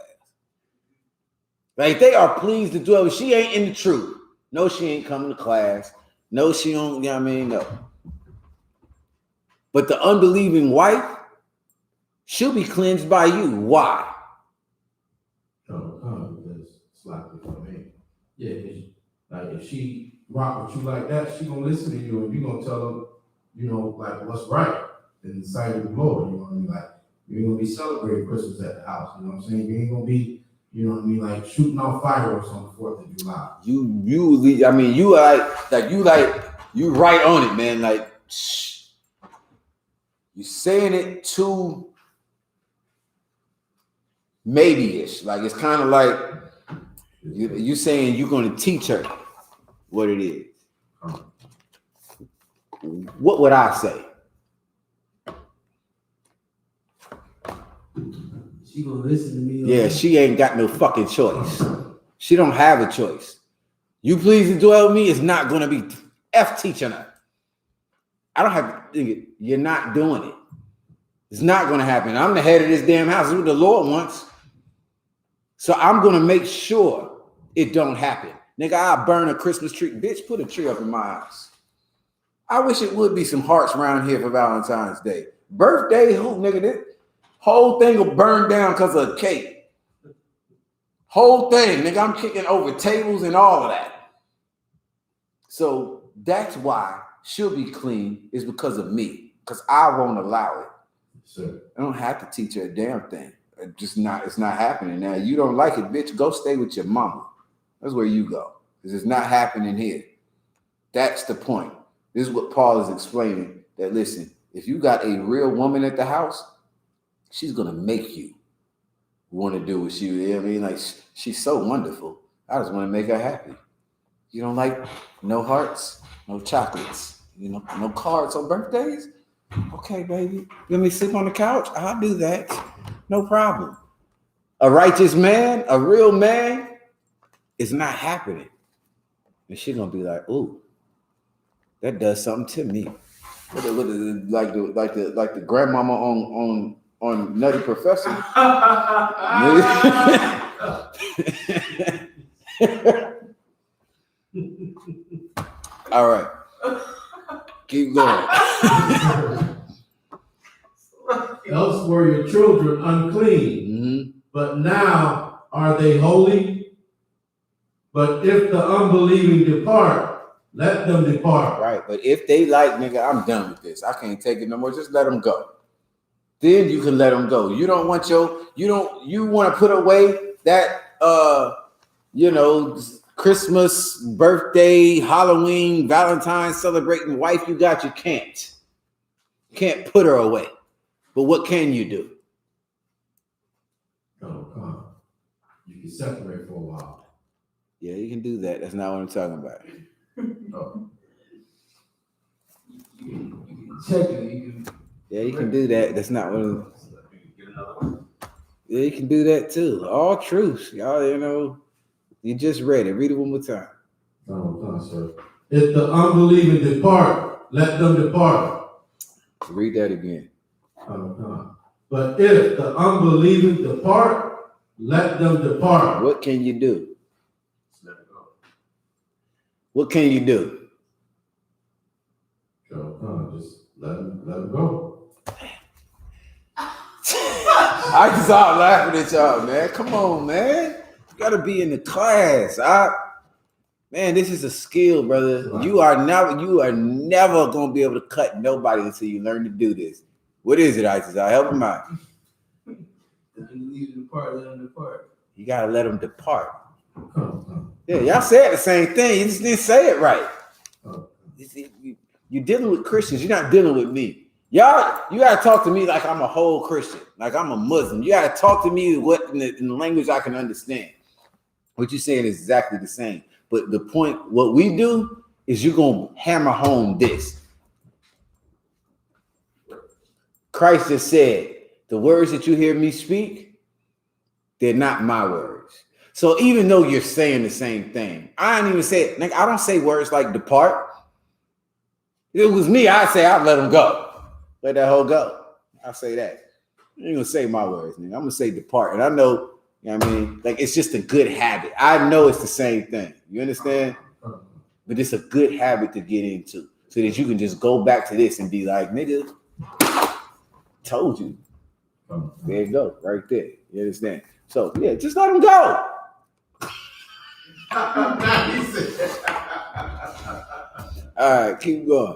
Like, they are pleased to dwell. She ain't in the truth. No, she ain't coming to class. No, she don't, you know what I mean? No. But the unbelieving wife, she'll be cleansed by you. Why? Because it's like, yeah, like if she rock with you like that, she gonna listen to you and you gonna tell her, you know, like what's right in the sight of the Lord. You know what I mean? Like, you ain't gonna be celebrating Christmas at the house. You know what I'm saying? You ain't gonna be, you know what I mean, like shooting off fireworks on the 4th of July. You right on it, man. Like, you saying it too maybe-ish. Like, it's kind of like you saying you're going to teach her what it is. What would I say? She gonna listen to me. Yeah, she ain't got no fucking choice. She don't have a choice. You please to dwell with me is not going to be F teaching her. I don't have to think it. You're not doing it. It's not going to happen. I'm the head of this damn house. This is what the Lord wants. So I'm going to make sure it don't happen. Nigga, I'll burn a Christmas tree. Bitch, put a tree up in my house. I wish it would be some hearts around here for Valentine's Day. Birthday, who, nigga, this whole thing will burn down because of a cake. Whole thing, nigga, I'm kicking over tables and all of that. So that's why she'll be clean, is because of me, because I won't allow it. Sure. I don't have to teach her a damn thing. It's not happening. Now, you don't like it, bitch, go stay with your mama. That's where you go, because it's not happening here. That's the point. This is what Paul is explaining, that listen, if you got a real woman at the house, she's going to make you. want to do with you. You know what I mean? Like, she's so wonderful. I just want to make her happy. You don't like no hearts, no chocolates, you know, no cards on birthdays? Okay, baby. Let me sleep on the couch. I'll do that. No problem. A righteous man, a real man, is not happening. And she's gonna be like, ooh, that does something to me. Like the grandmama on Nutty Professor. All right. Keep going. Else were your children unclean, but now are they holy? But if the unbelieving depart, let them depart. Right, but if they like, nigga, I'm done with this. I can't take it no more. Just let them go. Then you can let them go. You don't want you want to put away that Christmas, birthday, Halloween, Valentine's celebrating wife you got. You can't put her away. But what can you do? Oh, come on. You can separate for a while. Yeah, you can do that. That's not what I'm talking about. Oh. You can check it. Yeah, you can do that. That's not what I'm... Yeah, you can do that too. All truths. Y'all, you just read it. Read it one more time. Oh, come on, sir. If the unbelieving depart, let them depart. Read that again. Oh, come on. But if the unbelieving depart, let them depart. What can you do? What can you do? So, just let them go. I just start laughing at y'all, man. Come on, man. You gotta be in the class. Man, this is a skill, brother. Right. You are never gonna be able to cut nobody until you learn to do this. What is it, Isis? I'll help him out. Leave them apart, let them depart. You gotta let them depart. Come. Yeah, y'all said the same thing. You just didn't say it right. Oh. You're dealing with Christians. You're not dealing with me. Y'all, you gotta talk to me like I'm a whole Christian, like I'm a Muslim. You gotta talk to me in the language I can understand. What you're saying is exactly the same. But the point, what we do is you're gonna hammer home this. Christ just said, the words that you hear me speak, they're not my words. So even though you're saying the same thing, I don't even say it. Like, I don't say words like depart. If it was me, I'd say I'd let them go. Let that hoe go. I'll say that. I ain't gonna say my words, nigga. I'm gonna say depart. And I know, you know what I mean? Like, it's just a good habit. I know it's the same thing. You understand? But it's a good habit to get into so that you can just go back to this and be like, nigga, told you. There you go, right there. You understand? So, yeah, just let them go. All right, keep going.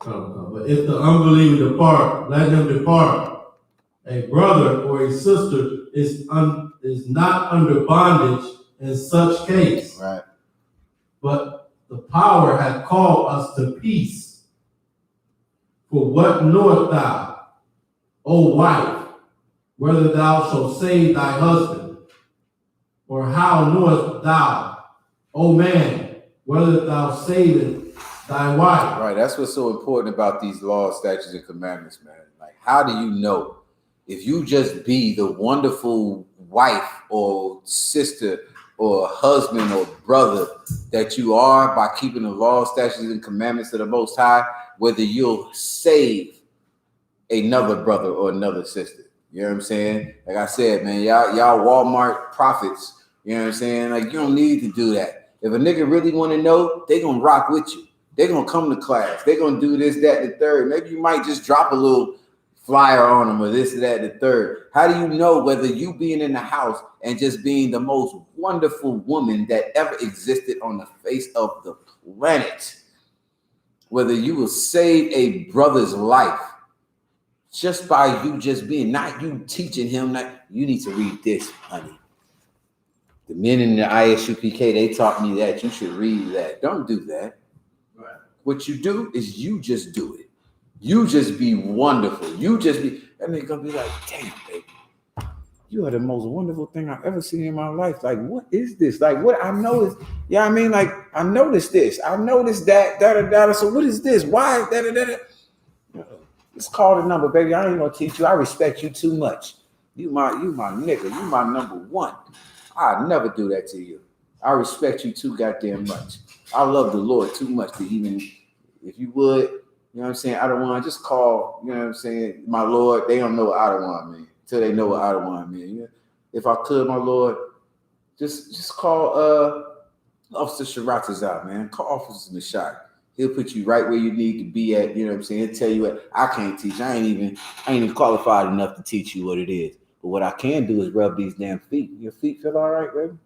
But if the unbelieving depart, let them depart. A brother or a sister is not under bondage in such case. Right. But the power hath called us to peace. For what knowest thou, O wife, whether thou shalt save thy husband? Or how knowest thou, O man, whether thou savest thy wife? Right. That's what's so important about these laws, statutes, and commandments, man. Like, how do you know? If you just be the wonderful wife or sister or husband or brother that you are by keeping the laws, statutes, and commandments of the Most High, whether you'll save another brother or another sister. You know what I'm saying? Like I said, man, y'all Walmart prophets, you know what I'm saying? Like, you don't need to do that. If a nigga really want to know, they gonna rock with you. They gonna come to class. They gonna do this, that, and the third. Maybe you might just drop a little flyer on them or this, that, and the third. How do you know whether you being in the house and just being the most wonderful woman that ever existed on the face of the planet, whether you will save a brother's life just by you just being, not you teaching him, that you need to read this, honey. The men in the I.S.U.P.K, they taught me that you should read that. Don't do that. Right. What you do is you just do it. You just be wonderful. You just be, that nigga gonna be like, damn, baby, you are the most wonderful thing I've ever seen in my life. Like, what is this? Like, what I know is, yeah, I mean, like, I noticed this. I noticed that, da-da-da. So what is this? Why, da-da-da? Let's call the number, baby. I ain't gonna teach you. I respect you too much. You my nigga. You my number one. I'd never do that to you. I respect you too goddamn much. I love the Lord too much to even, if you would, you know what I'm saying, I don't want to just call, you know what I'm saying, my Lord. They don't know what I don't want mean until they know what I don't want mean. Yeah. If I could, my Lord, just call Officer Sharatazar, man. Call Officer Nashad. He'll put you right where you need to be at. You know what I'm saying? He'll tell you what I can't teach. I ain't even qualified enough to teach you what it is. But what I can do is rub these damn feet. Your feet feel all right, baby? You know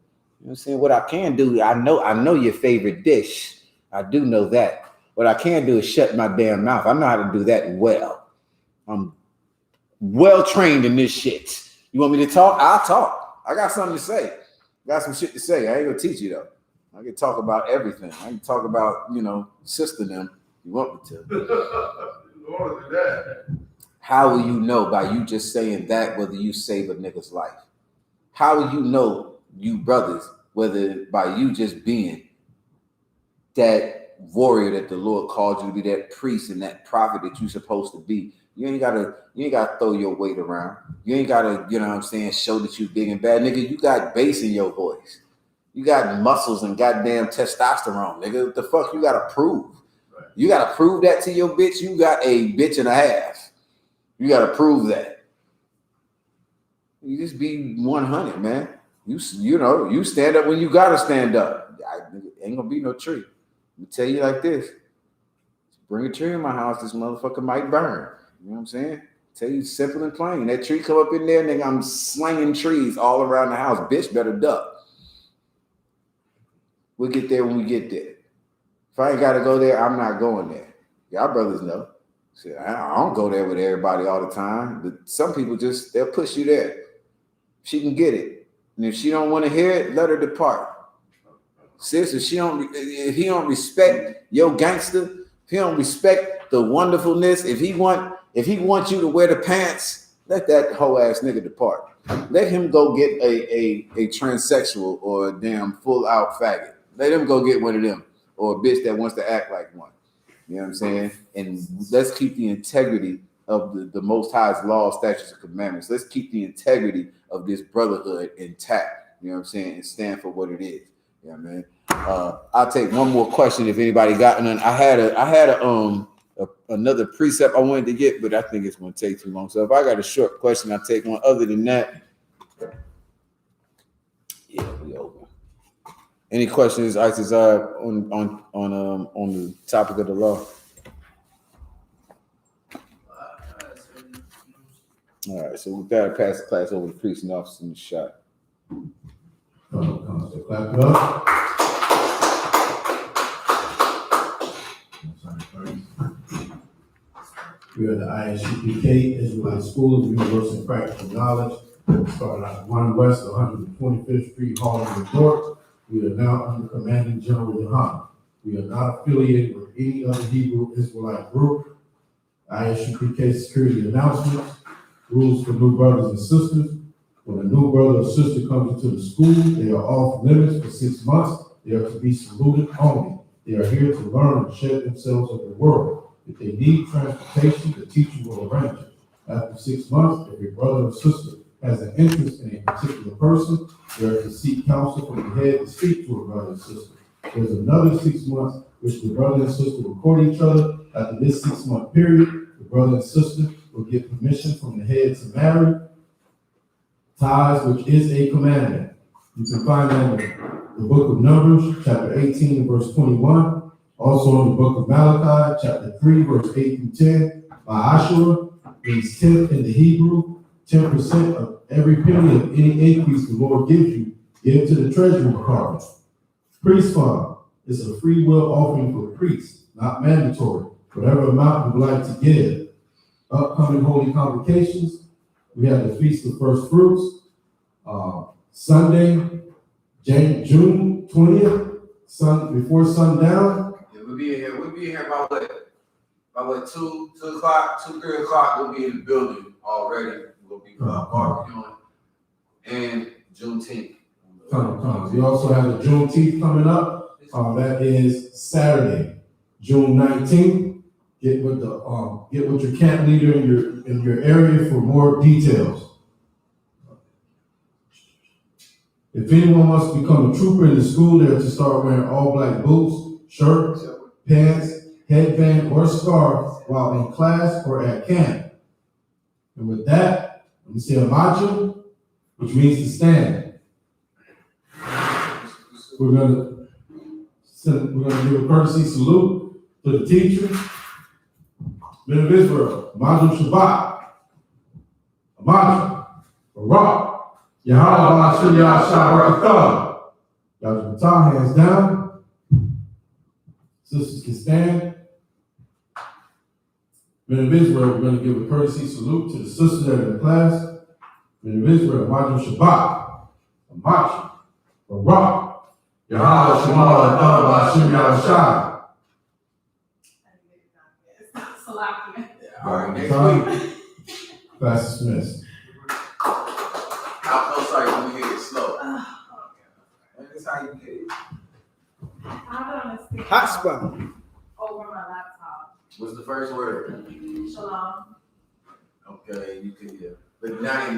what I'm saying? What I can do, I know your favorite dish. I do know that. What I can do is shut my damn mouth. I know how to do that well. I'm well trained in this shit. You want me to talk? I'll talk. I got something to say. Got some shit to say. I ain't gonna teach you though. I can talk about everything. I can talk about, sister them. You want me to? How will you know by you just saying that whether you save a nigga's life? How will you know, you brothers, whether by you just being that warrior that the Lord called you to be, that priest and that prophet that you're supposed to be? You ain't gotta throw your weight around. You ain't gotta, you know what I'm saying, show that you big and bad. Nigga, you got bass in your voice. You got muscles and goddamn testosterone, nigga. What the fuck you gotta prove? Right. You gotta prove that to your bitch. You got a bitch and a half. You gotta prove that. You just be 100, man. You stand up when you gotta stand up. Ain't gonna be no tree. Let me tell you like this. Bring a tree in my house, this motherfucker might burn. You know what I'm saying? Tell you simple and plain. That tree come up in there, nigga, I'm slinging trees all around the house. Bitch better duck. We'll get there when we get there. If I ain't got to go there, I'm not going there. Y'all brothers know. See, I don't go there with everybody all the time. But some people they'll push you there. She can get it. And if she don't want to hear it, let her depart. Sis, if he don't respect your gangster, if he don't respect the wonderfulness, if he want you to wear the pants, let that whole ass nigga depart. Let him go get a transsexual or a damn full out faggot. Let him go get one of them, or a bitch that wants to act like one. You know what I'm saying? And let's keep the integrity of the Most High's law, statutes, and commandments. Let's keep the integrity of this brotherhood intact. You know what I'm saying? And stand for what it is. Yeah, man. I'll take one more question if anybody got none. I had another precept I wanted to get, but I think it's going to take too long. So if I got a short question, I'll take one. Other than that, yeah, we over. Any questions, ISIS, on the topic of the law? All right, so with that, I pass the class over to priest and officer in the shot. So clap it up. We are the I.S.U.P.K, Israelite School of Universal Practical Knowledge. Started out 1 West 125th Street, Harlem, New York. We are now under Commanding General Yohanna. We are not affiliated with any other Hebrew Israelite group. I.S.U.P.K security announcements, rules for new brothers and sisters. When a new brother or sister comes into the school, they are off limits for 6 months. They are to be saluted only. They are here to learn and shed themselves of the world. If they need transportation, the teacher will arrange it. After 6 months, if your brother or sister has an interest in a particular person, they are to seek counsel from the head to speak to a brother and sister. There's another 6 months which the brother and sister will court each other. After this 6 month period, the brother and sister will get permission from the head to marry. Ties, which is a commandment. You can find that in the book of Numbers, chapter 18, verse 21. Also in the book of Malachi, chapter 3, verse 8 through 10. By Asherah means 10th in the Hebrew. 10% of every penny of any increase the Lord gives you, give to the treasury department. Priest fund is a free will offering for priests, not mandatory. Whatever amount you would like to give. Upcoming holy convocations. We have the Feast of First Fruits, Sunday, June 20th, before sundown. Yeah, we'll be in here about what? By 3 o'clock, we'll be in the building already. We'll be barbecuing. And Juneteenth. Come. We also have the Juneteenth coming up. That is Saturday, June 19th. Get with your camp leader in your area for more details. If anyone wants to become a trooper in the school, they're to start wearing all black boots, shirts, pants, headband, or scarf while in class or at camp. And with that, let me say a macho, which means to stand. We're gonna give a courtesy salute to the teacher, men of Israel, Mazel Shabbat, Mazel, Barak, Yahweh, Shabbat, Yahweh, hands down. Sisters can stand. Men of Israel, we're going to give a courtesy salute to the sisters that are in the class. Men of Israel, Mazel Shabbat, Mazel, Barak, Yahweh, Shabbat, All right, next week. Class dismissed. I'm so sorry when we hit it slow. That's how you get it. Hot spot. Over my laptop. What's the first word? Shalom. Okay, you can hear. But now